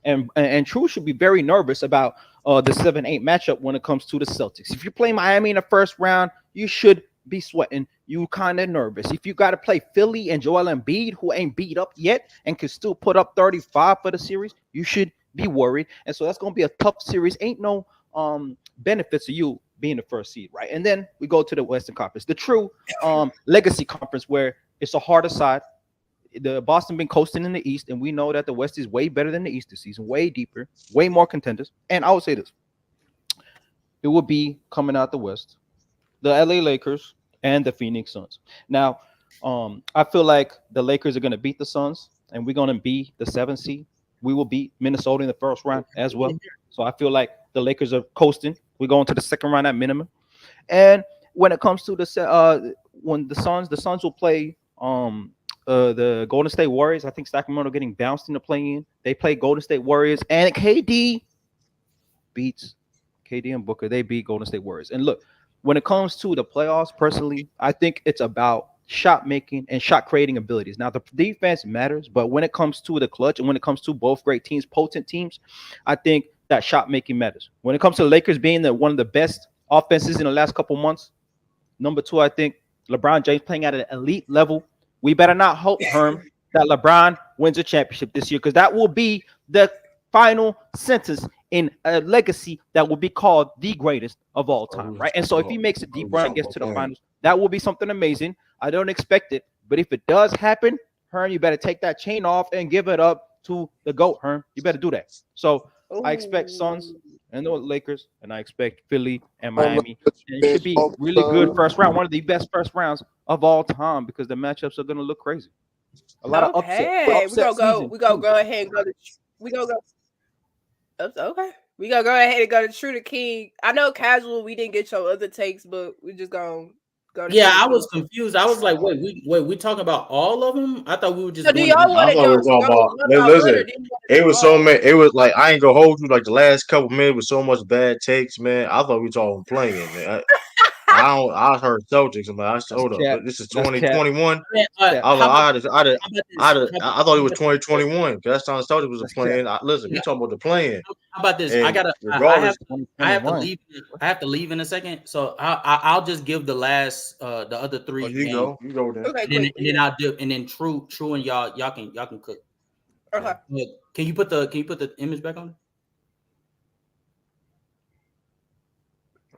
Speaker 8: And True should be very nervous about the 7-8 matchup when it comes to the Celtics. If you play Miami in the first round, you should be sweating. You kind of nervous. If you got to play Philly and Joel Embiid, who ain't beat up yet and can still put up 35 for the series, you should be worried. And so that's going to be a tough series. Ain't no benefits to you being the first seed, right? And then we go to the Western Conference, the true legacy conference, where it's a harder side. The Boston been coasting in the East, and we know that the West is way better than the East this season, way deeper, way more contenders. And I would say this: it will be coming out the West, the LA Lakers and the Phoenix Suns. Now, I feel like the Lakers are going to beat the Suns, and we're going to be the 7th seed. We will beat Minnesota in the first round as well. So I feel like The Lakers are coasting. We're going to the second round at minimum. And when it comes to when the Suns will play the Golden State Warriors. I think Sacramento getting bounced into play-in. They play Golden State Warriors, and KD beats KD and Booker. They beat Golden State Warriors. And look, when it comes to the playoffs, personally, I think it's about shot making and shot creating abilities. Now, the defense matters, but when it comes to the clutch and when it comes to both great teams, potent teams, I think that shot making matters. When it comes to the Lakers being one of the best offenses in the last couple months, number two, I think LeBron James playing at an elite level. We better not hope, Herm, that LeBron wins a championship this year, because that will be the final sentence in a legacy that will be called the greatest of all time, right? And so if he makes a deep run and gets to the finals, that will be something amazing. I don't expect it, but if it does happen, Herm, you better take that chain off and give it up to the GOAT, Herm. You better do that. So I expect Suns and the Lakers, and I expect Philly and Miami. And it should be really good first round, one of the best first rounds of all time, because the matchups are going to look crazy. A lot of upset.
Speaker 2: We gonna go ahead and go to. We gonna go. Okay. We gonna go ahead and go to True to King. I know casual. We didn't get your other takes, but we just gonna go. To
Speaker 6: I was confused. I was like, wait, we talking about all of them? I thought we were just.
Speaker 2: So do y'all want to
Speaker 1: go? Listen, it was so many. It was like, I ain't gonna hold you. Like the last couple minutes with so much bad takes, man. I thought we talking playing, man. I heard Celtics. I'm like, hold up, this is 2021. I thought it was 2021. That's how the Celtics was playing. Listen, we talking about the playing.
Speaker 6: How about this? I have to leave in a second, so I'll just give the last the other three.
Speaker 1: You go then.
Speaker 6: Okay, and then I'll do, and then True and y'all can cook.
Speaker 2: Okay.
Speaker 6: Can you put the image back on?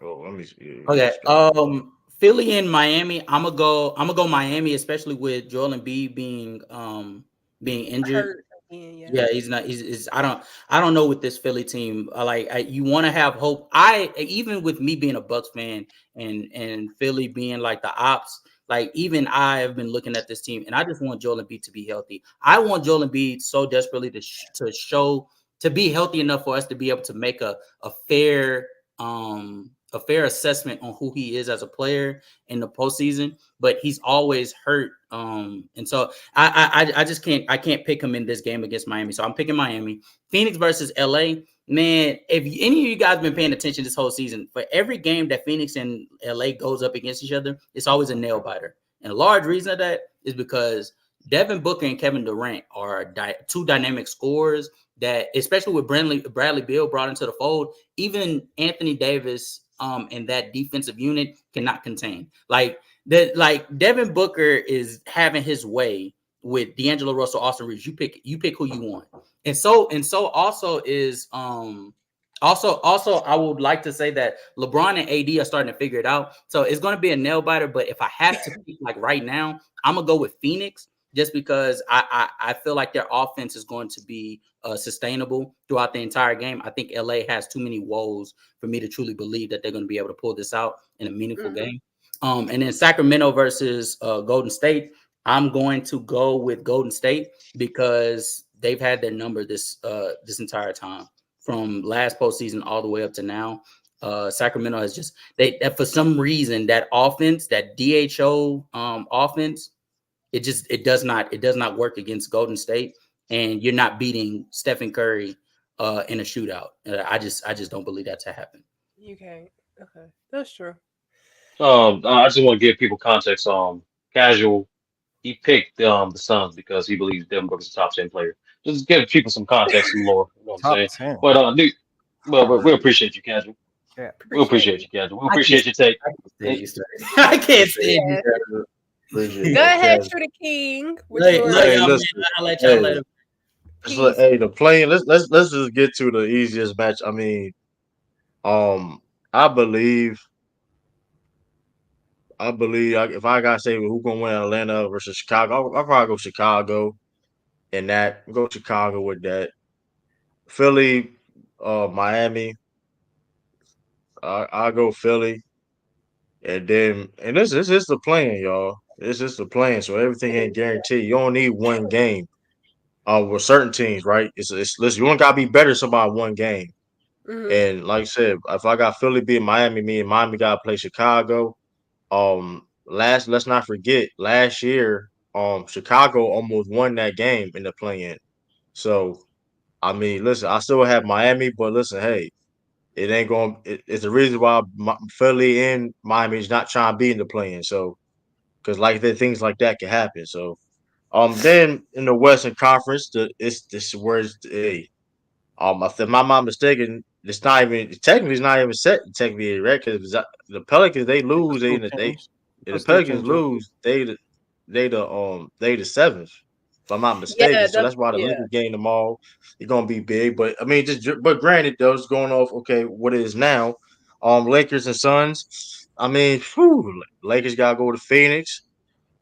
Speaker 1: Oh, let me see.
Speaker 6: Okay. Philly and Miami. I'm gonna go Miami, especially with Joel Embiid being injured. Yeah, he's not. He's. I don't know with this Philly team. You want to have hope. Even with me being a Bucks fan and Philly being like the ops. Like, even I have been looking at this team, and I just want Joel Embiid to be healthy. I want Joel Embiid so desperately to be healthy enough for us to be able to make a fair assessment on who he is as a player in the postseason. But he's always hurt, and so I just can't pick him in this game against Miami. So I'm picking Miami. Phoenix versus LA. Man, if any of you guys been paying attention this whole season, for every game that Phoenix and LA goes up against each other, it's always a nail biter. And a large reason of that is because Devin Booker and Kevin Durant are two dynamic scorers that, especially with Bradley Beal brought into the fold, even Anthony Davis and that defensive unit cannot contain. Like Devin Booker is having his way with D'Angelo Russell, Austin Reeves. You pick who you want. And so also is also I would like to say that LeBron and AD are starting to figure it out. So it's going to be a nail biter. But if I have to pick, like right now, I'm gonna go with Phoenix, just because I feel like their offense is going to be sustainable throughout the entire game. I think LA has too many woes for me to truly believe that they're going to be able to pull this out in a meaningful game. And then Sacramento versus Golden State. I'm going to go with Golden State because they've had their number this entire time, from last postseason all the way up to now. Sacramento has just that for some reason, that offense, that DHO offense, it does not work against Golden State, and you're not beating Stephen Curry in a shootout. I just don't believe that to happen.
Speaker 2: You can't. Okay, that's true.
Speaker 7: I just want to give people context. Casual, he picked the Suns because he believes Devin Booker's a top 10 player. Just give people some context, some lore. You know what I'm saying? 10. But we appreciate you, Casual. Yeah, we appreciate you, Casual. We appreciate your take.
Speaker 6: I can't stand you.
Speaker 2: Go ahead, True the King.
Speaker 1: I'll let y'all let him. Hey, the playing. Let's just get to the easiest match. I mean, I believe if I gotta say who's gonna win Atlanta versus Chicago, I'll probably go Chicago. In that, go Chicago with that. Philly, Miami. I'll go Philly, and this is the plan, y'all. This is the plan, so everything ain't guaranteed. You don't need one game. With certain teams, right? Listen, you don't gotta be better than somebody one game. And like I said, if I got Philly beat Miami, me and Miami got to play Chicago. Let's not forget last year, Chicago almost won that game in the play-in. So I mean, listen, I still have Miami, but listen, hey, it ain't going. It's the reason why Philly and Miami is not trying to be in the play-in. So because like that, things like that can happen. So then in the Western Conference, it's this where it's hey, if I'm not mistaken, it's not even technically it's not even set technically right because the Pelicans they
Speaker 10: It could
Speaker 1: lose
Speaker 10: still
Speaker 1: they
Speaker 10: change. It
Speaker 1: if
Speaker 10: could
Speaker 1: the
Speaker 10: still
Speaker 1: Pelicans
Speaker 10: change up.
Speaker 1: lose they the seventh if I'm not
Speaker 2: Yeah,
Speaker 1: mistaken. So that's why the Lakers game tomorrow is gonna be big. But I mean but granted though it's going off okay what it is now. Lakers and Suns. I mean, Lakers gotta go to Phoenix.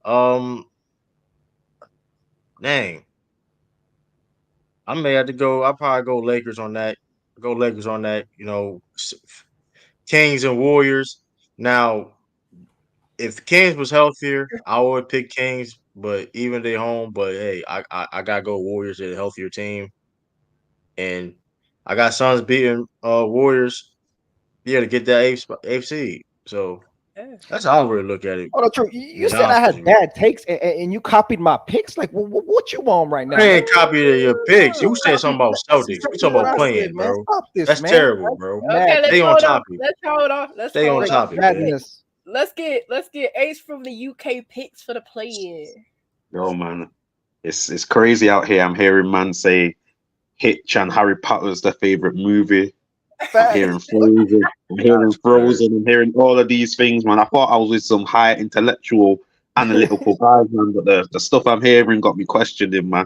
Speaker 1: Um, dang, I may have to go. I'll probably go Lakers on that. Go Lakers on that. Kings and Warriors. Now, if the Kings was healthier, I would pick Kings. But even they home, but hey, I gotta go Warriors. They're a healthier team, and I got Suns beating Warriors. Yeah, to get that eighth seed. So
Speaker 2: yeah.
Speaker 1: that's how I really look at it.
Speaker 8: Oh, no, true.
Speaker 1: To
Speaker 8: You
Speaker 1: be
Speaker 8: said I
Speaker 1: honest with
Speaker 8: had
Speaker 1: you,
Speaker 8: bad takes, and you copied my picks. Like, what you on right now,
Speaker 1: I
Speaker 8: man?
Speaker 1: ain't copying your picks.
Speaker 8: You
Speaker 1: You said
Speaker 8: copied
Speaker 1: something about
Speaker 8: that's
Speaker 1: Celtics. We
Speaker 8: exactly
Speaker 1: talking
Speaker 8: what
Speaker 1: about
Speaker 8: I said,
Speaker 1: playing,
Speaker 8: man.
Speaker 1: bro.
Speaker 8: Stop this,
Speaker 1: That's
Speaker 8: man.
Speaker 1: terrible,
Speaker 8: That's
Speaker 1: bro.
Speaker 2: Okay,
Speaker 8: madness.
Speaker 2: let's
Speaker 1: Stay on
Speaker 2: hold on.
Speaker 1: topic.
Speaker 2: Let's hold on. Let's
Speaker 1: Stay on
Speaker 2: hold on.
Speaker 1: topic, man.
Speaker 8: Madness.
Speaker 2: Let's get Ace from the UK picks for the play-in.
Speaker 4: Yo, man, it's crazy out here. I'm hearing man say Hitch and Harry Potter's their favorite movie. I'm hearing
Speaker 8: Facts.
Speaker 4: Frozen. I'm hearing
Speaker 1: That's crazy.
Speaker 4: Frozen. I'm hearing all of these things, man. I thought I was with some high intellectual, analytical guys, man. But the stuff I'm hearing got me questioning, man.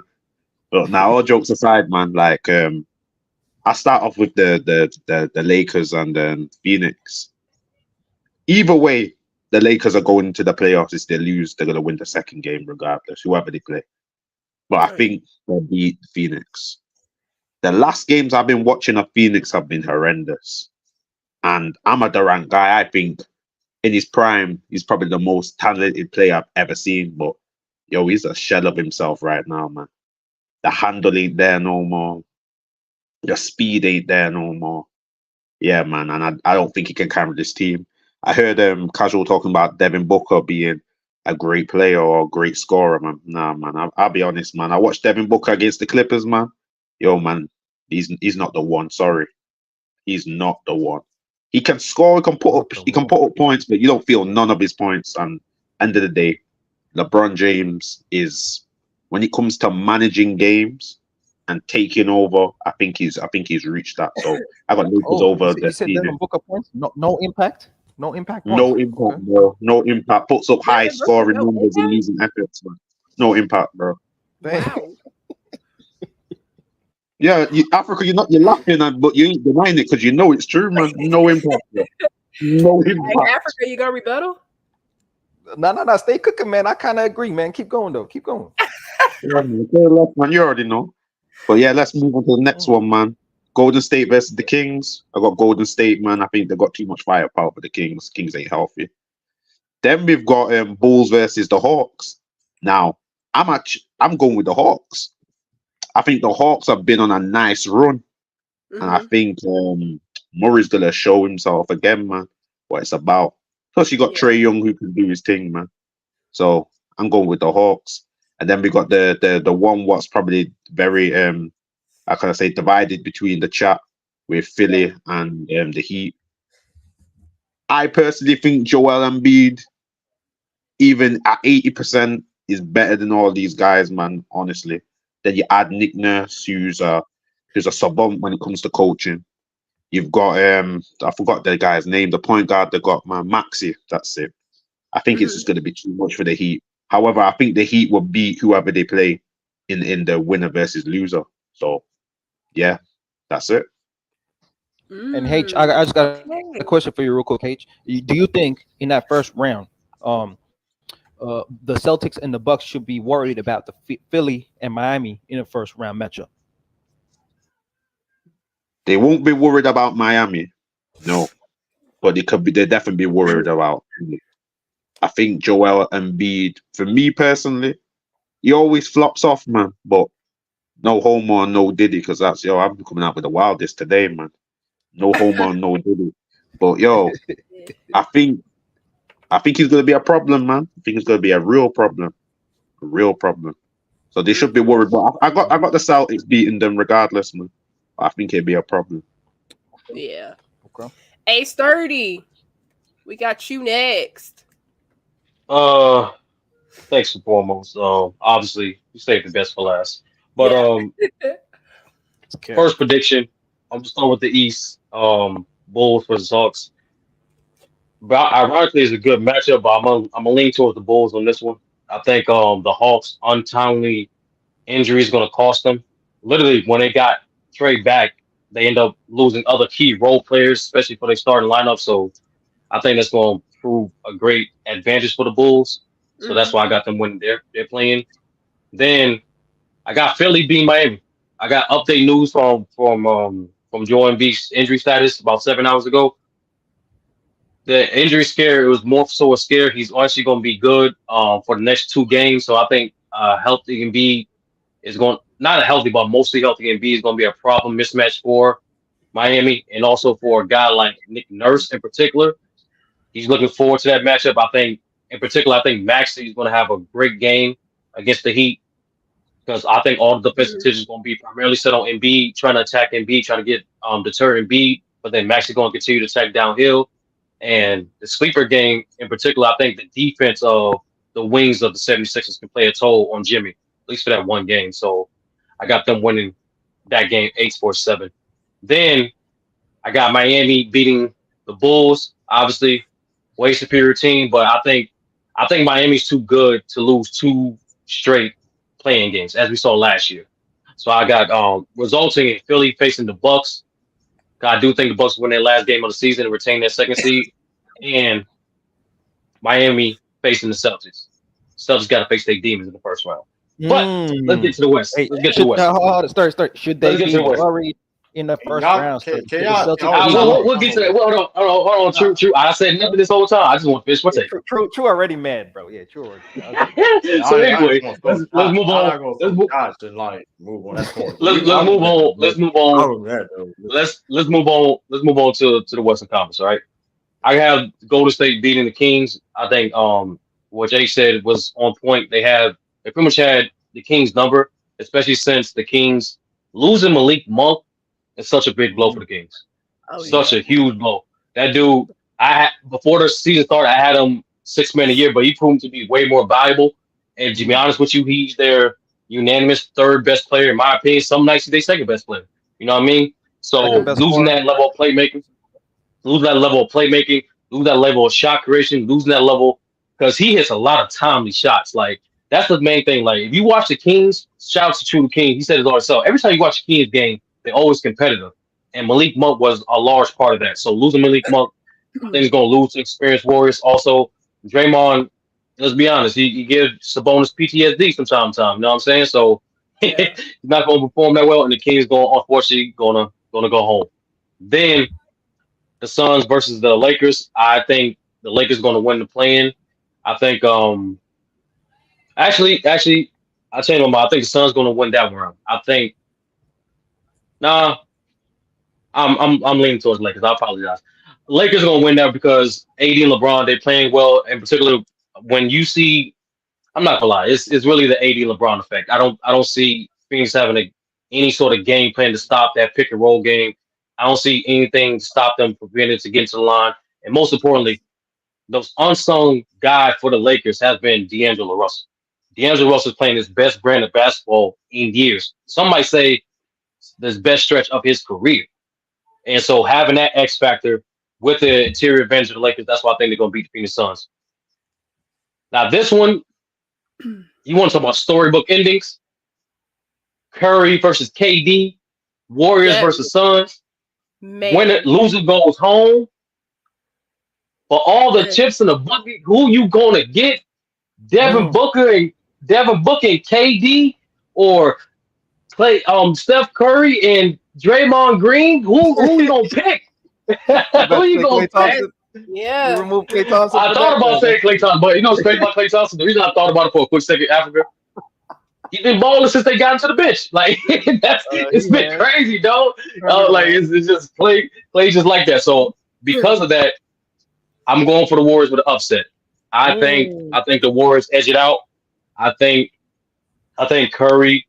Speaker 4: But now, all jokes aside, man, like I start off with the Lakers and Phoenix. Either way, the Lakers are going to the playoffs. If they lose, they're gonna win the second game regardless, whoever they play. But I think they'll beat Phoenix. The last games I've been watching of Phoenix have been horrendous. And I'm a Durant guy. I think in his prime, he's probably the most talented player I've ever seen. But yo, he's a shell of himself right now, man. The handle ain't there no more. The speed ain't there no more. Yeah, man. And I don't think he can carry this team. I heard casual talking about Devin Booker being a great player or a great scorer, man. Nah, man. I'll be honest, man. I watched Devin Booker against the Clippers, man. Yo, man, he's not the one. Sorry, he's not the one. He can score, he can put up points, but you don't feel none of his points. And end of the day, LeBron James is when it comes to managing games and taking over. I think he's reached that. So I got Lakers
Speaker 8: Oh,
Speaker 4: over
Speaker 8: you
Speaker 4: the
Speaker 8: said
Speaker 4: season.
Speaker 8: Devin Booker points? No impact? No impact
Speaker 4: No
Speaker 8: points?
Speaker 4: impact,
Speaker 8: Okay.
Speaker 4: bro. No impact. Puts up high
Speaker 2: Devin Booker,
Speaker 4: scoring
Speaker 2: no
Speaker 4: numbers and
Speaker 2: impact?
Speaker 4: losing efforts, man. No impact, bro.
Speaker 2: Wow.
Speaker 4: Yeah, Africa, you're laughing at, but you ain't denying it because you know it's true, man. No impact, bro. No
Speaker 2: Hey,
Speaker 4: impact.
Speaker 2: Africa, you gonna rebuttal?
Speaker 8: No. Stay cooking, man. I kind of agree, man. Keep going, though. Keep going.
Speaker 4: Yeah, man. Play left, man. You already know. But yeah, let's move on to the next one, man. Golden State versus the Kings. I got Golden State, man. I think they got too much firepower for the Kings. Kings ain't healthy. Then we've got Bulls versus the Hawks. Now, I'm going with the Hawks. I think the Hawks have been on a nice run, and I think Murray's gonna show himself again, man. What it's about. Plus, you got
Speaker 2: Yeah.
Speaker 4: Trey Young who can do his thing, man. So I'm going with the Hawks. And then we got the one what's probably very how can I say divided between the chat with Philly and the Heat. I personally think Joel Embiid, even at 80%, is better than all these guys, man. Honestly. Then you add Nick Nurse, who's a savant when it comes to coaching. You've got I forgot the guy's name, the point guard they got, man, Maxi. That's it. I think it's just going to be too much for the Heat. However, I think the Heat will beat whoever they play in the winner versus loser. So, yeah, that's it.
Speaker 8: And H, I just got a question for you, real quick, H. Do you think in that first round, the Celtics and the Bucks should be worried about the Philly and Miami in the first round matchup?
Speaker 4: They won't be worried about Miami, no, but they could be. They definitely be worried about. I think Joel Embiid, for me personally, he always flops off, man. But no homo and no Diddy, because that's I'm coming out with the wildest today, man. No homo, no diddy. But yo, I think he's gonna be a problem, man. I think it's gonna be a real problem. A real problem. So they should be worried. But I got the Celtics beating them regardless, man. I think it'd be a problem.
Speaker 2: Yeah.
Speaker 10: Okay.
Speaker 2: Ace 30. We got you next.
Speaker 7: Thanks for foremost. Obviously you saved the best for last. But first prediction, I'm just starting with the East. Bulls versus Hawks. But ironically, it's a good matchup. But I'm gonna lean towards the Bulls on this one. I think the Hawks' untimely injury is gonna cost them. Literally, when they got Trey back, they end up losing other key role players, especially for their starting lineup. So I think that's going to prove a great advantage for the Bulls. So that's why I got them winning. They're playing. Then I got Philly beating Miami. I got update news from Joel Embiid's injury status about 7 hours ago. The injury scare, it was more so a scare. He's actually going to be good for the next 2 games. So I think healthy Embiid is going, not a healthy, but mostly healthy Embiid is going to be a problem mismatch for Miami, and also for a guy like Nick Nurse in particular. He's looking forward to that matchup. I think Maxey is going to have a great game against the Heat, because I think all the defensive attention is going to be primarily set on Embiid, trying to attack Embiid, trying to get deter Embiid, but then Maxey going to continue to attack downhill. And the sleeper game in particular, I think the defense of the wings of the 76ers can play a toll on Jimmy, at least for that one game. So I got them winning that game 8-4-7. Then I got Miami beating the Bulls. Obviously, way superior team, but I think Miami's too good to lose 2 straight playing games, as we saw last year. So I got resulting in Philly facing the Bucks. I do think the Bucks win their last game of the season and retain their second seed, and Miami facing the Celtics. Celtics got to face their demons in the first round. But let's get to the West. Let's get to the West.
Speaker 8: Start. Should they be worried in the first round?
Speaker 7: We'll get to that. Hold on. True. I said nothing this whole time. I just want to finish my take.
Speaker 8: True already mad, bro. Yeah, true.
Speaker 7: Okay. So anyway, let's move on. Let's move on. Let's move on to the Western Conference. All right. I have Golden State beating the Kings. I think what Jay said was on point. They pretty much had the Kings' number, especially since the Kings losing Malik Monk is such a big blow for the Kings. Such a huge blow. That dude, before the season started, I had him 6th man a year, but he proved to be way more valuable. And to be honest with you, he's their unanimous 3rd best player, in my opinion. Some nights he's their 2nd best player. You know what I mean? So losing that level of playmaking, losing that level of shot creation, losing that level, because he hits a lot of timely shots. Like, that's the main thing. Like, if you watch the Kings, shout out to True King, he said it all himself. Every time you watch the Kings game, they're always competitive. And Malik Monk was a large part of that. So losing Malik Monk, I think he's going to lose to experienced Warriors. Also, Draymond, let's be honest, he gives Sabonis PTSD from time to time. You know what I'm saying? So he's not going to perform that well, and the Kings unfortunately going to go home. Then the Suns versus the Lakers. I think the Lakers going to win the play-in. I think Actually, I changed my mind. I think the Suns going to win that round. I think. I'm leaning towards Lakers. I apologize. Lakers going to win that because AD and LeBron, they're playing well. In particular, when you see, I'm not gonna lie, it's really the AD and LeBron effect. I don't see Phoenix having any sort of game plan to stop that pick and roll game. I don't see anything to stop them from being able to get into the line. And most importantly, the unsung guy for the Lakers has been D'Angelo Russell. D'Angelo Russell is playing his best brand of basketball in years. Some might say this best stretch of his career. And so having that X factor with the interior advantage of the Lakers, that's why I think they're going to beat the Phoenix Suns. Now, this one, you want to talk about storybook endings? Curry versus KD, Warriors versus Suns. Winner, loser goes home. For all the chips in the bucket, who you going to get? Devin Booker and KD, or play Steph Curry and Draymond Green? Who you gonna pick? Who you gonna pick?
Speaker 2: Yeah.
Speaker 8: You remove Klay Thompson.
Speaker 7: I thought about saying Klay Thompson, but you know what's crazy about Klay Thompson? The reason I thought about it for a quick second, Africa, He's been balling since they got into the bench. Like it's been crazy, dog. Like it's just play just like that. So because of that, I'm going for the Warriors with an upset. I think the Warriors edge it out. I think Curry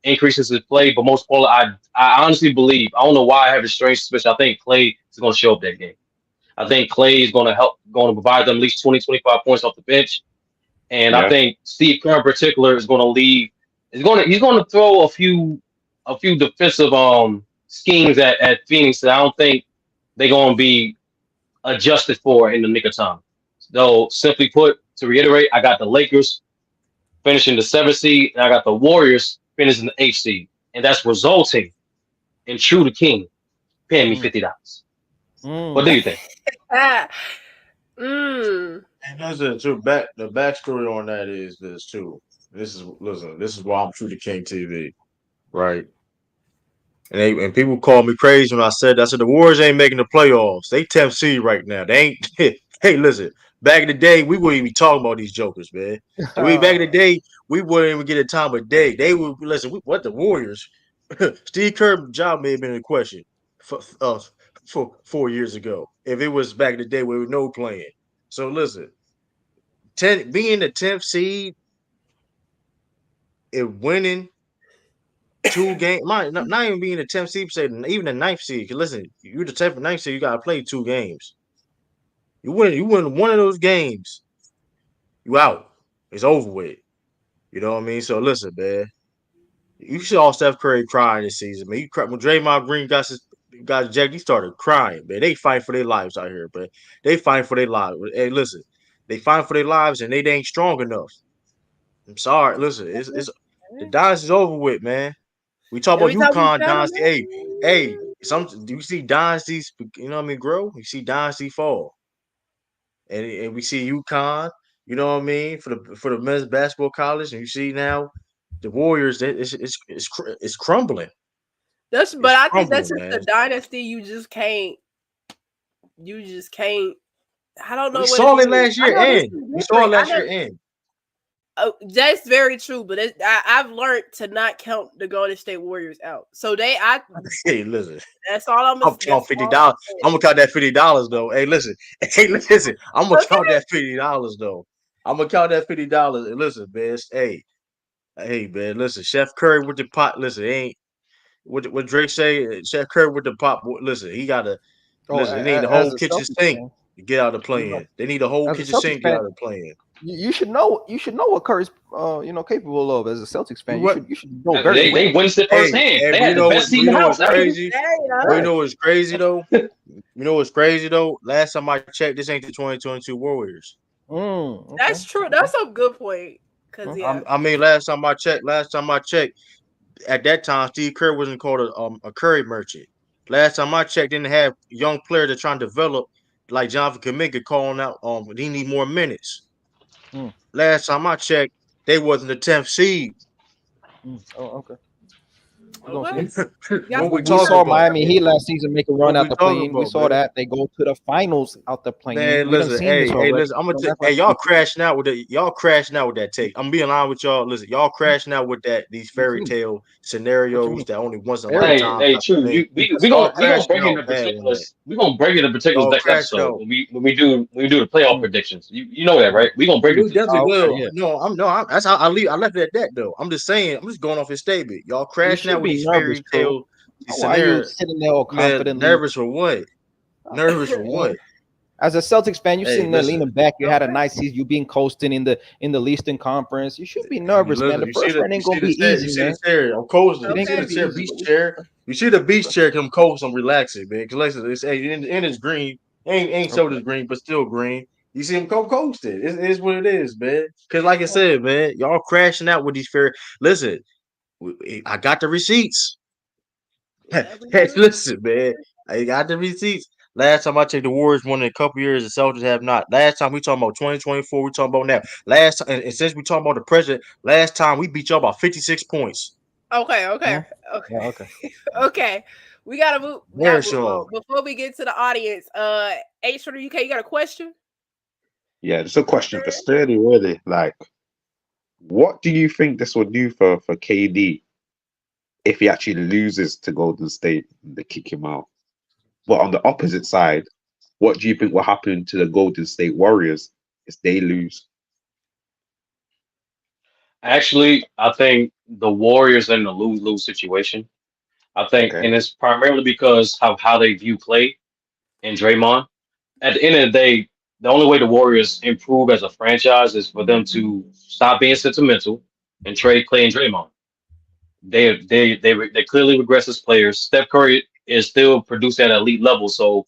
Speaker 7: increases his play, but most importantly, I honestly believe, I don't know why I have a strange suspicion. I think Clay is going to show up that game. I think Clay is going to provide them at least 20, 25 points off the bench. And I think Steve Kerr in particular is going to leave. He's going to throw a few defensive schemes at Phoenix that I don't think they're going to be adjusted for in the nick of time. So simply put, to reiterate, I got the Lakers finishing the 7th seed, and I got the Warriors finishing the 8th seed, and that's resulting in True the King paying me $50. What do you think?
Speaker 1: And listen, the backstory on that is this too. This is why I'm True to King TV, right? And people call me crazy when I said that. I said the Warriors ain't making the playoffs. They 10th seed right now. They ain't. Hey, listen. Back in the day, we wouldn't even be talking about these jokers, man. Back in the day, we wouldn't even get a time of day. They would listen. What the Warriors? Steve Kerr's job may have been in question for 4 years ago. If it was back in the day where we were no playing. So listen, being the 10th seed, and winning 2 games, not even being the 10th seed, say even the 9th seed. Because listen, you're the 10th or 9th seed, you gotta play 2 games. You win one of those games, you out. It's over with. You know what I mean? So listen, man. You saw Steph Curry crying this season, man. When Draymond Green got ejected, he started crying, man. They fight for their lives out here, man. They fight for their lives. Hey, listen, they fight for their lives, and they ain't strong enough. I'm sorry. Listen, it's the dynasty's over with, man. We talk about UConn dynasty. Hey, you see dynasties, you know what I mean, grow? You see dynasty fall. And we see UConn, you know what I mean, for the men's basketball college, and you see now the Warriors. It's crumbling.
Speaker 2: I think that's just the dynasty. You just can't. I don't know.
Speaker 1: We saw it last year end.
Speaker 2: Oh, that's very true, but I've learned to not count the Golden State Warriors out. So
Speaker 1: hey, listen.
Speaker 2: That's all I'm
Speaker 1: gonna count $50. I'm gonna count that $50 though. Hey, listen. I'm gonna count that $50 though. I'm gonna count that $50. And listen, man. Hey, man. Listen, Chef Curry with the pot. Listen, ain't what Drake say. Chef Curry with the pot. Listen, he gotta listen. They need the whole kitchen sink to get out of playing. They need the whole kitchen sink to get out of playing.
Speaker 8: You should know what Curry's capable of as a Celtics fan. You should know very
Speaker 7: well. They win the first hand. They had the best team in the house.
Speaker 1: Crazy. You know what's crazy though? Last time I checked, this ain't the 2022 Warriors.
Speaker 2: Okay. That's true. That's a good point.
Speaker 1: I mean, last time I checked, at that time Steve Kerr wasn't called a Curry merchant. Last time I checked, didn't have young players that trying to develop like Jonathan Kuminga calling out. He need more minutes. Last time I checked, they wasn't the 10th seed.
Speaker 8: Oh, okay.
Speaker 2: We
Speaker 8: saw Miami Heat last season make a run out the plane. We saw that they go to the finals out the plane.
Speaker 1: Man, listen, I'm gonna y'all crashing out with that take. I'm being honest with y'all. Listen, y'all crashing out with these fairy tale scenarios that only once in a lifetime.
Speaker 7: Hey, true. We gonna break into particulars. We gonna break into particulars next episode when we do the playoff predictions. You know that, right? We gonna break it.
Speaker 1: Definitely will. Yeah. That's how I left it at that though. I'm just going off his statement. Y'all crashing out with these fairy tale scenarios.
Speaker 8: Why are you sitting there all confidently?
Speaker 1: Nervous for what?
Speaker 8: As a Celtics fan, you're sitting there leaning back. You had a nice season. You been coasting in the Eastern Conference. You should be nervous, man. The first run ain't gonna be easy, man.
Speaker 1: I'm coasting. You see the beach chair come coast. I'm relaxing, man. Because listen, it's green. Ain't so this green, but still green. You see him coasting. It is what it is, man. Because like I said, man, y'all crashing out with these fair. Listen, I got the receipts. Hey, listen, man, I got the receipts. Last time I checked, the Warriors won in a couple years. The Celtics have not. Last time we talking about 2024. We talking about now. Last time, and since we talking about the president, last time we beat y'all by 56 points.
Speaker 2: Okay. Okay. We gotta move. Before we get to the audience, H from the UK, you got a question?
Speaker 4: Yeah, it's a question for Sturdy, really. Like, What do you think this will do for KD if he actually loses to Golden State and they kick him out? But on the opposite side, what do you think will happen to the Golden State Warriors if they lose?
Speaker 7: Actually, I think the Warriors are in a lose-lose situation. I think,
Speaker 4: Okay.
Speaker 7: and it's primarily because of how they view Clay and Draymond. At the end of the day, the only way the Warriors improve as a franchise is for them to stop being sentimental and trade Clay and Draymond. They clearly regress as players. Steph Curry is still producing at an elite level. So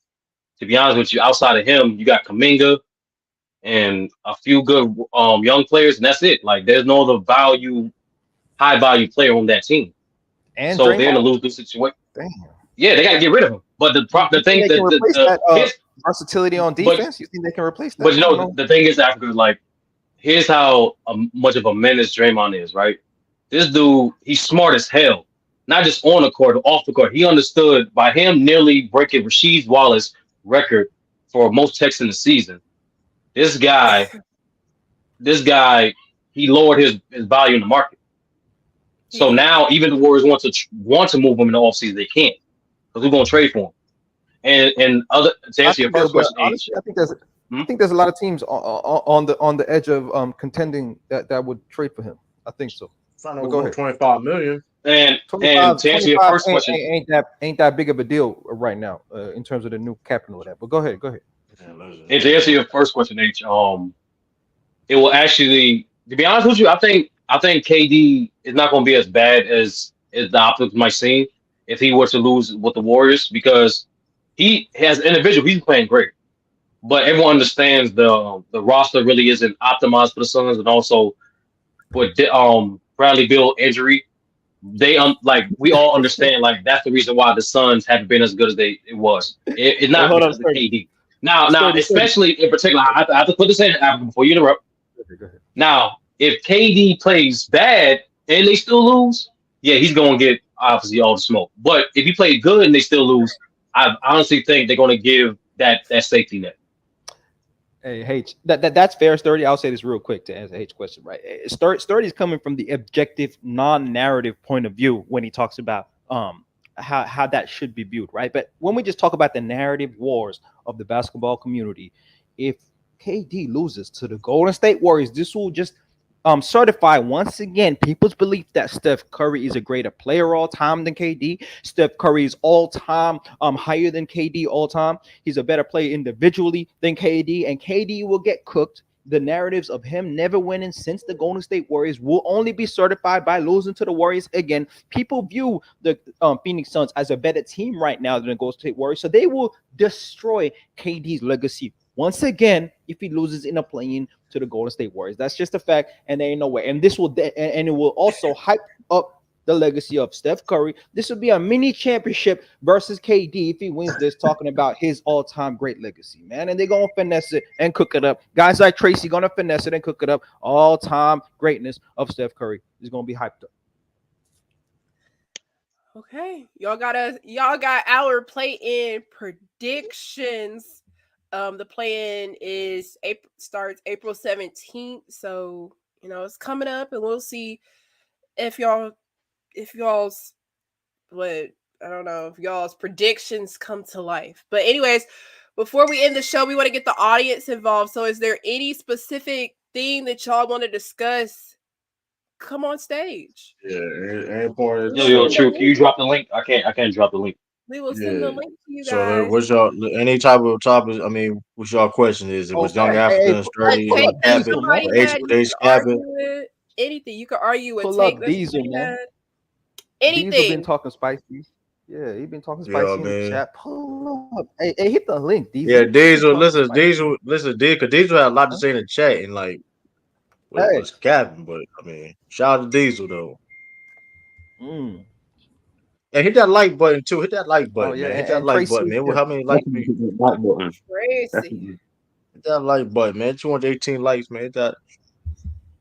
Speaker 7: to be honest with you, outside of him, you got Kaminga and a few good young players, and that's it. Like there's no other high value player on that team.
Speaker 8: And
Speaker 7: So they're in a
Speaker 8: Draymond.
Speaker 7: lose-lose situation.
Speaker 8: Damn.
Speaker 7: Yeah, they got to get rid of him. But the thing
Speaker 8: they
Speaker 7: that
Speaker 8: can replace that
Speaker 7: his,
Speaker 8: versatility on
Speaker 7: but
Speaker 8: defense. You think they can replace that?
Speaker 7: but you know the thing is, Africa, like here's how much of a menace Draymond is, right? This dude, he's smart as hell. Not just on the court, but off the court. He understood by him nearly breaking Rasheed Wallace's record for most texts in the season. This guy, he lowered his value in the market. So now even the Warriors want to move him in the offseason, they can't because we're gonna trade for him. And other to answer your first question,
Speaker 8: honestly, I think there's a lot of teams on the edge of contending that would trade for him. I think so.
Speaker 1: But go ahead. 25 million.
Speaker 7: And to answer your first question,
Speaker 8: ain't that big of a deal right now in terms of the new cap and all that. But go ahead.
Speaker 7: And to answer your first question, H, it will actually, to be honest with you, I think KD is not going to be as bad as the optics might seem if he were to lose with the Warriors because he has individual, he's playing great, but everyone understands the roster really isn't optimized for the Suns, and also with Bradley Beal injury, they like we all understand like that's the reason why the Suns haven't been as good as it was. It's not because of KD. Now, especially in particular, I have to put this in before you interrupt.
Speaker 8: Go ahead.
Speaker 7: Now, if KD plays bad and they still lose, yeah, he's going to get obviously all the smoke. But if he played good and they still lose, I honestly think they're going to give that safety net.
Speaker 8: Hey, H, that's fair, Sturdy. I'll say this real quick to answer H's question, right? Sturdy is coming from the objective, non-narrative point of view when he talks about how that should be viewed, right? But when we just talk about the narrative wars of the basketball community, if KD loses to the Golden State Warriors, this will just certify once again people's belief that Steph Curry is a greater player all time than KD. Steph Curry is all time higher than KD all time. He's a better player individually than KD, and KD will get cooked. The narratives of him never winning since the Golden State Warriors will only be certified by losing to the Warriors again. People view the Phoenix Suns as a better team right now than the Golden State Warriors, so they will destroy KD's legacy once again if he loses in a play-in to the Golden State Warriors. That's just a fact, and there ain't no way. And this will and it will also hype up the legacy of Steph Curry. This will be a mini championship versus KD if he wins this, talking about his all-time great legacy, man. And they're gonna finesse it and cook it up. Guys like Tracy gonna finesse it and cook it up. All-time greatness of Steph Curry is gonna be hyped up.
Speaker 2: Okay, y'all got our play-in predictions. The play-in starts April 17th, so it's coming up, and we'll see if y'all's predictions come to life. But anyways, before we end the show, we want to get the audience involved. So is there any specific thing that y'all want to discuss? Come on stage.
Speaker 1: Yeah, and part of
Speaker 7: Yo, true. Can you drop the link? I can't drop the link.
Speaker 2: We will send the link to you guys.
Speaker 1: So what's y'all any type of topic? I mean, what's y'all question? Is it was young Africans 30
Speaker 2: anything you can argue with?
Speaker 8: Pull up Diesel, man.
Speaker 2: Anything.
Speaker 8: Diesel been talking spicy. Yeah, he been talking spicy in the chat. Pull up. Hey, hit the link, Diesel.
Speaker 1: Yeah, Diesel. Listen, because Diesel had a lot to say in the chat and like was capping, but I mean, shout out to Diesel though. And hit that like button too. Hit that like button, man. Hit that like button, man. How many likes?
Speaker 2: Crazy.
Speaker 1: Hit that like button, man. 218 likes, man. Hit that.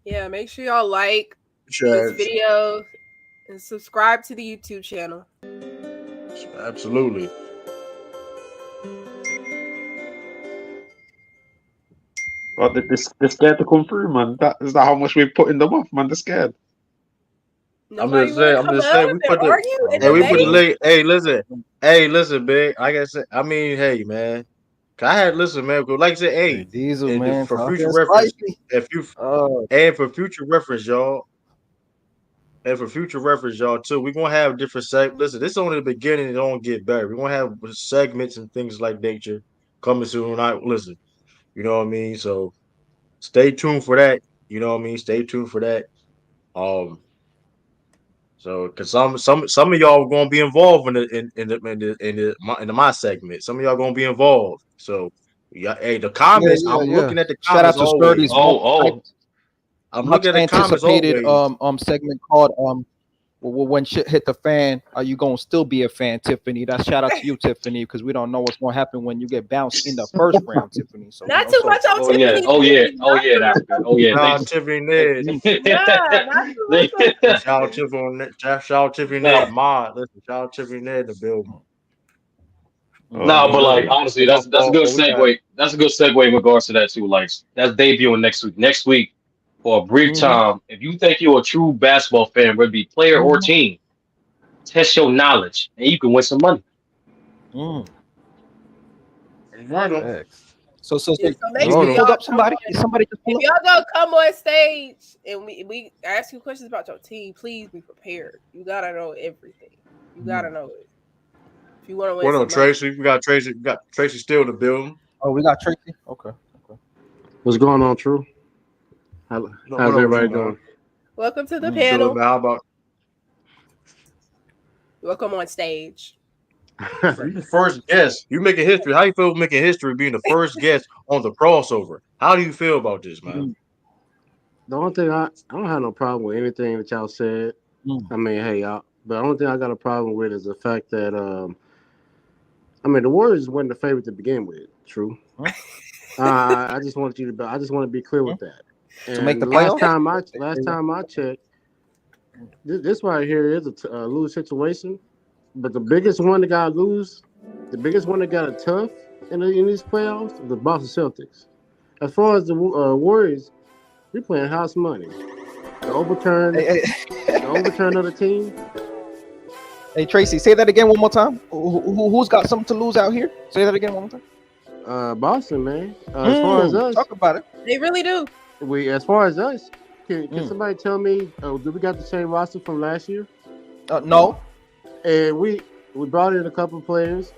Speaker 2: Yeah, make sure y'all like this video and subscribe to the YouTube channel.
Speaker 1: Absolutely.
Speaker 4: Well, they're scared to come through, man. That is that how much we're putting them off, man. They're scared.
Speaker 2: Nobody I'm just saying.
Speaker 1: We put the late. Hey, listen, big. Like I said, I mean, hey, man. I had listen, man. Like I said, hey,
Speaker 10: Diesel, man,
Speaker 1: for
Speaker 10: talking
Speaker 1: future reference,
Speaker 10: spicy.
Speaker 1: and for future reference, y'all. And for future reference, y'all, too, we're gonna have different segments. Listen, this is only the beginning, it don't get better. We're gonna have segments and things like nature coming soon. Listen, you know what I mean? So stay tuned for that. You know what I mean? Stay tuned for that. So because some of y'all are gonna be involved in my segment. Some of y'all gonna be involved. So yeah, hey, the comments, I'm looking at the
Speaker 10: Shout out
Speaker 1: comments
Speaker 10: to
Speaker 1: always.
Speaker 10: Sturdy's.
Speaker 1: I'm looking at the comments
Speaker 10: anticipated
Speaker 1: always.
Speaker 10: segment called when shit hit the fan, are you gonna still be a fan, Tiffany? That's shout out to you, Tiffany, because we don't know what's gonna happen when you get bounced in the first round, Tiffany. So
Speaker 2: not too much on Tiffany.
Speaker 7: That's good. Oh yeah,
Speaker 1: shout out Tiffany Ned. Shout out Tiffany Ned. Listen, shout out Tiffany Ned in the building.
Speaker 7: No, but like honestly, that's a good segue. That's a good segue in regards to that too. Like that's debuting next week. Next week, for a brief time, if you think you're a true basketball fan, whether it be player or team, test your knowledge and you can win some money.
Speaker 10: So
Speaker 2: make sure
Speaker 10: pulled up somebody. Somebody just
Speaker 2: if y'all gonna come on stage and we ask you questions about your team, please be prepared. You gotta know everything. You gotta know it. If you want to win,
Speaker 1: what on Tracy? We got Tracy. We got Tracy still in the building.
Speaker 10: Oh, we got Tracy. Okay.
Speaker 11: What's going on, True? How's everybody doing?
Speaker 2: Welcome to the panel.
Speaker 1: How about
Speaker 2: welcome on stage?
Speaker 1: You the first guest. You making history. How you feel making history being the first guest on the crossover? How do you feel about this, man?
Speaker 11: The only thing I don't have no problem with anything that y'all said. I mean, hey, y'all. But the only thing I got a problem with is the fact that I mean, the Warriors weren't the favorite to begin with. True. I just want to be clear with that. And
Speaker 10: to make the
Speaker 11: last time I checked, this right here is a lose situation. But the biggest one that got lose, the biggest one that got it tough in these playoffs, the Boston Celtics. As far as the Warriors, we playing house money. The overturn of the team.
Speaker 10: Hey Tracy, say that again one more time. Who's got something to lose out here? Say that again one more
Speaker 11: time. Boston, man. As far as us,
Speaker 10: talk about it.
Speaker 2: They really do.
Speaker 11: As far as us, can somebody tell me? Do we got the same roster from last year?
Speaker 10: No.
Speaker 11: And we brought in a couple of players.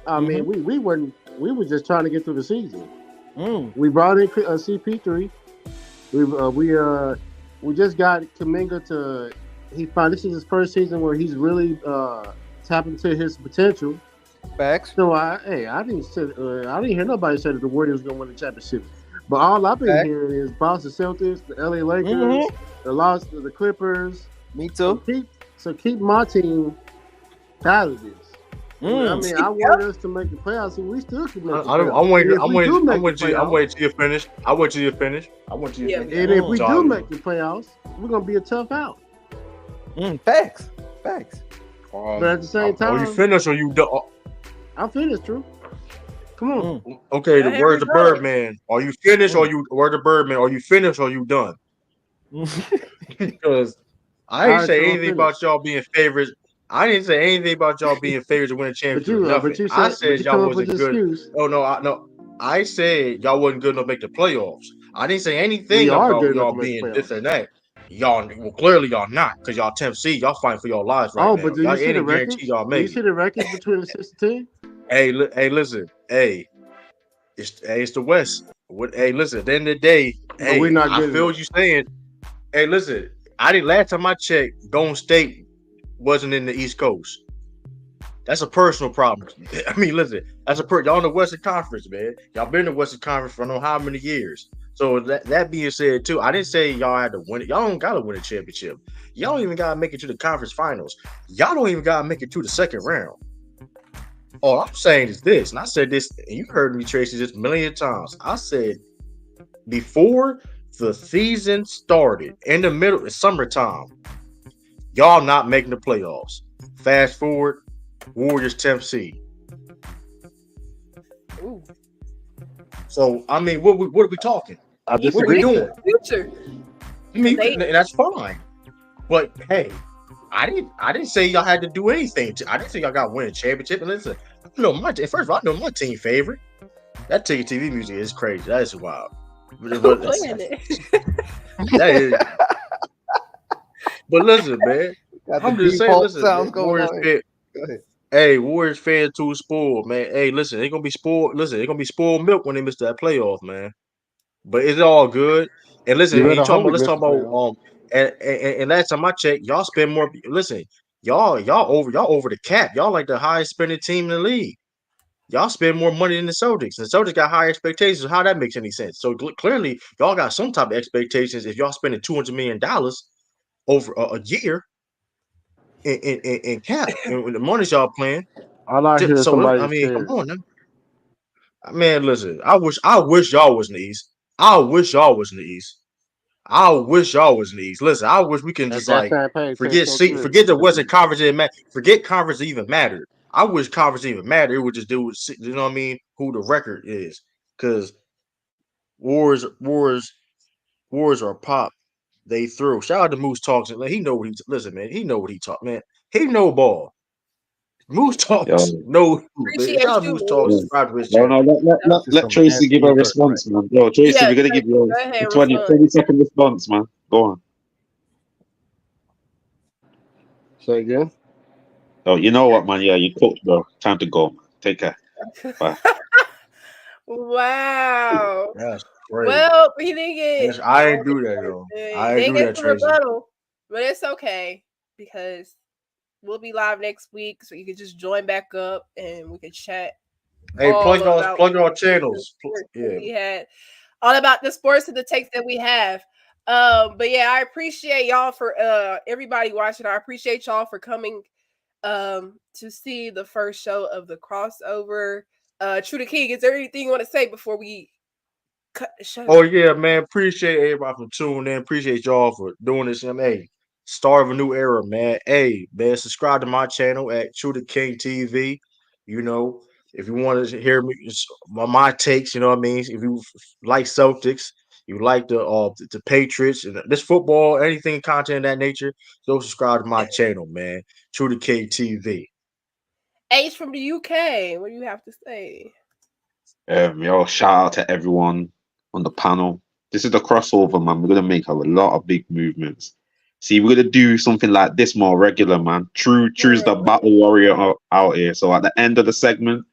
Speaker 11: I mean, we were just trying to get through the season. We brought in CP3. We just got Kuminga to. This is his first season where he's really tapping into his potential.
Speaker 10: Facts.
Speaker 11: So I didn't hear nobody say that the Warriors were gonna win the championship. But all I've been hearing is Boston Celtics, the LA Lakers, the Clippers.
Speaker 10: Me too.
Speaker 11: So keep my team out of this. I mean, I want us to make the playoffs, and we still can make the playoffs.
Speaker 1: I'm waiting till you finish. And
Speaker 11: if we do make the playoffs, we're gonna be a tough out.
Speaker 10: Facts.
Speaker 11: But at the same time,
Speaker 1: are you finished or you done?
Speaker 11: I'm finished, True. Come on.
Speaker 1: Okay, the word the Birdman. Are you finished or you word the Birdman? Are you finished or you done? Because I didn't say anything about y'all being favorites. I didn't say anything about y'all being favorites to win a championship. I said y'all wasn't good. No. I said y'all wasn't good enough to make the playoffs. I didn't say anything about y'all being this and that. Y'all, clearly y'all not, because y'all 10th seed. Y'all fighting for your lives right now.
Speaker 11: But do you see the records?
Speaker 1: Y'all make
Speaker 11: do you see the records between the 6 and 10?
Speaker 1: Hey, listen. Hey, it's the West. Hey, listen. At the end of the day,
Speaker 11: we're not
Speaker 1: I feel what you're saying. Hey, listen. Last time I checked, Golden State wasn't in the East Coast. That's a personal problem. I mean, listen. Y'all in the Western Conference, man. Y'all been in the Western Conference for I don't know how many years. So that being said, too, I didn't say y'all had to win it. Y'all don't gotta win a championship. Y'all don't even gotta make it to the conference finals. Y'all don't even gotta make it to the second round. All I'm saying is this, and I said this, and you heard me, Tracy, this a million times. I said before the season started, in the middle, it's summertime, y'all not making the playoffs. Fast forward, Warriors 10th seed. So I mean, what are we talking?
Speaker 5: I
Speaker 2: He
Speaker 1: What we
Speaker 5: disagree with
Speaker 2: predicted
Speaker 1: doing?
Speaker 5: that.
Speaker 2: the future.
Speaker 1: I mean,
Speaker 2: They
Speaker 1: that's fine. But hey, I didn't say y'all had to do anything. I didn't say y'all got to win a championship. And listen, I know first of all, I know my team favorite. That TV music is crazy. That is wild.
Speaker 2: who
Speaker 1: But
Speaker 2: playing it?
Speaker 1: that is. But listen, man.
Speaker 10: Got
Speaker 1: I'm
Speaker 10: the
Speaker 1: just saying.
Speaker 10: default
Speaker 1: Listen,
Speaker 10: sounds
Speaker 1: man,
Speaker 10: going
Speaker 1: Warriors
Speaker 10: on.
Speaker 1: fan.
Speaker 10: Go ahead.
Speaker 1: Hey, Warriors fan too spoiled, man. Hey, listen, they're gonna be spoiled. Listen, they're gonna be spoiled milk when they miss that playoff, man. But it's all good. And listen,
Speaker 11: You
Speaker 1: and
Speaker 11: better hope we
Speaker 1: let's
Speaker 11: miss
Speaker 1: talk
Speaker 11: the
Speaker 1: about
Speaker 11: playoffs.
Speaker 1: and last time I checked, y'all spend more. Listen, y'all over the cap. Y'all like the highest spending team in the league. Y'all spend more money than the Celtics. The Celtics got higher expectations. How that makes any sense? So clearly, y'all got some type of expectations. If y'all spending $200 million over a year in cap and the money y'all playing,
Speaker 11: All I hear is
Speaker 1: so I
Speaker 11: somebody
Speaker 1: mean, come
Speaker 11: said,
Speaker 1: on, now. Man. Listen, I wish y'all was in the East. I wish y'all was in the East. I wish y'all was in the East. Listen, I wish we can
Speaker 11: that
Speaker 1: just
Speaker 11: that
Speaker 1: like
Speaker 11: champagne tastes so good.
Speaker 1: forget the Western Conference forget conference even mattered. I wish conference even mattered. It would just do with, you know what I mean, who the record is. Because wars are pop. They through. Shout out to Moose Talks. He know what he listen, man. He know what he talk, man. He know ball. Moose
Speaker 4: Yo,
Speaker 1: Talks. No, man. Shout
Speaker 2: appreciate
Speaker 1: out to
Speaker 2: you,
Speaker 1: Moose Talks.
Speaker 4: yeah.
Speaker 2: Moose.
Speaker 1: Subscribe to his
Speaker 4: No,
Speaker 1: channel.
Speaker 4: no,
Speaker 10: This is
Speaker 4: let
Speaker 10: some
Speaker 4: Tracy give
Speaker 10: nasty
Speaker 4: a
Speaker 10: work, right?
Speaker 4: response, man. Yo, Tracy,
Speaker 2: Yeah,
Speaker 4: we're gonna give you
Speaker 2: go ahead
Speaker 4: a
Speaker 2: and
Speaker 4: 20,
Speaker 2: respond.
Speaker 4: 20-second response, man. Go on.
Speaker 11: Say again.
Speaker 4: Oh, you know what, man? Yeah, you cooked, bro. Time to go, man. Take care. Bye.
Speaker 2: Wow.
Speaker 1: That's crazy.
Speaker 2: Well, he didn't get.
Speaker 1: I ain't do that though.
Speaker 2: He
Speaker 1: I ain't
Speaker 2: didn't
Speaker 1: do
Speaker 2: get
Speaker 1: that,
Speaker 2: the
Speaker 1: Tracy.
Speaker 2: rebuttal, but it's okay because we'll be live next week, so you can just join back up and we can chat
Speaker 1: Hey,
Speaker 2: all about
Speaker 1: plug your
Speaker 2: the
Speaker 1: channels.
Speaker 2: sports that
Speaker 1: Yeah.
Speaker 2: we had, all about the sports and the takes that we have. But yeah, I appreciate y'all for everybody watching. I appreciate y'all for coming to see the first show of the crossover. True to King, is there anything you want to say before we cut the show?
Speaker 1: Oh yeah, man. Appreciate everybody for tuning in. Appreciate y'all for doing this. Hey, start of a new era, man. Hey, man, subscribe to my channel at True to King TV. You know, if you want to hear me, my takes, you know what I mean. If you like Celtics, you like the Patriots and this football, anything content of that nature, go subscribe to my channel, man. True to King TV.
Speaker 2: H from the UK, what do you have to say?
Speaker 4: Yo, shout out to everyone on the panel. This is the crossover, man. We're gonna make a lot of big movements. See, we're gonna do something like this more regular, man. True's the battle warrior out here. So at the end of the segment,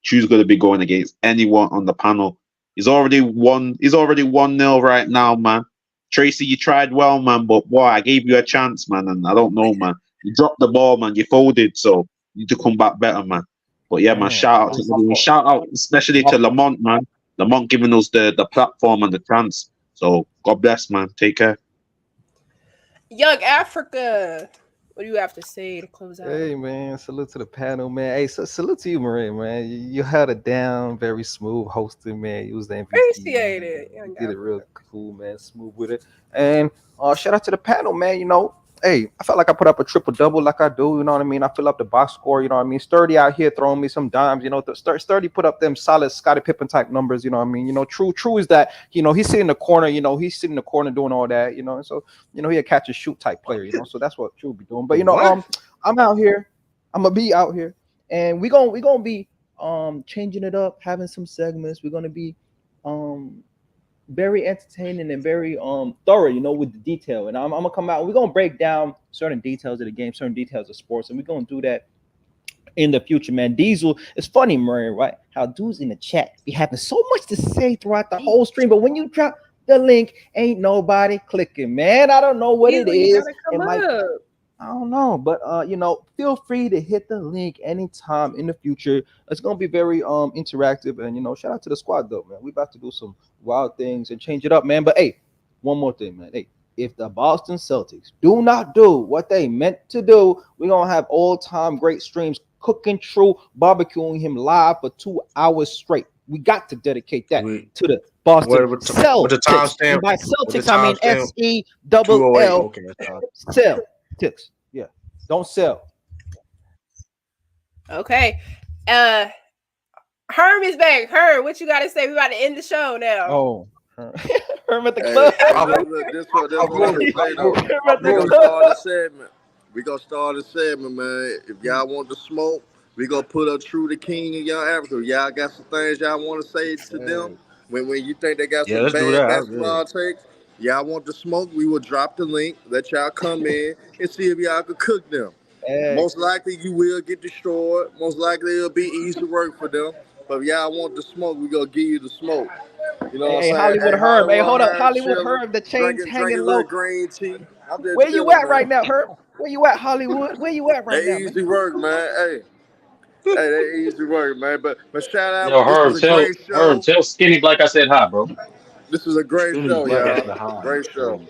Speaker 4: True's gonna be going against anyone on the panel. He's already won. He's already 1-0 right now, man. Tracy, you tried well, man, but boy, I gave you a chance, man, and I don't know, man. You dropped the ball, man. You folded, so you need to come back better, man. But yeah, man,
Speaker 10: Damn.
Speaker 4: shout out to everyone. Shout out especially to Lamont, man. Lamont giving us the platform and the chance. So God bless, man. Take care.
Speaker 2: Young Africa, what do you have to say to close out?
Speaker 10: Hey man, salute to the panel, man. Hey, salute to you, Marie, man. You held it down, very smooth hosting, man. You was the MVP.
Speaker 2: Appreciate it.
Speaker 10: You did it real cool, man. Smooth with it. And shout out to the panel, man. You know, hey, I felt like I put up a triple double like I do. You know what I mean? I fill up the box score. You know what I mean? Sturdy out here throwing me some dimes. You know, Sturdy put up them solid Scottie Pippen type numbers. You know what I mean? You know, true is that. You know, he's sitting in the corner. You know, he's sitting in the corner doing all that. You know, and so you know he a catch and shoot type player. You know, so that's what True be doing. But you know, I'm out here. I'm gonna be out here, and we gonna be changing it up, having some segments. We're gonna be very entertaining and very thorough, you know, with the detail. And I'm gonna come out. We're gonna break down certain details of the game, certain details of sports, and we're gonna do that in the future, man. Diesel, it's funny, Murray, right? How dudes in the chat be having so much to say throughout the whole stream, but when you drop the link, ain't nobody clicking, man. I don't know what
Speaker 2: Diesel,
Speaker 10: it is.
Speaker 2: It might,
Speaker 10: I don't know, but you know, feel free to hit the link anytime in the future. It's gonna be very interactive, and you know, shout out to the squad though, man. We about to do some wild things and change it up, man. But hey, one more thing, man. Hey, if the Boston Celtics do not do what they meant to do, we're gonna have all-time great streams, cooking True, barbecuing him live for 2 hours straight. We got to dedicate that to the Boston Celtics.
Speaker 1: With the timestamp,
Speaker 10: and by Celtics, I mean SELL.
Speaker 1: 208. Okay,
Speaker 10: Celtics. Yeah. Don't sell.
Speaker 2: Okay. Herm is back. Herm, what you got to say? We about to end the show now.
Speaker 8: Oh, Herm at the club.
Speaker 5: This what I'm gonna say though. We gonna start a segment. We gonna start a segment, man. If y'all want to smoke, we gonna put up True the King in y'all Africa. Y'all got some things y'all want to say to them when you think they got some
Speaker 1: let's do
Speaker 5: bad
Speaker 1: that.
Speaker 5: basketball takes. Y'all want to smoke? We will drop the link. Let y'all come in and see if y'all could cook them. Most likely you will get destroyed. Most likely it'll be easy work for them. But if y'all want the smoke, we gonna give you the smoke. You know what I'm saying?
Speaker 8: Hollywood Herm. Hey, hold up, Hollywood
Speaker 5: chilling,
Speaker 8: Herm. The chain's hanging
Speaker 5: drinking
Speaker 8: low.
Speaker 5: little green tea. I'm just
Speaker 8: Where you
Speaker 5: chilling,
Speaker 8: at
Speaker 5: man.
Speaker 8: right now, Herm? Where you at, Hollywood? Where you at right now, man?
Speaker 5: Easy work, man. Hey, that easy work, man. But shout out.
Speaker 7: Yo, Herb,
Speaker 5: This was a great show.
Speaker 7: tell Skinny Black I said hi, bro.
Speaker 5: This was a great show, y'all. Great show.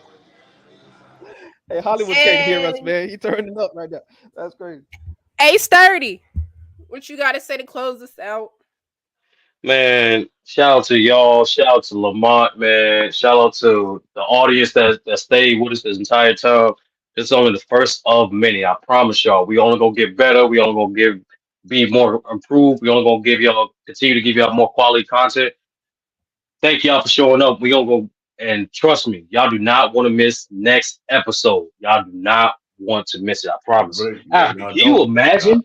Speaker 8: Hey, Hollywood can't hear us, man. He turning up right now. That's crazy.
Speaker 2: Ace 30. What you got to say to close this out?
Speaker 7: Man, shout out to y'all. Shout out to Lamont, man. Shout out to the audience that stayed with us this entire time. It's only the first of many. I promise y'all. We only gonna get better. We only gonna be more improved. We only gonna continue to give y'all more quality content. Thank y'all for showing up. We gonna go and trust me, y'all do not want to miss next episode. Y'all do not want to miss it. I promise. Africa, can you imagine?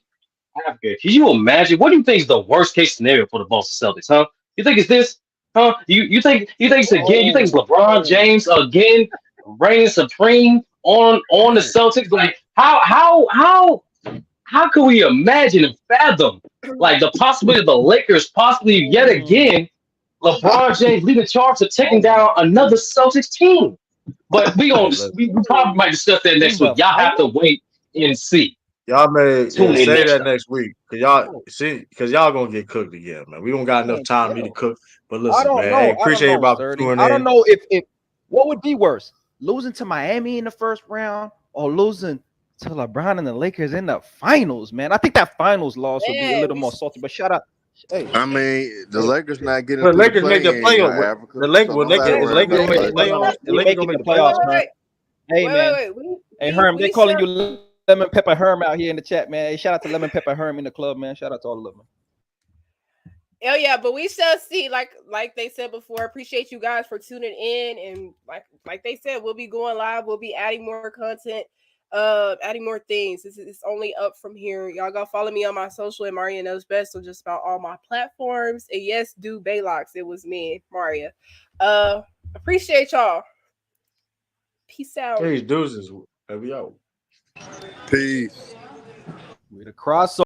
Speaker 7: Africa, can you imagine? What do you think is the worst case scenario for the Boston Celtics? Huh? You think it's this? Huh? You think it's again? You think it's LeBron James again reigning supreme on the Celtics? Like how can we imagine and fathom like the possibility of the Lakers possibly yet again? LeBron James leading charge of taking down another Celtics team. But we probably might discuss that next week. Y'all have to wait and see.
Speaker 1: Y'all may say that next week, cause y'all gonna get cooked again, man. We don't got enough time for me to cook. But listen, man, hey, appreciate about tuning in.
Speaker 8: I don't know if what would be worse, losing to Miami in the first round or losing to LeBron and the Lakers in the finals, man. I think that finals loss would be a little more salty. But shout out. Hey.
Speaker 5: I mean, the Lakers not getting.
Speaker 1: The Lakers make the playoffs. The Lakers gonna make the playoffs. The Lakers gonna make the playoffs, man.
Speaker 8: Hey, man. Hey, Herm, they calling you Lemon Pepper Herm out here in the chat, man. Hey, shout out to Lemon Pepper Herm in the club, man. Shout out to all of them.
Speaker 2: Oh yeah, but we shall see. Like they said before, appreciate you guys for tuning in, and like they said, we'll be going live. We'll be adding more content, adding more things. It's only up from here. Y'all go follow me on my social at Maria Knows Best on just about all my platforms. And yes, do Baylocks. It was me, Maria. Appreciate y'all. Peace out.
Speaker 1: Hey, deuces. We out.
Speaker 5: Peace.
Speaker 8: We're the crossover.